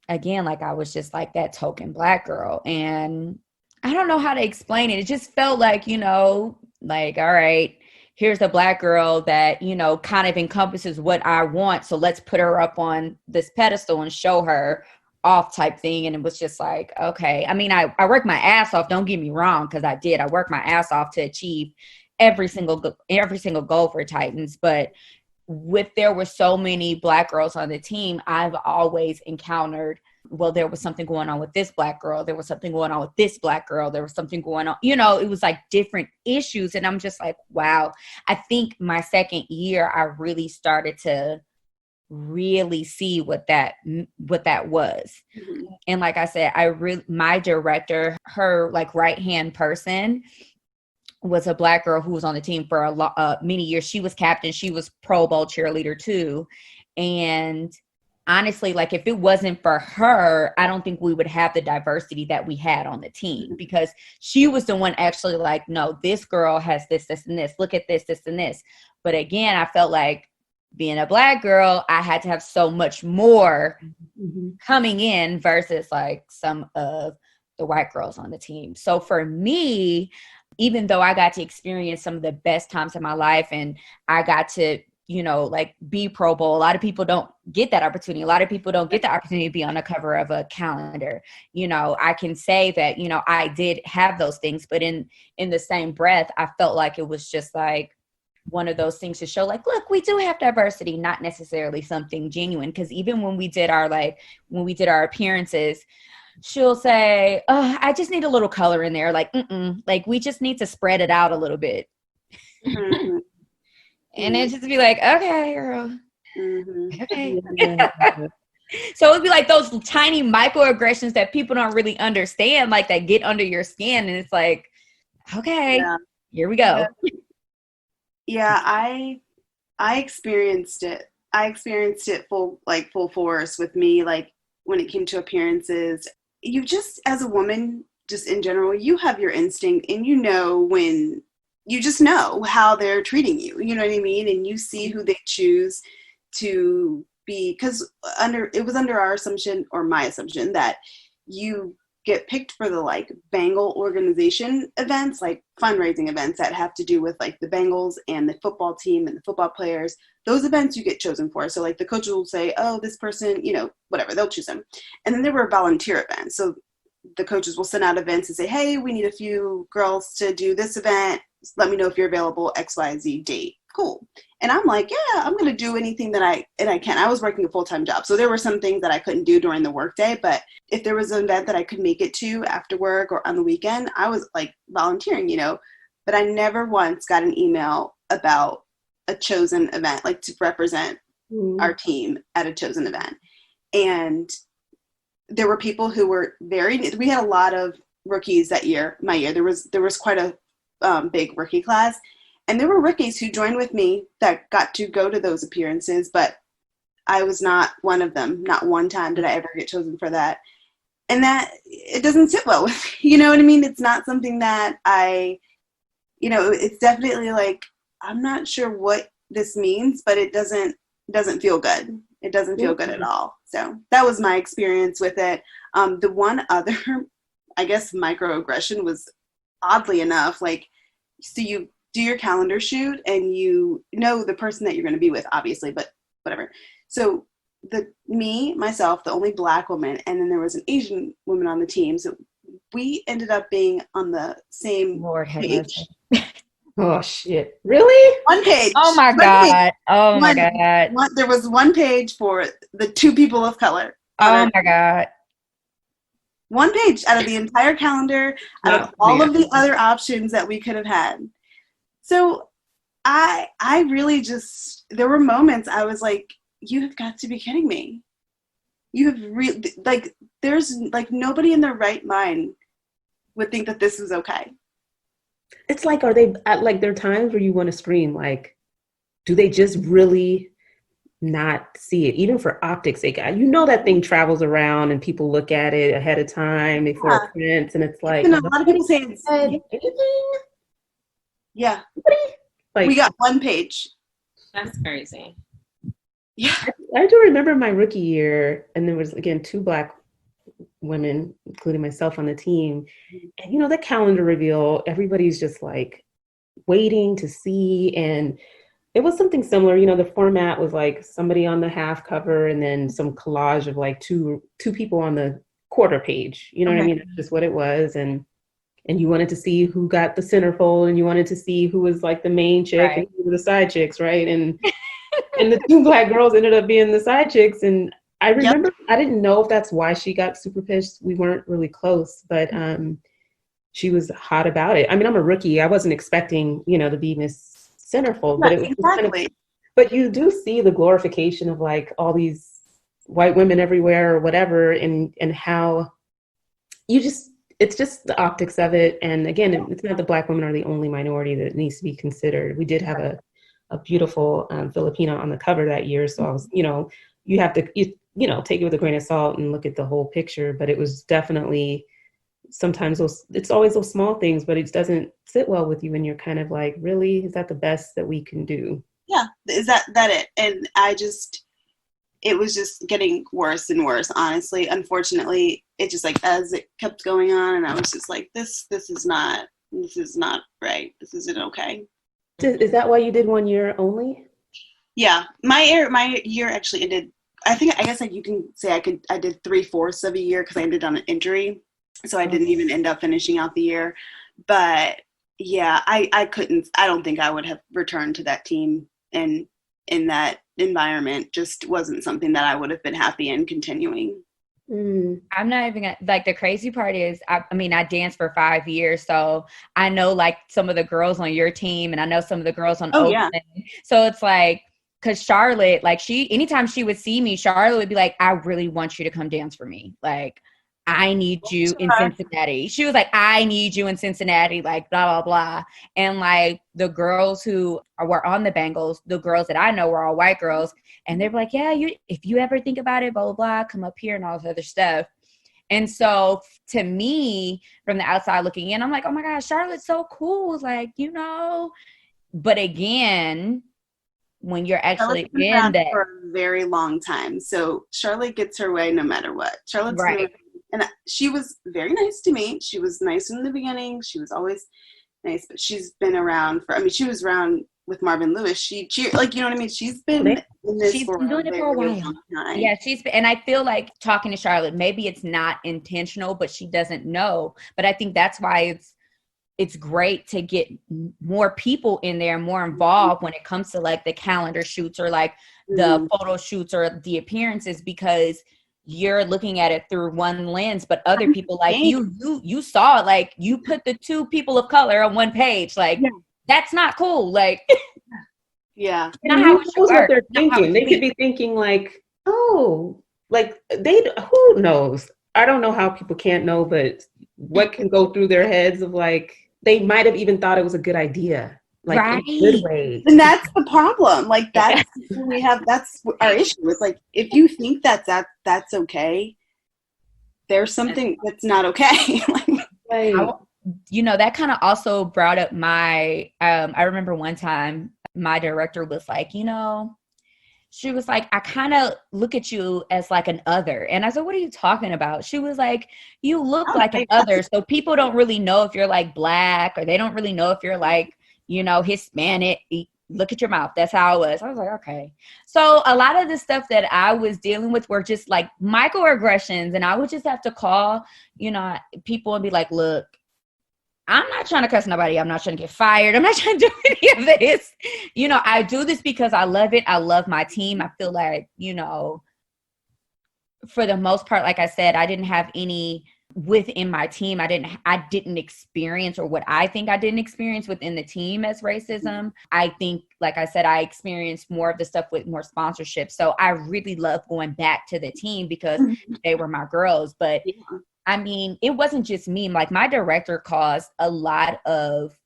again, like I was just like that token Black girl. And I don't know how to explain it. It just felt like, you know, like, all right, here's a Black girl that, you know, kind of encompasses what I want. So let's put her up on this pedestal and show her off type thing. And it was just like, okay. I mean, I worked my ass off. Don't get me wrong, because I did. I worked my ass off to achieve every single goal for Titans. But there were so many Black girls on the team, I've always encountered, well, there was something going on with this Black girl. There was something going on with this Black girl. There was something going on, you know, it was like different issues. And I'm just like, wow. I think my second year, I really started to really see what that was. And like I said, my director, her like right-hand person, was a Black girl who was on the team for many years. She was captain. She was Pro Bowl cheerleader too. And honestly, like if it wasn't for her, I don't think we would have the diversity that we had on the team, because she was the one actually like, no, this girl has this, this, and this. Look at this, this, and this. But again, I felt like being a Black girl, I had to have so much more coming in versus like some of the white girls on the team. So for me, even though I got to experience some of the best times in my life and I got to, you know, like be Pro Bowl, a lot of people don't get that opportunity. A lot of people don't get the opportunity to be on the cover of a calendar. You know, I can say that, you know, I did have those things, but in the same breath, I felt like it was just like one of those things to show like, look, we do have diversity, not necessarily something genuine. Cause even when we did our appearances, she'll say, oh, I just need a little color in there. Like, like we just need to spread it out a little bit. Mm-hmm. And it just be like, okay, girl. Mm-hmm. Okay. So it'd be like those tiny microaggressions that people don't really understand, like that get under your skin. And it's like, okay, here we go. Yeah, I experienced it. I experienced it full force with me, like when it came to appearances. You just, as a woman, just in general, you have your instinct and you know when you just know how they're treating you, you know what I mean? And you see who they choose to be, because it was under our assumption, or my assumption, that you get picked for the like Bengal organization events, like fundraising events that have to do with like the Bengals and the football team and the football players. Those events you get chosen for. So like the coach will say, oh, this person, you know, whatever, they'll choose them. And then there were volunteer events. So the coaches will send out events and say, hey, we need a few girls to do this event. Let me know if you're available XYZ date. Cool. And I'm like, yeah, I'm going to do anything that I can. I was working a full-time job. So there were some things that I couldn't do during the workday, but if there was an event that I could make it to after work or on the weekend, I was like volunteering, you know, but I never once got an email about a chosen event, like to represent our team at a chosen event. And there were people who were we had a lot of rookies that year, my year. There was quite a big rookie class. And there were rookies who joined with me that got to go to those appearances, but I was not one of them. Not one time did I ever get chosen for that. And that, it doesn't sit well with me, you know what I mean? It's not something that it's definitely like, I'm not sure what this means, but it doesn't feel good. It doesn't feel good at all. So that was my experience with it. The one other, I guess, microaggression was, oddly enough, like, so you do your calendar shoot and you know the person that you're going to be with, obviously, but whatever. So myself, the only Black woman, and then there was an Asian woman on the team. So we ended up being on the same page. Oh shit! Really? One page. Oh my god! Oh my god! There was one page for the two people of color. Oh my god! One page out of the entire calendar, out of all of the other options that we could have had. So I really just, there were moments I was like, you have got to be kidding me. You have really, like, there's like nobody in their right mind would think that this was okay. It's like, are they, like, there are times where you want to scream, like, do they just really not see it? Even for optics sake, you know that thing travels around and people look at it ahead of time before it prints, and it's like, a lot of people say it's anything. Yeah. Like, we got one page. That's crazy. Yeah. I do remember my rookie year, and there was, again, 2 Black women, including myself, on the team. And, you know, the calendar reveal, everybody's just like waiting to see. And it was something similar. You know, the format was like somebody on the half cover and then some collage of like two people on the quarter page. You know what I mean? That's just what it was. And you wanted to see who got the centerfold, and you wanted to see who was like the main chick and who were the side chicks, right? And and the 2 Black girls ended up being the side chicks. And I remember, I didn't know if that's why she got super pissed. We weren't really close, but she was hot about it. I mean, I'm a rookie. I wasn't expecting, you know, to be Miss Centerfold, but it was kind of, but you do see the glorification of like all these white women everywhere or whatever, and how you just, it's just the optics of it. And again, it's not the Black women are the only minority that needs to be considered. We did have a beautiful Filipina on the cover that year. So I was, you know, you have to, you know, take it with a grain of salt and look at the whole picture. But it was definitely sometimes it's always those small things, but it doesn't sit well with you when you're kind of like, really, is that the best that we can do? Yeah, is that it? And it was just getting worse and worse, honestly. Unfortunately, it just like as it kept going on, and I was just like, this is not right. This isn't okay. Is that why you did 1 year only? Yeah, my year actually ended. I guess like you can say I did 3/4 of a year because I ended on an injury, so I didn't even end up finishing out the year. But yeah, I couldn't. I don't think I would have returned to that team and in that environment. Just wasn't something that I would have been happy in continuing. I'm not even gonna, like, the crazy part is, I mean, I danced for 5 years, so I know like some of the girls on your team, and I know some of the girls on Oakland. Yeah. So it's like, because Charlotte, like, anytime she would see me, Charlotte would be like, I really want you to come dance for me. Like, I need you in Cincinnati. She was like, I need you in Cincinnati, like, blah, blah, blah. And like the girls who were on the Bengals, the girls that I know were all white girls. And they were like, yeah, if you ever think about it, blah, blah, blah, come up here and all this other stuff. And so to me, from the outside looking in, I'm like, oh my gosh, Charlotte's so cool. Like, you know, but again, when you're actually in that for a very long time. So Charlotte gets her way no matter what. Charlotte's right. And she was very nice to me. She was nice in the beginning. She was always nice, but she's been around she was around with Marvin Lewis. She like, you know what I mean? She's been in this for doing it for a while. Yeah, and I feel like talking to Charlotte, maybe it's not intentional, but she doesn't know. But I think that's why it's great to get more people in there, more involved when it comes to like the calendar shoots or like the photo shoots or the appearances, because you're looking at it through one lens, but other people like you saw, like, you put the 2 people of color on one page, like, that's not cool. Like, yeah, not how it should work. What they're thinking. They could be thinking like, oh, like who knows? I don't know how people can't know, but what can go through their heads of like, they might have even thought it was a good idea. Like, right. In a good way. And that's the problem. Like, that's that's our issue. It's like, if you think that's okay, there's something that's not okay. Right. You know, that kind of also brought up my, I remember one time my director was like, you know, she was like, I kind of look at you as like an other. And I said, what are you talking about? She was like, you look like an other. So people don't really know if you're like Black, or they don't really know if you're like, you know, Hispanic. Look at your mouth. That's how it was. I was like, okay. So a lot of the stuff that I was dealing with were just like microaggressions. And I would just have to call, you know, people and be like, look, I'm not trying to cuss nobody. I'm not trying to get fired. I'm not trying to do any of this. You know, I do this because I love it. I love my team. I feel like, you know, for the most part, like I said, I didn't have any within my team. I didn't experience, or what I think I didn't experience within the team as racism. I think, like I said, I experienced more of the stuff with more sponsorship. So I really love going back to the team because they were my girls. But I mean, it wasn't just me. Like, my director caused a lot of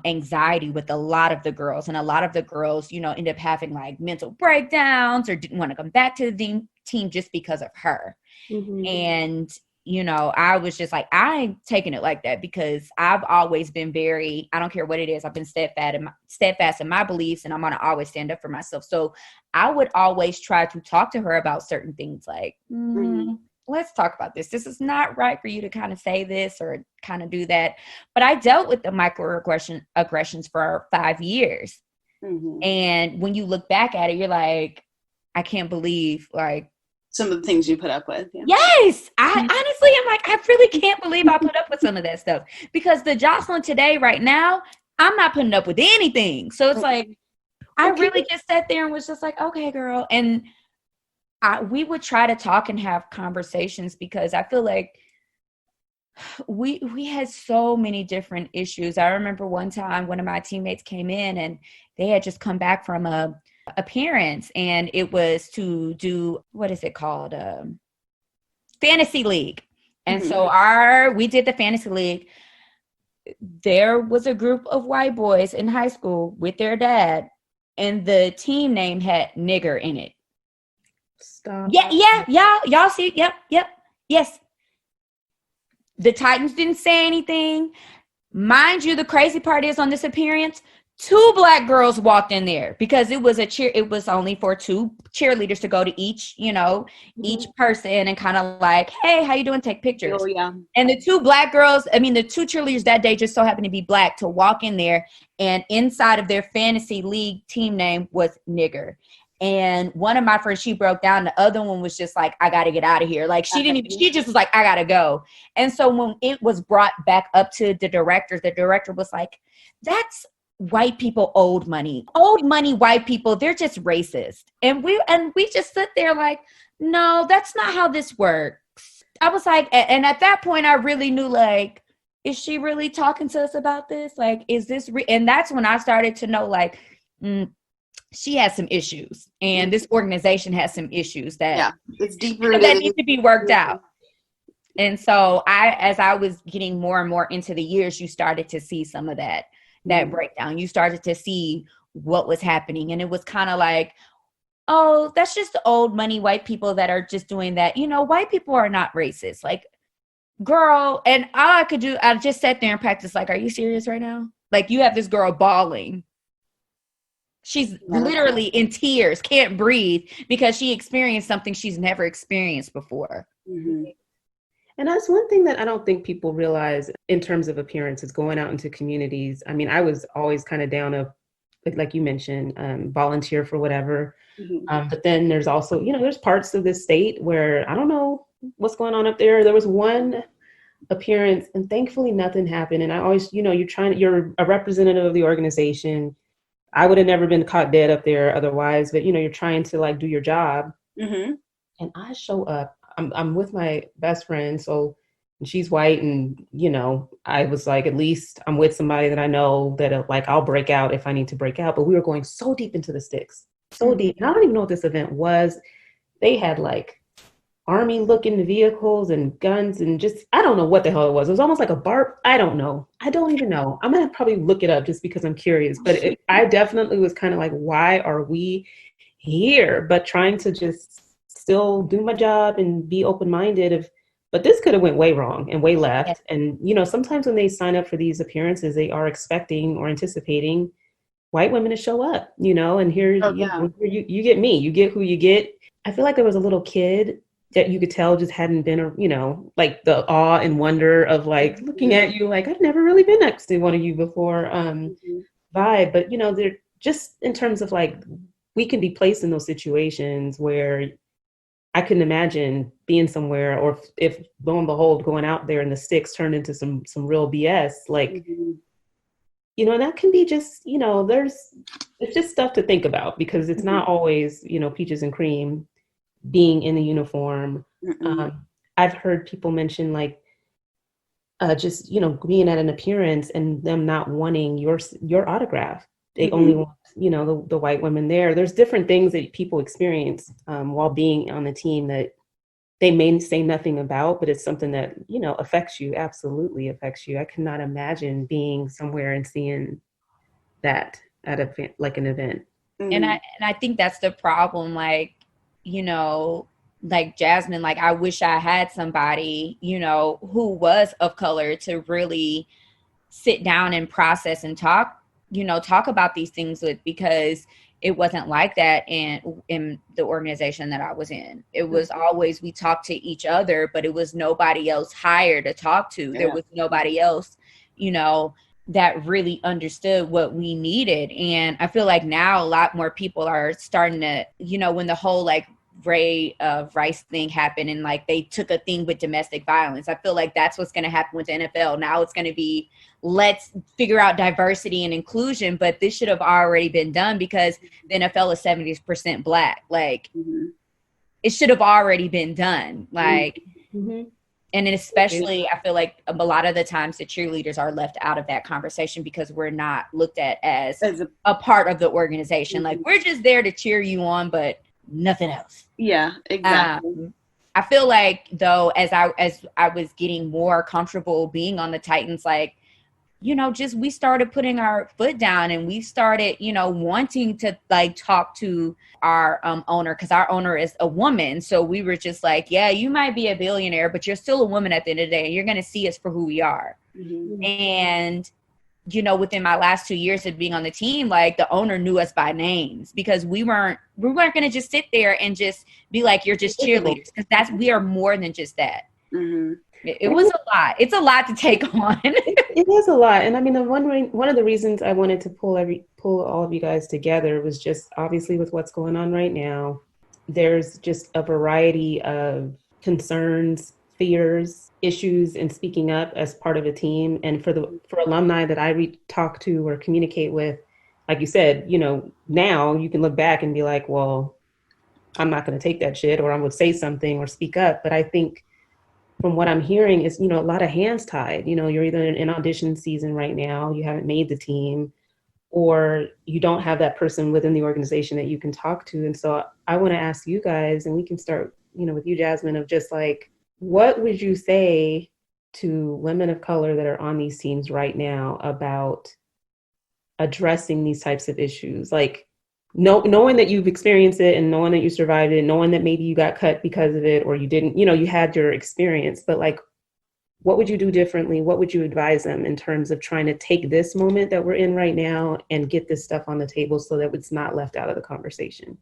anxiety with a lot of the girls. And a lot of the girls, you know, end up having like mental breakdowns or didn't want to come back to the team just because of her. And, you know, I was just like, I ain't taking it like that, because I've always been very, I don't care what it is, I've been steadfast in my beliefs, and I'm going to always stand up for myself. So I would always try to talk to her about certain things like, let's talk about this. This is not right for you to kind of say this or kind of do that. But I dealt with the microaggressions for 5 years. And when you look back at it, you're like, I can't believe, like, some of the things you put up with. Yeah. Yes. I honestly am like, I really can't believe I put up with some of that stuff, because the Jocelyn today, right now, I'm not putting up with anything. So it's like, I really just sat there and was just like, okay, girl. And we would try to talk and have conversations, because I feel like we had so many different issues. I remember one time one of my teammates came in and they had just come back from a appearance, and it was to do, what is it called? Fantasy league. And so we did the fantasy league. There was a group of white boys in high school with their dad, and the team name had nigger in it. Stop. Yeah. Y'all see? Yep. Yes. The Titans didn't say anything. Mind you, the crazy part is, on this appearance, 2 Black girls walked in there because it was only for 2 cheerleaders to go to each, each person and kind of like, hey, how you doing? Take pictures. Oh, yeah. And the 2 Black girls, the 2 cheerleaders that day just so happened to be Black to walk in there, and inside of their fantasy league team name was nigger. And one of my friends, she broke down. The other one was just like, I got to get out of here. Like she just was like, I got to go. And so when it was brought back up to the director was like, that's white people old money, white people, they're just racist. And we just sit there like, no, that's not how this works. I was like, and at that point I really knew, like, is she really talking to us about this? Like, is this and that's when I started to know, like, she has some issues, and this organization has some issues that it's deeper that need to be worked out. And so as I was getting more and more into the years, you started to see some of that breakdown. You started to see what was happening, and it was kind of like, oh, that's just the old money white people that are just doing that. White people are not racist. Like, girl, and all I could do, I just sat there and practiced, like, are you serious right now? Like, you have this girl bawling. She's literally in tears, can't breathe because she experienced something she's never experienced before. Mm-hmm. And that's one thing that I don't think people realize in terms of appearances, going out into communities. I was always kind of down like you mentioned, volunteer for whatever. Mm-hmm. But then there's also, there's parts of this state where I don't know what's going on up there. There was one appearance and thankfully nothing happened. And I always, you're a representative of the organization. I would have never been caught dead up there otherwise, but you're trying to like do your job. Mm-hmm. And I show up, I'm with my best friend. So she's white. And, I was like, at least I'm with somebody that I know that like, I'll break out if I need to break out. But we were going so deep into the sticks, so deep. And I don't even know what this event was. They had like army looking vehicles and guns and just, I don't know what the hell it was. It was almost like a bar. I don't know. I don't even know. I'm going to probably look it up just because I'm curious. But I definitely was kind of like, why are we here? But trying to just still do my job and be open-minded. But this could have went way wrong and way left. Yeah. And, sometimes when they sign up for these appearances, they are expecting or anticipating white women to show up, and here, you get me, you get who you get. I feel like there was a little kid that you could tell just hadn't been, like the awe and wonder of like looking at you, like I've never really been next to one of you before vibe. But, they're just in terms of like, we can be placed in those situations where I couldn't imagine being somewhere, or if lo and behold, going out there and the sticks turned into some real BS, like, and that can be just, it's just stuff to think about because it's not always, peaches and cream. Being in the uniform. I've heard people mention like just being at an appearance and them not wanting your autograph. They only want the white women there. There's different things that people experience while being on the team that they may say nothing about, but it's something that affects you, absolutely affects you. I cannot imagine being somewhere and seeing that at an event. And I think that's the problem, like, like Jasmine, like I wish I had somebody, who was of color to really sit down and process and talk about these things with, because it wasn't like that in the organization that I was in. It was always, we talked to each other, but it was nobody else hired to talk to. Yeah. There was nobody else, that really understood what we needed. And I feel like now a lot more people are starting to, when the whole like Ray Rice thing happened and like they took a thing with domestic violence, I feel like that's what's going to happen with the NFL. Now it's going to be, let's figure out diversity and inclusion, but this should have already been done because the NFL is 70% Black. Like it should have already been done. Like, and then especially, I feel like a lot of the times the cheerleaders are left out of that conversation because we're not looked at as a part of the organization. Like we're just there to cheer you on, but nothing else. Yeah, exactly. I feel like though, as I was getting more comfortable being on the Titans, like, just we started putting our foot down and we started, wanting to like talk to our owner, because our owner is a woman. So we were just like, yeah, you might be a billionaire, but you're still a woman at the end of the day. And you're going to see us for who we are. And within my last 2 years of being on the team, like the owner knew us by names, because we weren't going to just sit there and just be like, you're just cheerleaders, because we are more than just that. Mm-hmm. It was a lot. It's a lot to take on. It is a lot. And I mean, one of the reasons I wanted to pull all of you guys together was just obviously with what's going on right now. There's just a variety of concerns, fears, issues in speaking up as part of a team. And for alumni that I talk to or communicate with, like you said, now you can look back and be like, well, I'm not going to take that shit, or I'm going to say something or speak up. But I think from what I'm hearing is, a lot of hands tied. You're either in audition season right now, you haven't made the team, or you don't have that person within the organization that you can talk to. And so I want to ask you guys, and we can start, with you, Jasmine, of just like, what would you say to women of color that are on these teams right now about addressing these types of issues? Like, knowing that you've experienced it and knowing that you survived it, knowing that maybe you got cut because of it, or you didn't, you had your experience, but like, what would you do differently? What would you advise them in terms of trying to take this moment that we're in right now and get this stuff on the table so that it's not left out of the conversation?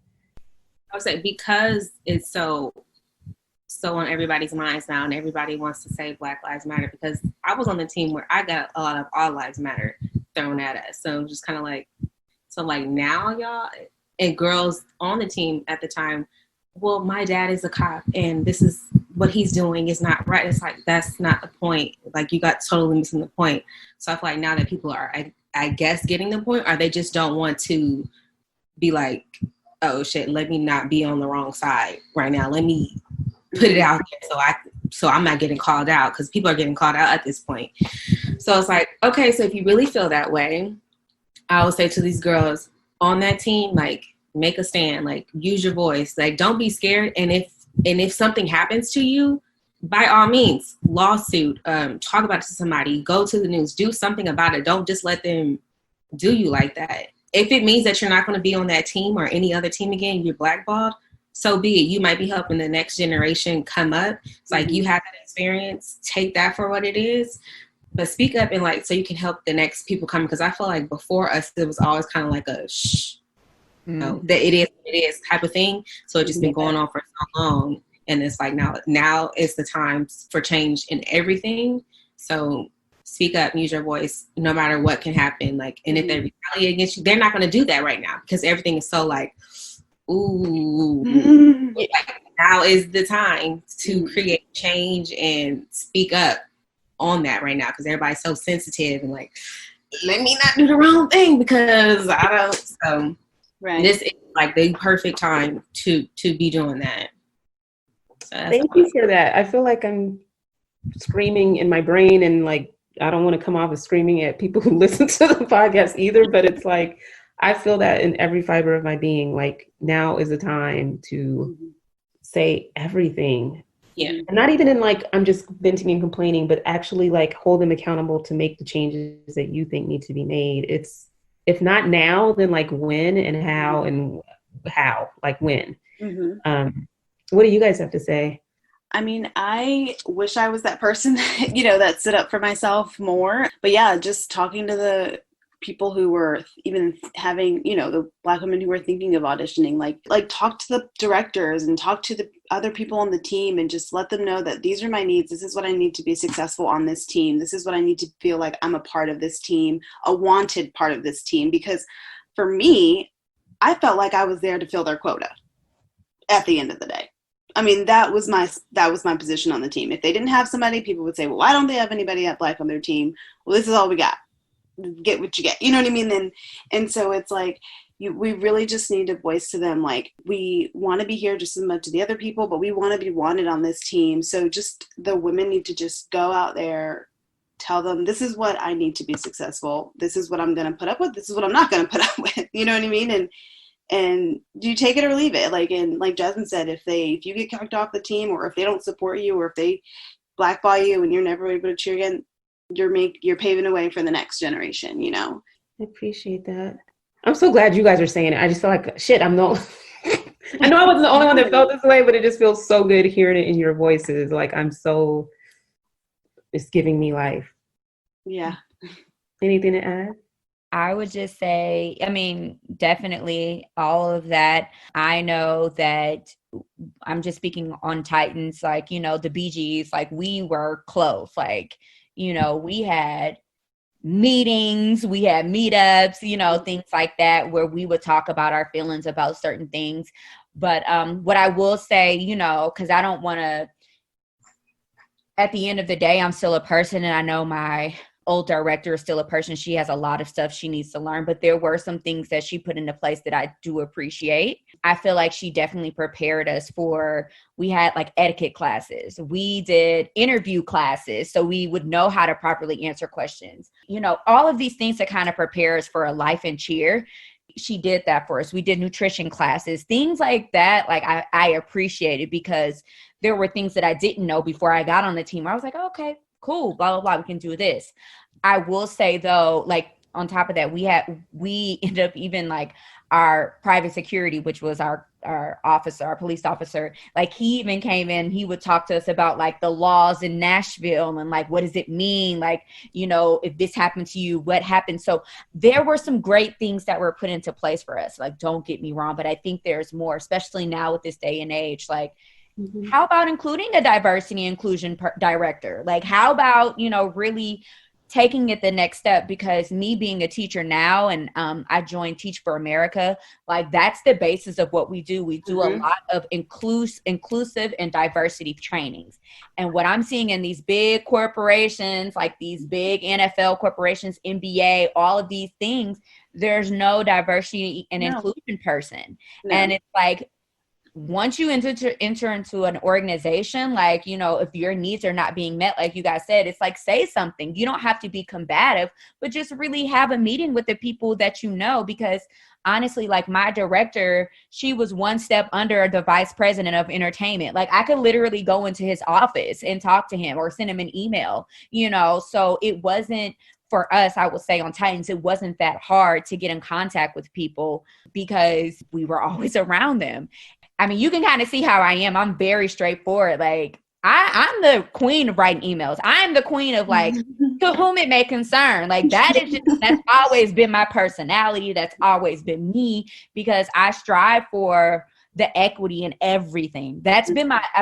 I would say, because it's so on everybody's minds now, and everybody wants to say Black Lives Matter, because I was on the team where I got a lot of All Lives Matter thrown at us. So just kind of like, now y'all and girls on the team at the time, well, my dad is a cop and this is what he's doing is not right. It's like, that's not the point. Like, you got totally missing the point. So I feel like now that people are, I guess, getting the point, or they just don't want to be like, oh shit, let me not be on the wrong side right now. Let me put it out there so I'm not getting called out, because people are getting called out at this point. So it's like, okay, so if you really feel that way, I would say to these girls on that team, like, make a stand, like, use your voice, like, don't be scared. And if something happens to you, by all means, lawsuit, talk about it to somebody, go to the news, do something about it. Don't just let them do you like that. If it means that you're not going to be on that team or any other team again, you're blackballed, so be it. You might be helping the next generation come up. It's like, you have that experience, take that for what it is, but speak up and like, so you can help the next people coming. Because I feel like before us, it was always kind of like a shh, that it is type of thing. So it's just been going on for so long. And it's like, now is the time for change in everything. So speak up, use your voice, no matter what can happen. Like, and if they retaliate against you, they're not going to do that right now, because everything is so like, ooh, like, now is the time to create change and speak up on that right now, because everybody's so sensitive and like, let me not do the wrong thing because I don't. So this is like the perfect time to be doing that. So thank you for that. I feel like I'm screaming in my brain, and like, I don't want to come off as screaming at people who listen to the podcast either, but it's like, I feel that in every fiber of my being, like, now is the time to say everything. Yeah. And not even in like, I'm just venting and complaining, but actually like hold them accountable to make the changes that you think need to be made. It's, if not now, then like when and how, like when. What do you guys have to say? I mean, I wish I was that person, that stood up for myself more. But yeah, just talking to the people who were even having, the Black women who were thinking of auditioning, like talk to the directors and talk to the other people on the team and just let them know that these are my needs. This is what I need to be successful on this team. This is what I need to feel like I'm a part of this team, a wanted part of this team. Because for me, I felt like I was there to fill their quota at the end of the day. I mean, that was my position on the team. If they didn't have somebody, people would say, well, why don't they have anybody Black on their team? Well, this is all we got. Get what you get. You know what I mean? And so it's like, we really just need to voice to them, like, we want to be here just as much as the other people, but we want to be wanted on this team. So just the women need to just go out there, tell them, this is what I need to be successful. This is what I'm going to put up with. This is what I'm not going to put up with. You know what I mean? And you take it or leave it. Like Jasmine said, if you get kicked off the team, or if they don't support you, or if they blackball you and you're never able to cheer again, you're paving a way for the next generation, I appreciate that. I'm so glad you guys are saying it. I just feel like, shit, I know I wasn't the only one that felt this way, but it just feels so good hearing it in your voices. Like, it's giving me life. Yeah. Anything to add? I would just say, I mean, definitely all of that. I know that I'm just speaking on Titans, like, the BGs, like we were close. Like, we had meetings, we had meetups, things like that, where we would talk about our feelings about certain things. But what I will say, because I don't want to, at the end of the day, I'm still a person, and I know my old director is still a person. She has a lot of stuff she needs to learn, but there were some things that she put into place that I do appreciate. I feel like she definitely prepared us we had like etiquette classes. We did interview classes so we would know how to properly answer questions. All of these things that kind of prepare us for a life in cheer. She did that for us. We did nutrition classes, things like that. Like I appreciate it, because there were things that I didn't know before I got on the team. I was like, oh, okay, cool, blah, blah, blah. We can do this. I will say though, like on top of that, we ended up even like our private security, which was our officer, our police officer, like he even came in, he would talk to us about like the laws in Nashville and like, what does it mean? Like, if this happened to you, what happened? So there were some great things that were put into place for us. Like, don't get me wrong, but I think there's more, especially now with this day and age. Like, how about including a diversity inclusion director? Like, how about, really taking it the next step? Because me being a teacher now, and I joined Teach for America, like that's the basis of what we do. We do a lot of inclusive and diversity trainings. And what I'm seeing in these big corporations, like these big NFL corporations, NBA, all of these things, there's no diversity and inclusion person. No. And it's like, once you enter into an organization, like, if your needs are not being met, like you guys said, it's like, say something. You don't have to be combative, but just really have a meeting with the people that because honestly, like my director, she was one step under the vice president of entertainment. Like I could literally go into his office and talk to him or send him an email, so it wasn't, for us, I would say on Titans, it wasn't that hard to get in contact with people because we were always around them. I mean, you can kind of see how I am. I'm very straightforward. Like I'm the queen of writing emails. I'm the queen of like, to whom it may concern. Like that's always been my personality. That's always been me, because I strive for the equity in everything. I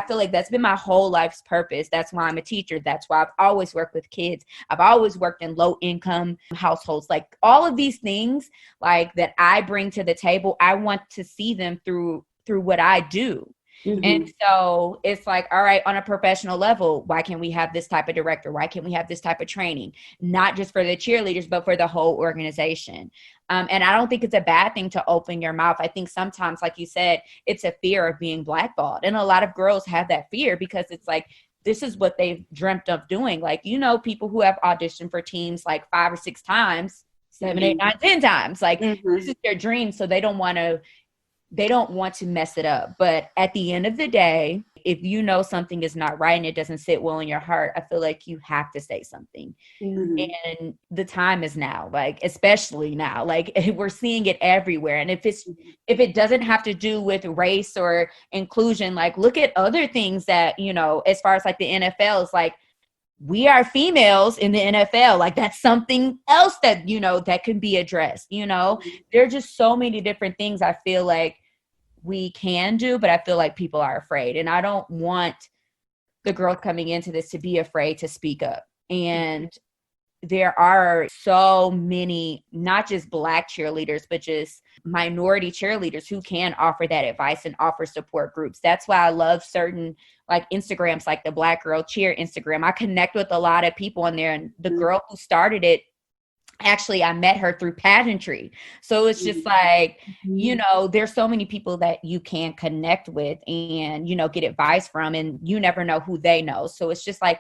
feel like that's been my whole life's purpose. That's why I'm a teacher. That's why I've always worked with kids. I've always worked in low income households. Like all of these things like that I bring to the table, I want to see them through what I do. And so it's like, all right, on a professional level, why can't we have this type of director? Why can't we have this type of training? Not just for the cheerleaders, but for the whole organization. And I don't think it's a bad thing to open your mouth. I think sometimes, like you said, it's a fear of being blackballed. And a lot of girls have that fear because it's like, this is what they've dreamt of doing. Like, people who have auditioned for teams like 5 or 6 times, 7, 8, 9, 10 times. Like this is their dream. So they don't want to mess it up. But at the end of the day, if something is not right and it doesn't sit well in your heart, I feel like you have to say something. And the time is now, like, especially now, like we're seeing it everywhere. And if it doesn't have to do with race or inclusion, like look at other things that, as far as like the NFL is like, we are females in the NFL. Like that's something else that, that can be addressed. There are just so many different things I feel like we can do, but I feel like people are afraid. And I don't want the girls coming into this to be afraid to speak up. And there are so many, not just Black cheerleaders, but just minority cheerleaders who can offer that advice and offer support groups. That's why I love certain like Instagrams, like the Black Girl Cheer Instagram. I connect with a lot of people in there, and the girl who started it, actually, I met her through pageantry. So it's just like, there's so many people that you can connect with and, get advice from, and you never know who they know. So it's just like,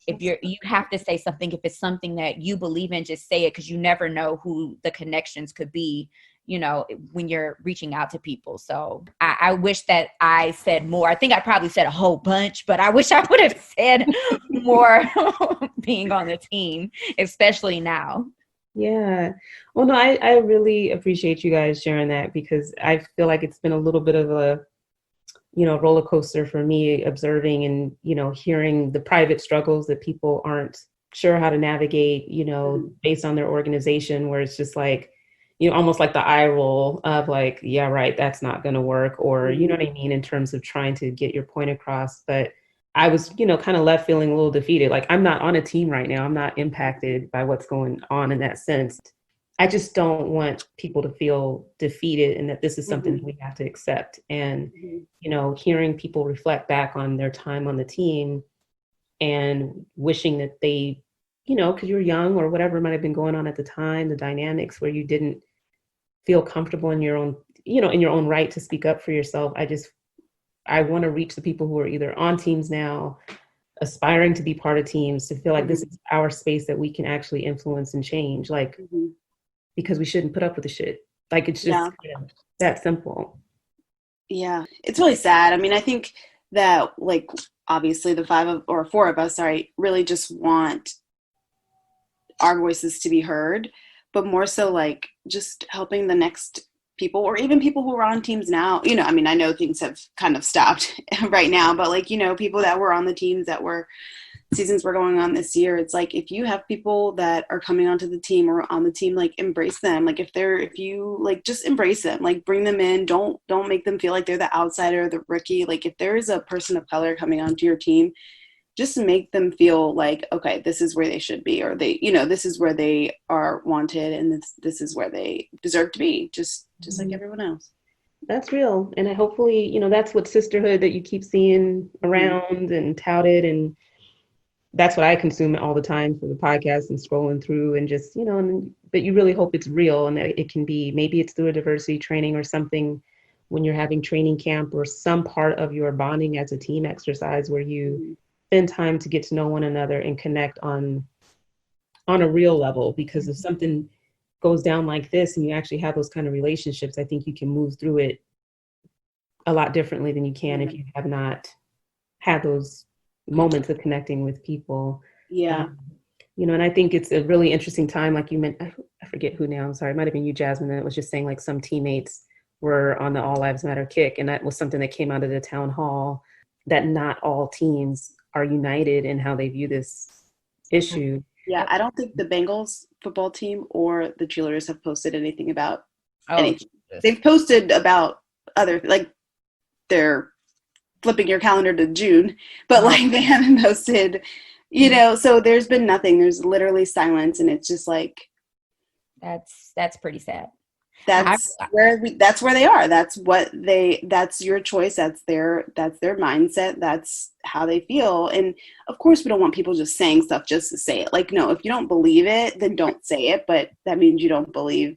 if you have to say something, if it's something that you believe in, just say it, because you never know who the connections could be, when you're reaching out to people. So I wish that I said more. I think I probably said a whole bunch, but I wish I would have said more being on the team, especially now. Yeah. Well, no, I really appreciate you guys sharing that, because I feel like it's been a little bit of a, roller coaster for me, observing and, hearing the private struggles that people aren't sure how to navigate, based on their organization, where it's just like, almost like the eye roll of like, yeah, right, that's not going to work. Or, you know what I mean, in terms of trying to get your point across. But I was, kind of left feeling a little defeated. Like, I'm not on a team right now. I'm not impacted by what's going on in that sense. I just don't want people to feel defeated and that this is something that we have to accept. And, hearing people reflect back on their time on the team and wishing that they, because you're young or whatever might have been going on at the time, the dynamics where you didn't feel comfortable in your own, in your own right to speak up for yourself. I want to reach the people who are either on teams now, aspiring to be part of teams, to feel like this is our space that we can actually influence and change, like, because we shouldn't put up with the shit. Like, it's just that simple. Yeah, it's really sad. I mean, I think that, like, obviously the four of us, really just want our voices to be heard, but more so like just helping the next people, or even people who are on teams now. I mean, I know things have kind of stopped right now, but like, people that were on the teams that were seasons were going on this year, it's like, if you have people that are coming onto the team or on the team, like, embrace them. Like, if you like, just embrace them, like, bring them in. Don't make them feel like they're the outsider or the rookie. Like, if there is a person of color coming onto your team, just make them feel like, okay, this is where they should be, or they, this is where they are wanted, and this is where they deserve to be, just like everyone else. That's real. And hopefully, that's what sisterhood that you keep seeing around and touted, and that's what I consume all the time for the podcast and scrolling through, and just, but you really hope it's real, and that it can be, maybe it's through a diversity training or something when you're having training camp, or some part of your bonding as a team exercise where you spend time to get to know one another and connect on a real level. Because if something goes down like this and you actually have those kind of relationships, I think you can move through it a lot differently than you can if you have not had those moments of connecting with people. And I think it's a really interesting time, like you meant, I forget who now, I'm sorry, it might have been you, Jasmine, that was just saying like some teammates were on the All Lives Matter kick, and that was something that came out of the town hall, that not all teams are united in how they view this issue. Yeah, I don't think the Bengals football team or the Cheerleaders have posted anything about anything. They've posted about other, like, they're flipping your calendar to June, but like, they haven't posted, so there's been nothing. There's literally silence, and it's just like, that's pretty sad. That's where they are. That's your choice. That's their mindset. That's how they feel. And of course, we don't want people just saying stuff just to say it. Like, no, if you don't believe it, then don't say it. But that means you don't believe,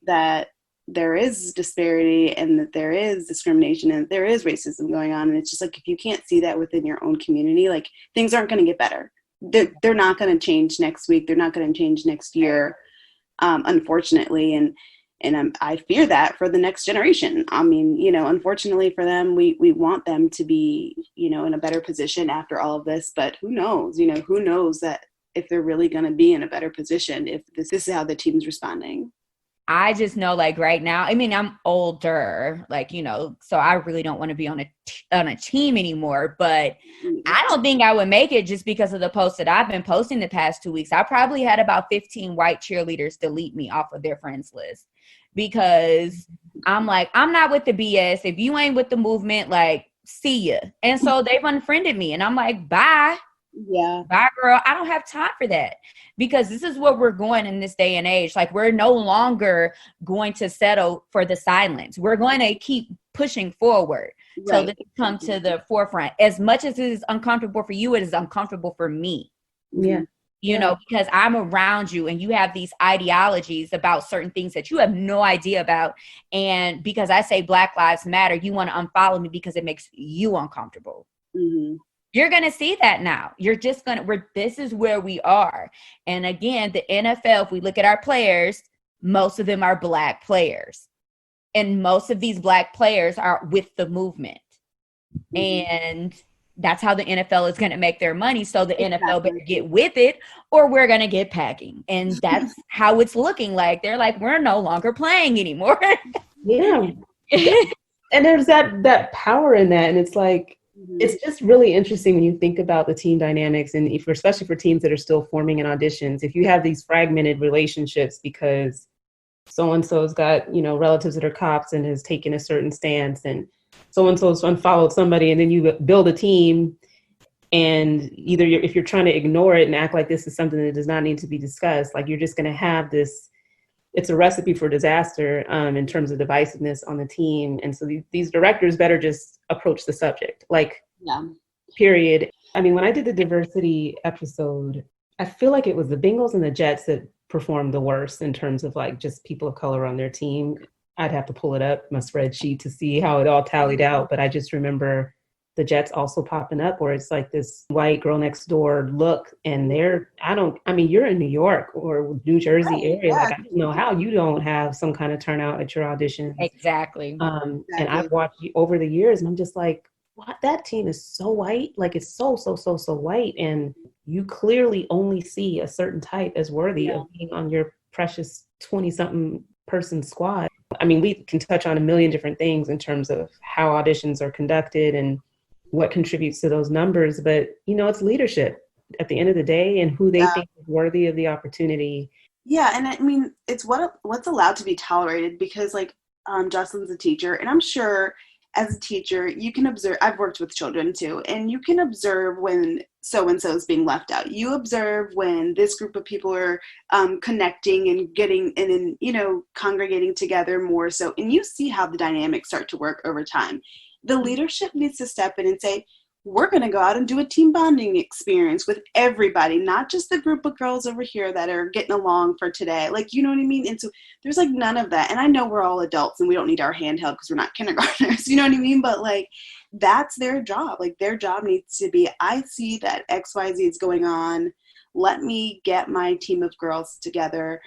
that there is disparity, and that there is discrimination, and there is racism going on. And it's just like, if you can't see that within your own community, like, things aren't going to get better. They're not going to change next week. They're not going to change next year. Unfortunately, and I fear that for the next generation. I mean, unfortunately for them, we want them to be, in a better position after all of this, but who knows, who knows that if they're really going to be in a better position, if this is how the team's responding. I just know, like, right now, I mean, I'm older, like, so I really don't want to be on a team anymore, but I don't think I would make it just because of the posts that I've been posting the past 2 weeks. I probably had about 15 white cheerleaders delete me off of their friends list, because I'm like, I'm not with the BS. If you ain't with the movement, like, see ya. And so they've unfriended me, and I'm like, bye. Yeah. Bye, girl. I don't have time for that, because this is what we're going in this day and age. Like, we're no longer going to settle for the silence. We're going to keep pushing forward till this come to the forefront. As much as it is uncomfortable for you, it is uncomfortable for me. Yeah. Because I'm around you and you have these ideologies about certain things that you have no idea about. And because I say Black Lives Matter, you want to unfollow me because it makes you uncomfortable. Mm-hmm. You're going to see that now. You're just going to, this is where we are. And again, the NFL, if we look at our players, most of them are Black players. And most of these Black players are with the movement. Mm-hmm. And that's how the NFL is going to make their money. So the NFL better get with it, or we're going to get packing. And that's how it's looking like. They're like, we're no longer playing anymore. Yeah. And there's that power in that. And it's like, it's just really interesting when you think about the team dynamics, and especially for teams that are still forming in auditions, if you have these fragmented relationships because so-and-so's got, relatives that are cops and has taken a certain stance, and so-and-so's unfollowed somebody, and then you build a team, and either if you're trying to ignore it and act like this is something that does not need to be discussed, like you're just going to have this, it's a recipe for disaster in terms of divisiveness on the team. And so these directors better just approach the subject, period. I mean, when I did the diversity episode, I feel like it was the Bengals and the Jets that performed the worst in terms of like just people of color on their team. I'd have to pull it up, my spreadsheet, to see how it all tallied out. But I just remember the Jets also popping up where it's like this white girl next door look, and you're in New York or New Jersey area. Like, I don't know how you don't have some kind of turnout at your auditions. Exactly. And I've watched over the years, and I'm just like, what? That team is so white. Like, it's so white. And you clearly only see a certain type as worthy of being on your precious 20-something person squad. I mean, we can touch on a million different things in terms of how auditions are conducted and what contributes to those numbers, but it's leadership at the end of the day, and who they think is worthy of the opportunity. Yeah, and I mean, it's what's allowed to be tolerated, because Jocelyn's a teacher, and I'm sure as a teacher you can observe. I've worked with children too, and you can observe when so and so is being left out. You observe when this group of people are connecting and getting and congregating together more so, and you see how the dynamics start to work over time. The leadership needs to step in and say, we're going to go out and do a team bonding experience with everybody, not just the group of girls over here that are getting along for today. Like, you know what I mean? And so there's like none of that. And I know we're all adults and we don't need our handheld because we're not kindergartners, you know what I mean? But like, that's their job. Like, their job needs to be, I see that XYZ is going on. Let me get my team of girls together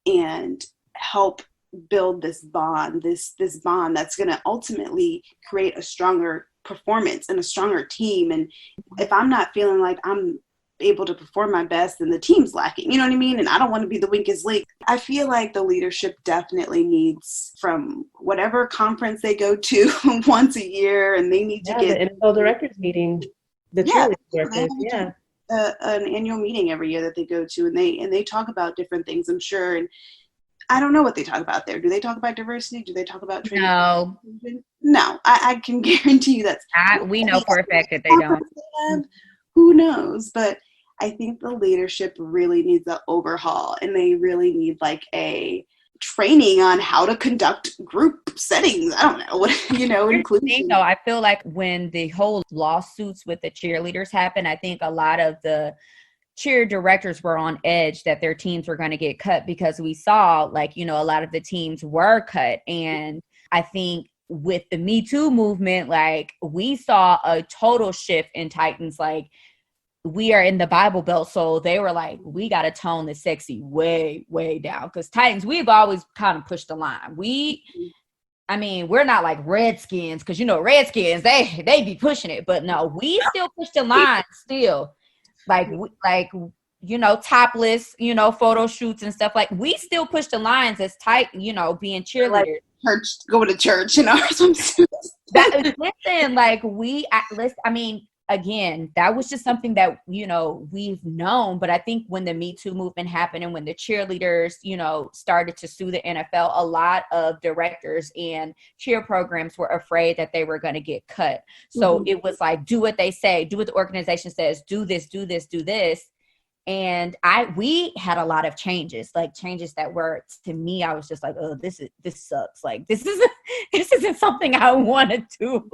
and help build this bond, this bond that's going to ultimately create a stronger performance and a stronger team. And if I'm not feeling like I'm able to perform my best, then the team's lacking, you know what I mean? And I don't want to be the weakest link. I feel like the leadership definitely needs, from whatever conference they go to once a year, and they need to get the NFL directors meeting, the cheerleading directors, an annual meeting every year that they go to, and they talk about different things, I'm sure. And I don't know what they talk about there. Do they talk about diversity? Do they talk about training? No. I can guarantee you we know for a fact that they don't. Who knows? But I think the leadership really needs an overhaul, and they really need like a training on how to conduct group settings. I don't know what, including. I feel like when the whole lawsuits with the cheerleaders happened, I think a lot of the cheer directors were on edge that their teams were going to get cut, because we saw a lot of the teams were cut. And I think with the Me Too movement, like, we saw a total shift in Titans. Like, we are in the Bible Belt, so they were like, we got to tone the sexy way, way down, because Titans, we've always kind of pushed the line. We're not like Redskins, because Redskins, they be pushing it, but no, we still push the line still. Topless, photo shoots and stuff. Like, we still push the lines as tight, being cheerleaders. Church, going to church in our swimsuits. Again, that was just something that, we've known. But I think when the Me Too movement happened and when the cheerleaders, started to sue the NFL, a lot of directors and cheer programs were afraid that they were going to get cut. So it was like, do what they say, do what the organization says, do this, do this, do this. And we had a lot of changes that were, to me, I was just like, oh, this sucks. Like, this isn't something I want to do.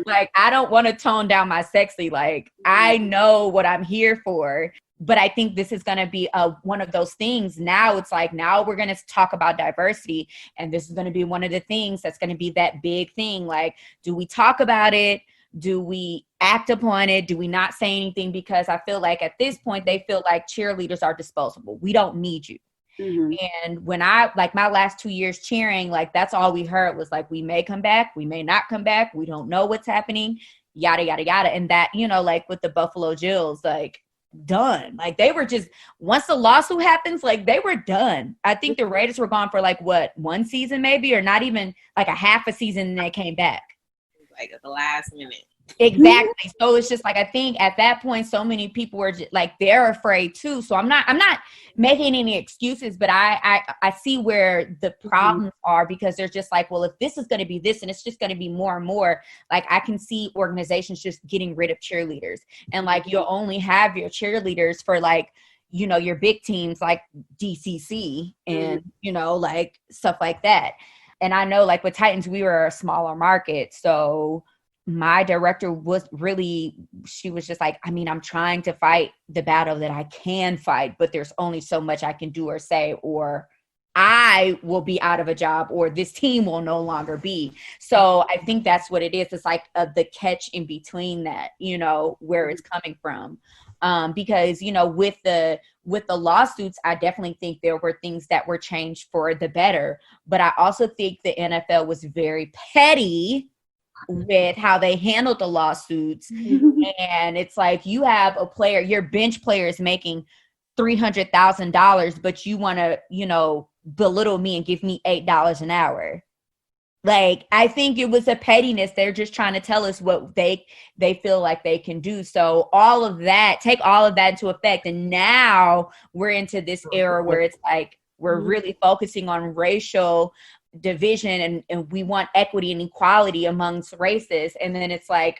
Like, I don't want to tone down my sexy. Like, I know what I'm here for. But I think this is going to be one of those things. Now it's like, now we're going to talk about diversity. And this is going to be one of the things that's going to be that big thing. Like, do we talk about it? Do we act upon it? Do we not say anything? Because I feel like at this point, they feel like cheerleaders are disposable. We don't need you. And when my last 2 years cheering, like, that's all we heard was like, we may come back, we may not come back. We don't know what's happening, yada, yada, yada. And that, like with the Buffalo Jills, like, done. Like, they were just, once the lawsuit happens, like, they were done. I think the Raiders were gone for like, what, one season maybe, or not even like a half a season, and they came back. Like at the last minute. Exactly. So it's just like, I think at that point, so many people were just, like, they're afraid too. So I'm not making any excuses, but I see where the problems are, because they're just like, well, if this is going to be this and it's just going to be more and more, like, I can see organizations just getting rid of cheerleaders, and like, you'll only have your cheerleaders for like, your big teams like DCC and, like stuff like that. And I know, like, with Titans, we were a smaller market. So my director she was just like, I mean, I'm trying to fight the battle that I can fight, but there's only so much I can do or say, or I will be out of a job, or this team will no longer be. So I think that's what it is. It's like the catch in between that, where it's coming from. Because, with the lawsuits, I definitely think there were things that were changed for the better. But I also think the NFL was very petty with how they handled the lawsuits. And it's like, you have a player, your bench player is making $300,000, but you want to, belittle me and give me $8 an hour. Like, I think it was a pettiness. They're just trying to tell us what they feel like they can do. So take all of that into effect. And now we're into this era where it's like, we're really focusing on racial division and we want equity and equality amongst races. And then it's like,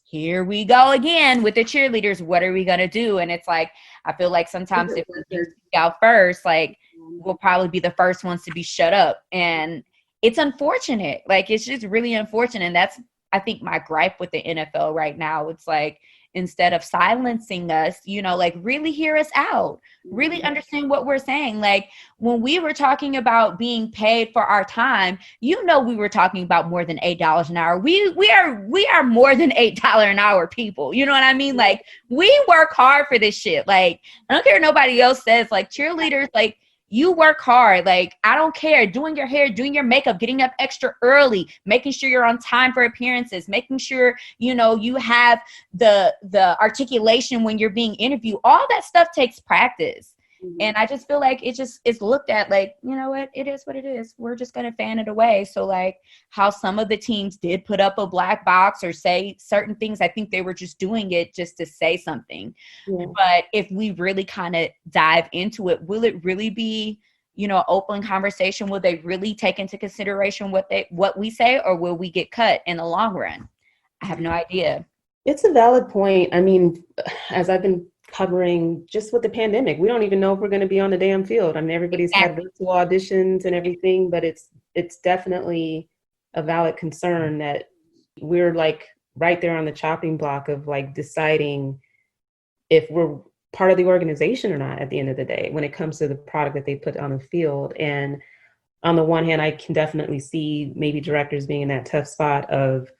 here we go again with the cheerleaders. What are we going to do? And it's like, I feel like sometimes if we speak out first, like, we'll probably be the first ones to be shut up. And it's unfortunate. Like, it's just really unfortunate. And that's, I think, my gripe with the NFL right now. It's like, instead of silencing us, like, really hear us out, really understand what we're saying. Like, when we were talking about being paid for our time, we were talking about more than $8 an hour. We are more than $8 an hour people. You know what I mean? Like, we work hard for this shit. Like, I don't care what nobody else says. Like, cheerleaders, like, you work hard. Like, I don't care. Doing your hair, doing your makeup, getting up extra early, making sure you're on time for appearances, making sure, you have the articulation when you're being interviewed. All that stuff takes practice. And I just feel like it's looked at like, you know what, it is what it is. We're just going to fan it away. So like how some of the teams did put up a black box or say certain things, I think they were just doing it just to say something. Yeah. But if we really kind of dive into it, will it really be, open conversation? Will they really take into consideration what we say, or will we get cut in the long run? I have no idea. It's a valid point. I mean, as I've been covering just with the pandemic, we don't even know if we're going to be on the damn field. I mean, everybody's had virtual auditions and everything, but it's definitely a valid concern that we're like right there on the chopping block of like deciding if we're part of the organization or not at the end of the day when it comes to the product that they put on the field. And on the one hand, I can definitely see maybe directors being in that tough spot of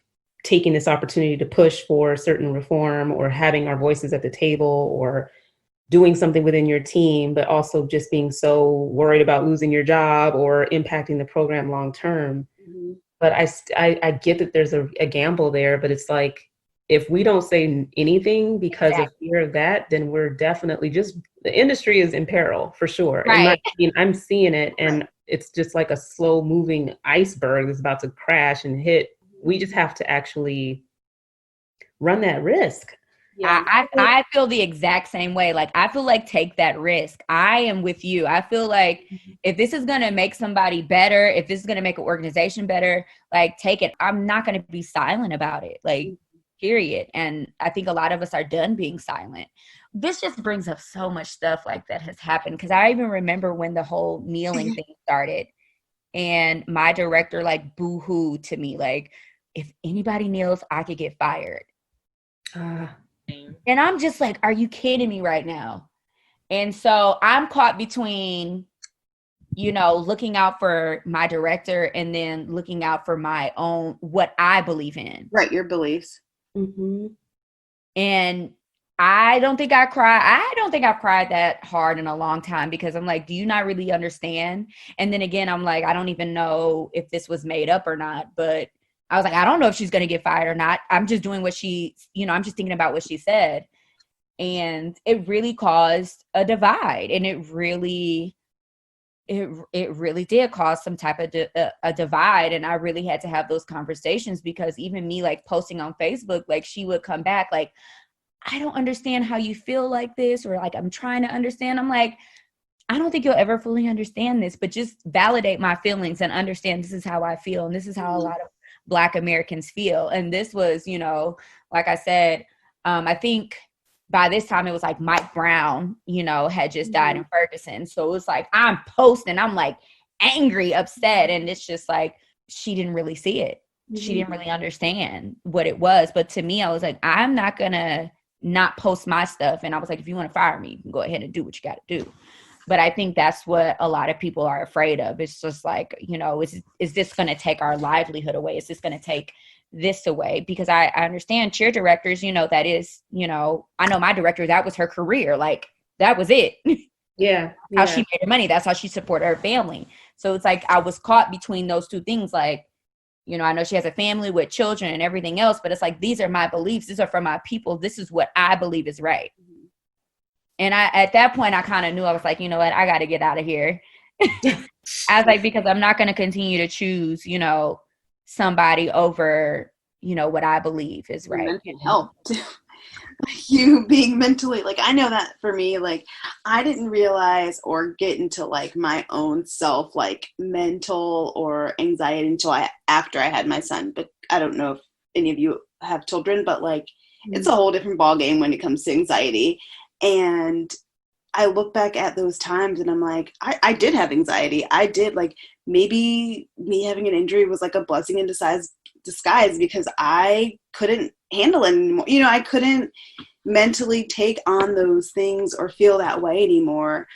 taking this opportunity to push for certain reform or having our voices at the table or doing something within your team, but also just being so worried about losing your job or impacting the program long term. Mm-hmm. But I get that there's a gamble there, but it's like, if we don't say anything because of fear of that, then we're definitely the industry is in peril for sure. Right. I'm seeing it, and it's just like a slow moving iceberg that's about to crash and hit. We just have to actually run that risk. Yeah. I feel the exact same way. Like, I feel like take that risk. I am with you. I feel like if this is going to make somebody better, if this is going to make an organization better, like, take it. I'm not going to be silent about it. Like, period. And I think a lot of us are done being silent. This just brings up so much stuff like that has happened. Because I even remember when the whole kneeling thing started, and my director like boo-hooed to me, like, if anybody kneels, I could get fired. And I'm just like, are you kidding me right now? And so I'm caught between, looking out for my director and then looking out for my own, what I believe in. Right, your beliefs. Mm-hmm. And I don't think I've cried that hard in a long time, because I'm like, do you not really understand? And then again, I'm like, I don't even know if this was made up or not, but I was like, I don't know if she's going to get fired or not. I'm just doing what I'm just thinking about what she said. And it really caused a divide. And it really, it really did cause some type of a divide. And I really had to have those conversations, because even me like posting on Facebook, like she would come back like, I don't understand how you feel like this, or like, I'm trying to understand. I'm like, I don't think you'll ever fully understand this, but just validate my feelings and understand this is how I feel. And this is how a lot of Black Americans feel. And this was, you know, like I said, I think by this time it was like Mike Brown, you know, had just died in Ferguson. So it was like, I'm posting, I'm like angry, upset. And it's just like, she didn't really see it. She didn't really understand what it was. But to me, I was like, I'm not going to not post my stuff. And I was like, if you want to fire me, you can go ahead and do what you got to do. But I think that's what a lot of people are afraid of. It's just like, you know, is this going to take our livelihood away? Is this going to take this away? Because I understand cheer directors, you know, that is, you know, I know my director, that was her career. Like, that was it. Yeah. How she made her money. That's how she supported her family. So it's like, I was caught between those two things. Like, you know, I know she has a family with children and everything else, but it's like, these are my beliefs. These are for my people. This is what I believe is right. And at that point, I kind of knew, I was like, you know what, I got to get out of here. I was like, because I'm not going to continue to choose, you know, somebody over, you know, what I believe is right. Mental health. You being mentally, like, I know that for me, like, I didn't realize or get into like my own self, like mental or anxiety until after I had my son. But I don't know if any of you have children, but like, it's a whole different ball game when it comes to anxiety. And I look back at those times and I'm like, I did have anxiety. I did, like, maybe me having an injury was like a blessing in disguise, because I couldn't handle it anymore. You know, I couldn't mentally take on those things or feel that way anymore.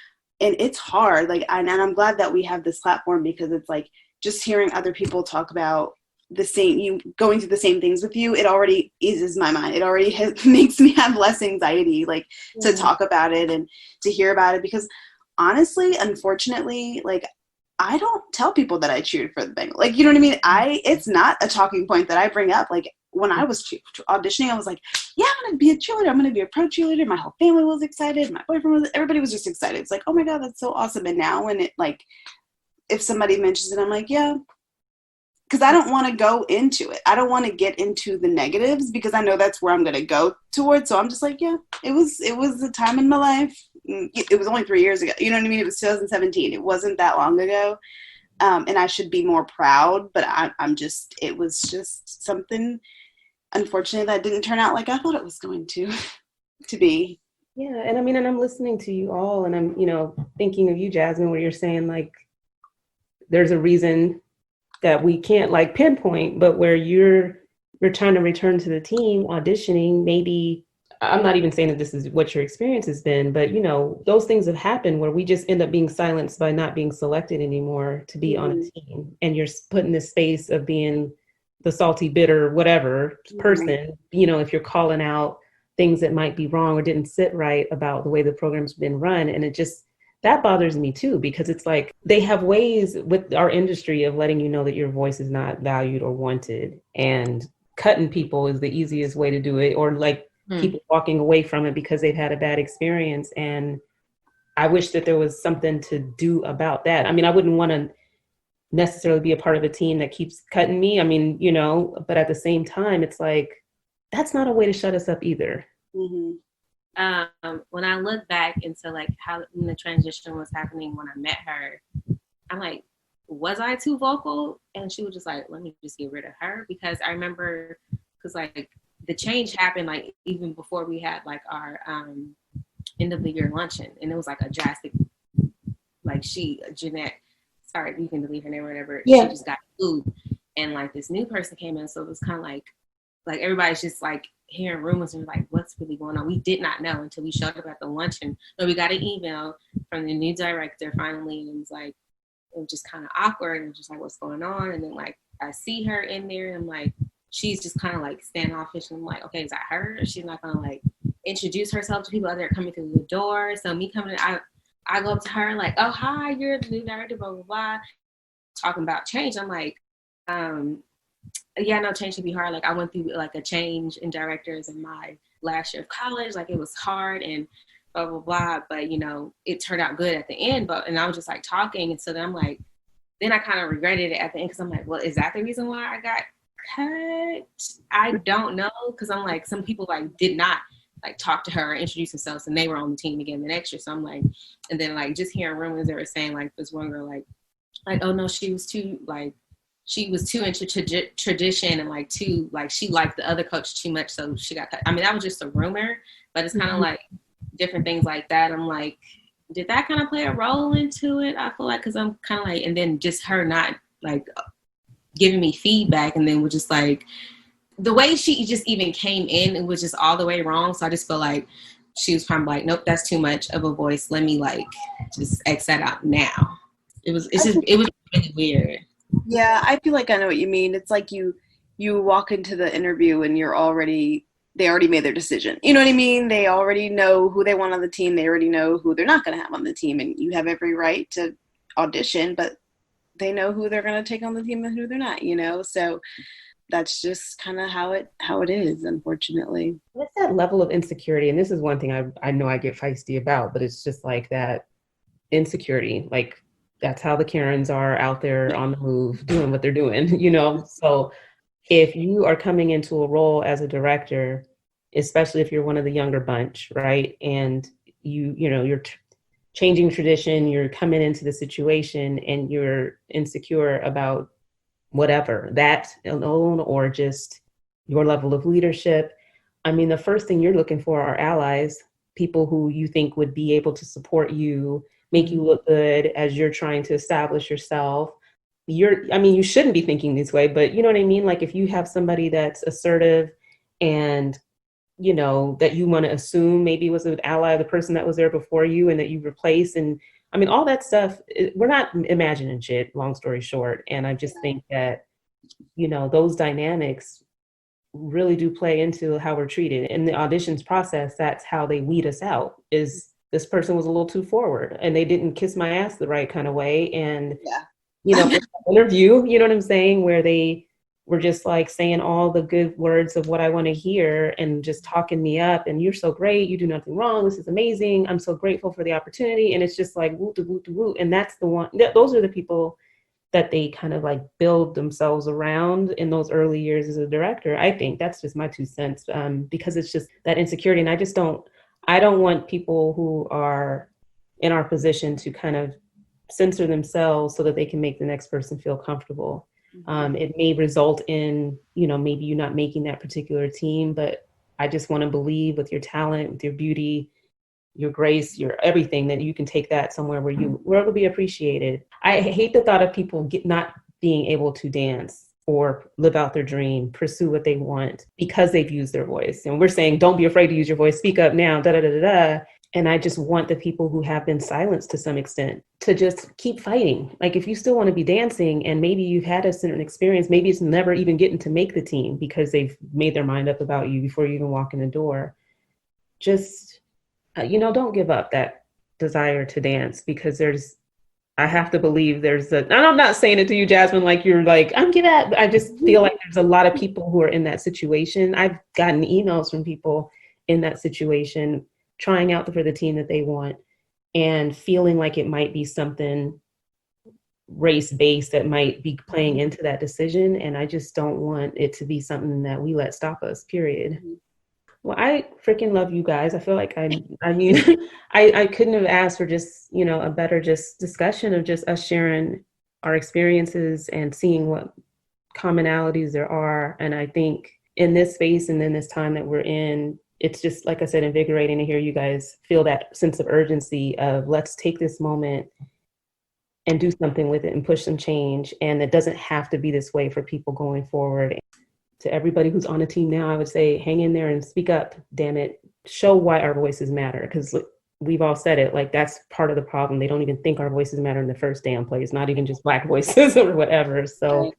And it's hard. Like, and I'm glad that we have this platform, because it's like, just hearing other people talk about you going through the same things with you, it already eases my mind. It already makes me have less anxiety, like, to talk about it and to hear about it. Because honestly, unfortunately, like, I don't tell people that I cheered for the Bengals. Like, you know what I mean? It's not a talking point that I bring up. Like, when I was auditioning, I was like, yeah, I'm going to be a cheerleader. I'm going to be a pro cheerleader. My whole family was excited. My boyfriend everybody was just excited. It's like, oh my God, that's so awesome. And now when it, like, if somebody mentions it, I'm like, yeah, because I don't want to go into it. I don't want to get into the negatives, because I know that's where I'm going to go towards. So I'm just like, yeah, it was a time in my life. It was only 3 years ago. You know what I mean? It was 2017. It wasn't that long ago. And I should be more proud, but it was just something, unfortunately, that didn't turn out like I thought it was going to be. Yeah. And I mean, and I'm listening to you all, and I'm, you know, thinking of you, Jasmine, where you're saying, like, there's a reason that we can't like pinpoint, but where you're trying to return to the team auditioning, maybe, I'm not even saying that this is what your experience has been, but, you know, those things have happened where we just end up being silenced by not being selected anymore to be on a team. And you're put in this space of being the salty, bitter, whatever person, you know, if you're calling out things that might be wrong or didn't sit right about the way the program's been run. And it just, that bothers me too, because it's like, they have ways with our industry of letting you know that your voice is not valued or wanted, and cutting people is the easiest way to do it, or like people walking away from it because they've had a bad experience. And I wish that there was something to do about that. I mean, I wouldn't want to necessarily be a part of a team that keeps cutting me. I mean, you know, but at the same time, it's like, that's not a way to shut us up either. When I look back into like how when the transition was happening when I met her, I'm like, was I too vocal? And she was just like, let me just get rid of her. Because I remember, because like the change happened like even before we had like our end of the year luncheon, and it was like a drastic, like Jeanette, sorry, you can delete her name or whatever. Yeah. She just got food, and like this new person came in, so it was kind of like everybody's just like hearing rumors and like, what's really going on? We did not know until we showed up at the luncheon. But we got an email from the new director finally, and it was just kind of awkward, and just like, what's going on? And then like I see her in there, and I'm like, she's just kind of like standoffish, and I'm like, okay, is that her? She's not gonna like introduce herself to people other coming through the door. So me coming in, I go up to her like, oh hi, you're the new director, blah blah blah, talking about change. I'm like, yeah, no, change can be hard. Like I went through like a change in directors in my last year of college. Like it was hard, and blah, blah, blah. But, it turned out good at the end. And I was just like talking. And so then I'm like, then I kind of regretted it at the end because I'm like, well, is that the reason why I got cut? I don't know. Because I'm like, some people like did not like talk to her or introduce themselves and they were on the team again the next year. So I'm like, and then like just hearing rumors, they were saying like this one girl like, oh no, she was too into tradition and like too, like she liked the other coach too much. So she got cut. I mean, that was just a rumor, but it's kind of like different things like that. I'm like, did that kind of play a role into it? I feel like, cause I'm kind of like, and then just her not like giving me feedback. And then was just like, the way she just even came in, it was just all the way wrong. So I just feel like she was probably like, nope, that's too much of a voice. Let me like, just X that out now. It was really weird. Yeah, I feel like I know what you mean. It's like you walk into the interview and they already made their decision. You know what I mean? They already know who they want on the team. They already know who they're not going to have on the team. And you have every right to audition, but they know who they're going to take on the team and who they're not, So that's just kind of how it is, unfortunately. It's that level of insecurity. And this is one thing I know I get feisty about, but it's just like that insecurity. Like that's how the Karens are out there on the move doing what they're doing, So if you are coming into a role as a director, especially if you're one of the younger bunch, right? And you're changing tradition, you're coming into the situation and you're insecure about whatever, that alone, or just your level of leadership. I mean, the first thing you're looking for are allies, people who you think would be able to support you, make you look good as you're trying to establish yourself. You shouldn't be thinking this way, but you know what I mean? Like if you have somebody that's assertive and, that you want to assume maybe was an ally of the person that was there before you and that you replace. And I mean, all that stuff, we're not imagining shit, long story short. And I just think that, those dynamics really do play into how we're treated. In the auditions process, that's how they weed us out, is this person was a little too forward and they didn't kiss my ass the right kind of way. And, interview, you know what I'm saying? Where they were just like saying all the good words of what I want to hear and just talking me up. And you're so great. You do nothing wrong. This is amazing. I'm so grateful for the opportunity. And it's just like, woo, woo, woo. And that's the one, those are the people that they kind of like build themselves around in those early years as a director. I think that's just my 2 cents, because it's just that insecurity. And I don't want people who are in our position to kind of censor themselves so that they can make the next person feel comfortable. It may result in, maybe you not making that particular team, but I just want to believe with your talent, with your beauty, your grace, your everything, that you can take that somewhere where it'll be appreciated. I hate the thought of people not being able to dance or live out their dream, pursue what they want because they've used their voice. And we're saying, don't be afraid to use your voice, speak up now, da da da da da. And I just want the people who have been silenced to some extent to just keep fighting. Like if you still want to be dancing and maybe you've had a certain experience, maybe it's never even getting to make the team because they've made their mind up about you before you even walk in the door. Just, don't give up that desire to dance, because I have to believe and I'm not saying it to you, Jasmine, like you're like, I'm good at, I just feel like there's a lot of people who are in that situation. I've gotten emails from people in that situation, trying out for the team that they want and feeling like it might be something race-based that might be playing into that decision. And I just don't want it to be something that we let stop us, period. Well, I freaking love you guys. I feel like I couldn't have asked for just, a better just discussion of just us sharing our experiences and seeing what commonalities there are. And I think in this space and in this time that we're in, it's just, like I said, invigorating to hear you guys feel that sense of urgency of let's take this moment and do something with it and push some change. And it doesn't have to be this way for people going forward. To everybody who's on a team now, I would say hang in there and speak up, damn it. Show why our voices matter, because we've all said it, like that's part of the problem. They don't even think our voices matter in the first damn place, not even just Black voices or whatever. So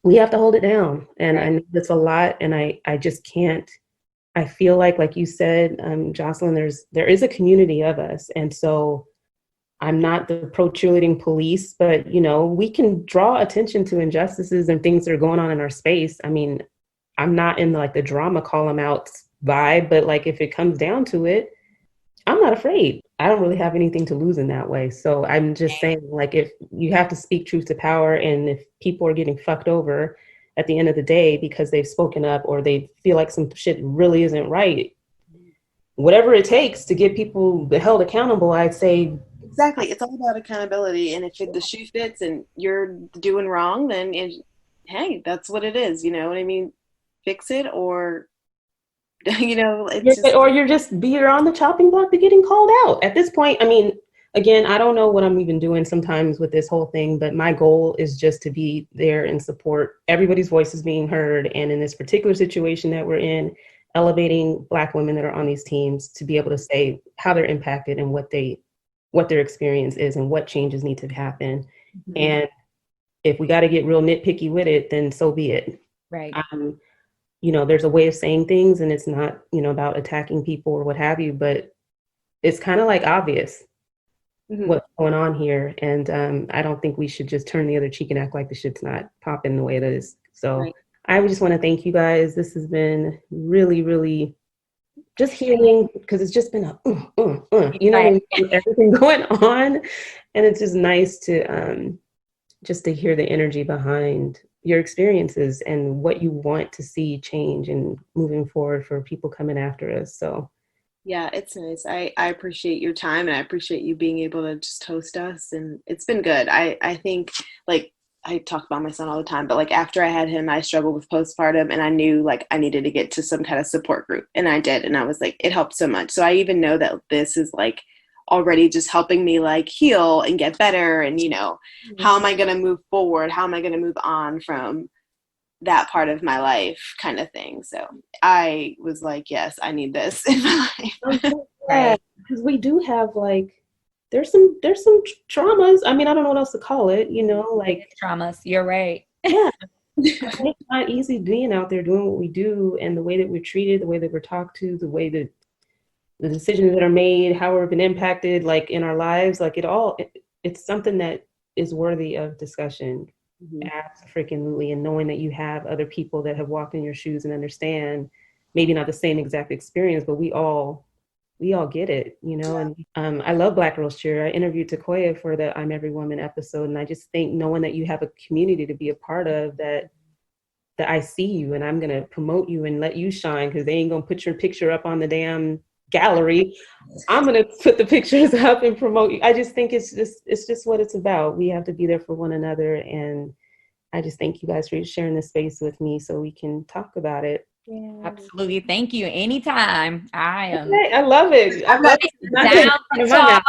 we have to hold it down. And I know that's a lot, and I just can't. I feel like you said, Jocelyn, there is a community of us. And so I'm not the pro cheerleading police, but, we can draw attention to injustices and things that are going on in our space. I mean, I'm not in the drama call them out vibe, but like if it comes down to it, I'm not afraid. I don't really have anything to lose in that way. So I'm just saying, like, if you have to speak truth to power, and if people are getting fucked over at the end of the day because they've spoken up or they feel like some shit really isn't right, whatever it takes to get people held accountable, I'd say. Exactly. It's all about accountability. And if the shoe fits and you're doing wrong, then hey, that's what it is. You know what I mean? Fix it, or, it's just. Or you're just you're on the chopping block to getting called out. At this point, I mean, again, I don't know what I'm even doing sometimes with this whole thing, but my goal is just to be there and support everybody's voice is being heard. And in this particular situation that we're in, elevating Black women that are on these teams to be able to say how they're impacted and what their experience is and what changes need to happen. Mm-hmm. And if we got to get real nitpicky with it, then so be it. Right. There's a way of saying things, and it's not, about attacking people or what have you, but it's kind of like obvious what's going on here. And I don't think we should just turn the other cheek and act like the shit's not popping the way it is. So right. I would just want to thank you guys. This has been really, really just healing, because it's just been everything going on. And it's just nice to just to hear the energy behind your experiences and what you want to see change and moving forward for people coming after us. So yeah, it's nice. I appreciate your time, and I appreciate you being able to just host us, and it's been good. I think, like, I talk about my son all the time, but like after I had him, I struggled with postpartum, and I knew like I needed to get to some kind of support group, and I did. And I was like, it helped so much. So I even know that this is like already just helping me like heal and get better. And, how am I going to move forward? How am I going to move on from that part of my life, kind of thing. So I was like, yes, I need this in my life. Right. Because we do have like, there's some traumas. I mean, I don't know what else to call it, like traumas. You're right. Yeah. It's not easy being out there doing what we do, and the way that we're treated, the way that we're talked to, the way that the decisions that are made, how we've been impacted, like in our lives, like it's something that is worthy of discussion. Absolutely. And knowing that you have other people that have walked in your shoes and understand, maybe not the same exact experience, but we all get it, And I love Black Girls Cheer. I interviewed Takoya for the I'm Every Woman episode, and I just think knowing that you have a community to be a part of, that I see you and I'm gonna promote you and let you shine, because they ain't gonna put your picture up on the damn gallery. I'm gonna put the pictures up and promote you. I just think it's just what it's about. We have to be there for one another, and I just thank you guys for sharing this space with me so we can talk about it. Yeah. Absolutely. Thank you. Anytime. I am. Okay, I love it. I love it. Down to talk.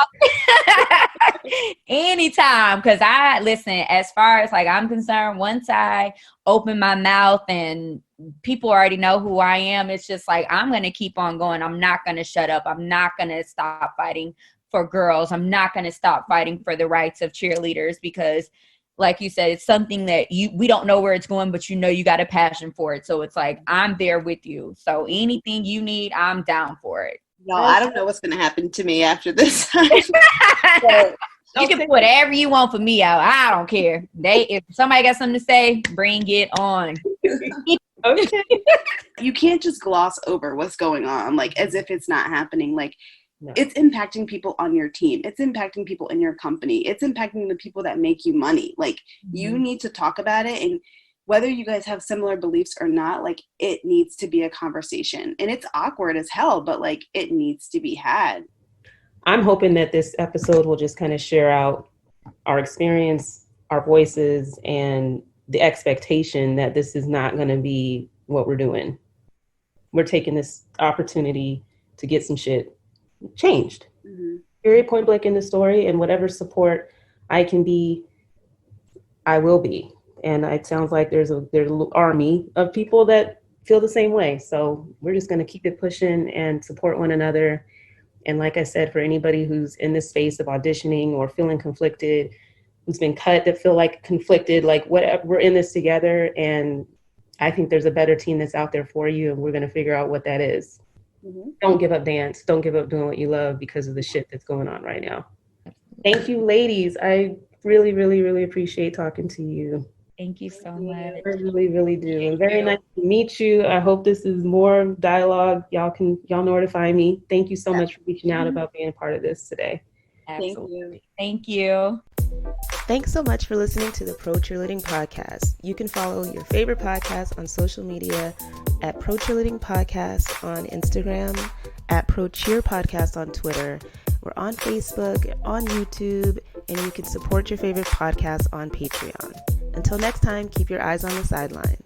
Anytime. Because I listen, as far as like I'm concerned, once I open my mouth and people already know who I am, it's just like I'm going to keep on going. I'm not going to shut up. I'm not going to stop fighting for girls. I'm not going to stop fighting for the rights of cheerleaders, because like you said, it's something that we don't know where it's going, but you got a passion for it. So it's like, I'm there with you. So anything you need, I'm down for it. No, I don't know what's going to happen to me after this. So, you can put whatever you want for me out. I don't care. If somebody got something to say, bring it on. Okay. You can't just gloss over what's going on, like as if it's not happening. Like, no. It's impacting people on your team. It's impacting people in your company. It's impacting the people that make you money. Like, you need to talk about it. And whether you guys have similar beliefs or not, like, it needs to be a conversation. And it's awkward as hell, but like, it needs to be had. I'm hoping that this episode will just kind of share out our experience, our voices, and the expectation that this is not going to be what we're doing. We're taking this opportunity to get some shit changed. Very point blank in the story, and whatever support I can be, I will be. And it sounds like there's an army of people that feel the same way. So we're just going to keep it pushing and support one another. And like I said, for anybody who's in this space of auditioning or feeling conflicted, who's been cut, that feel like conflicted, like whatever, we're in this together. And I think there's a better team that's out there for you, and we're going to figure out what that is. Don't give up dance. Don't give up doing what you love because of the shit that's going on right now. Thank you, ladies. I really, really, really appreciate talking to you. Thank you so much. I really, really do. And very nice to meet you. I hope this is more dialogue. Y'all know where to find me. Thank you so much for reaching out about being a part of this today. Absolutely. Thank you. Thanks so much for listening to the Pro Cheerleading Podcast. You can follow your favorite podcast on social media at Pro Cheerleading Podcast on Instagram, at Pro Cheer Podcast on Twitter. We're on Facebook, on YouTube, and you can support your favorite podcast on Patreon. Until next time, keep your eyes on the sideline.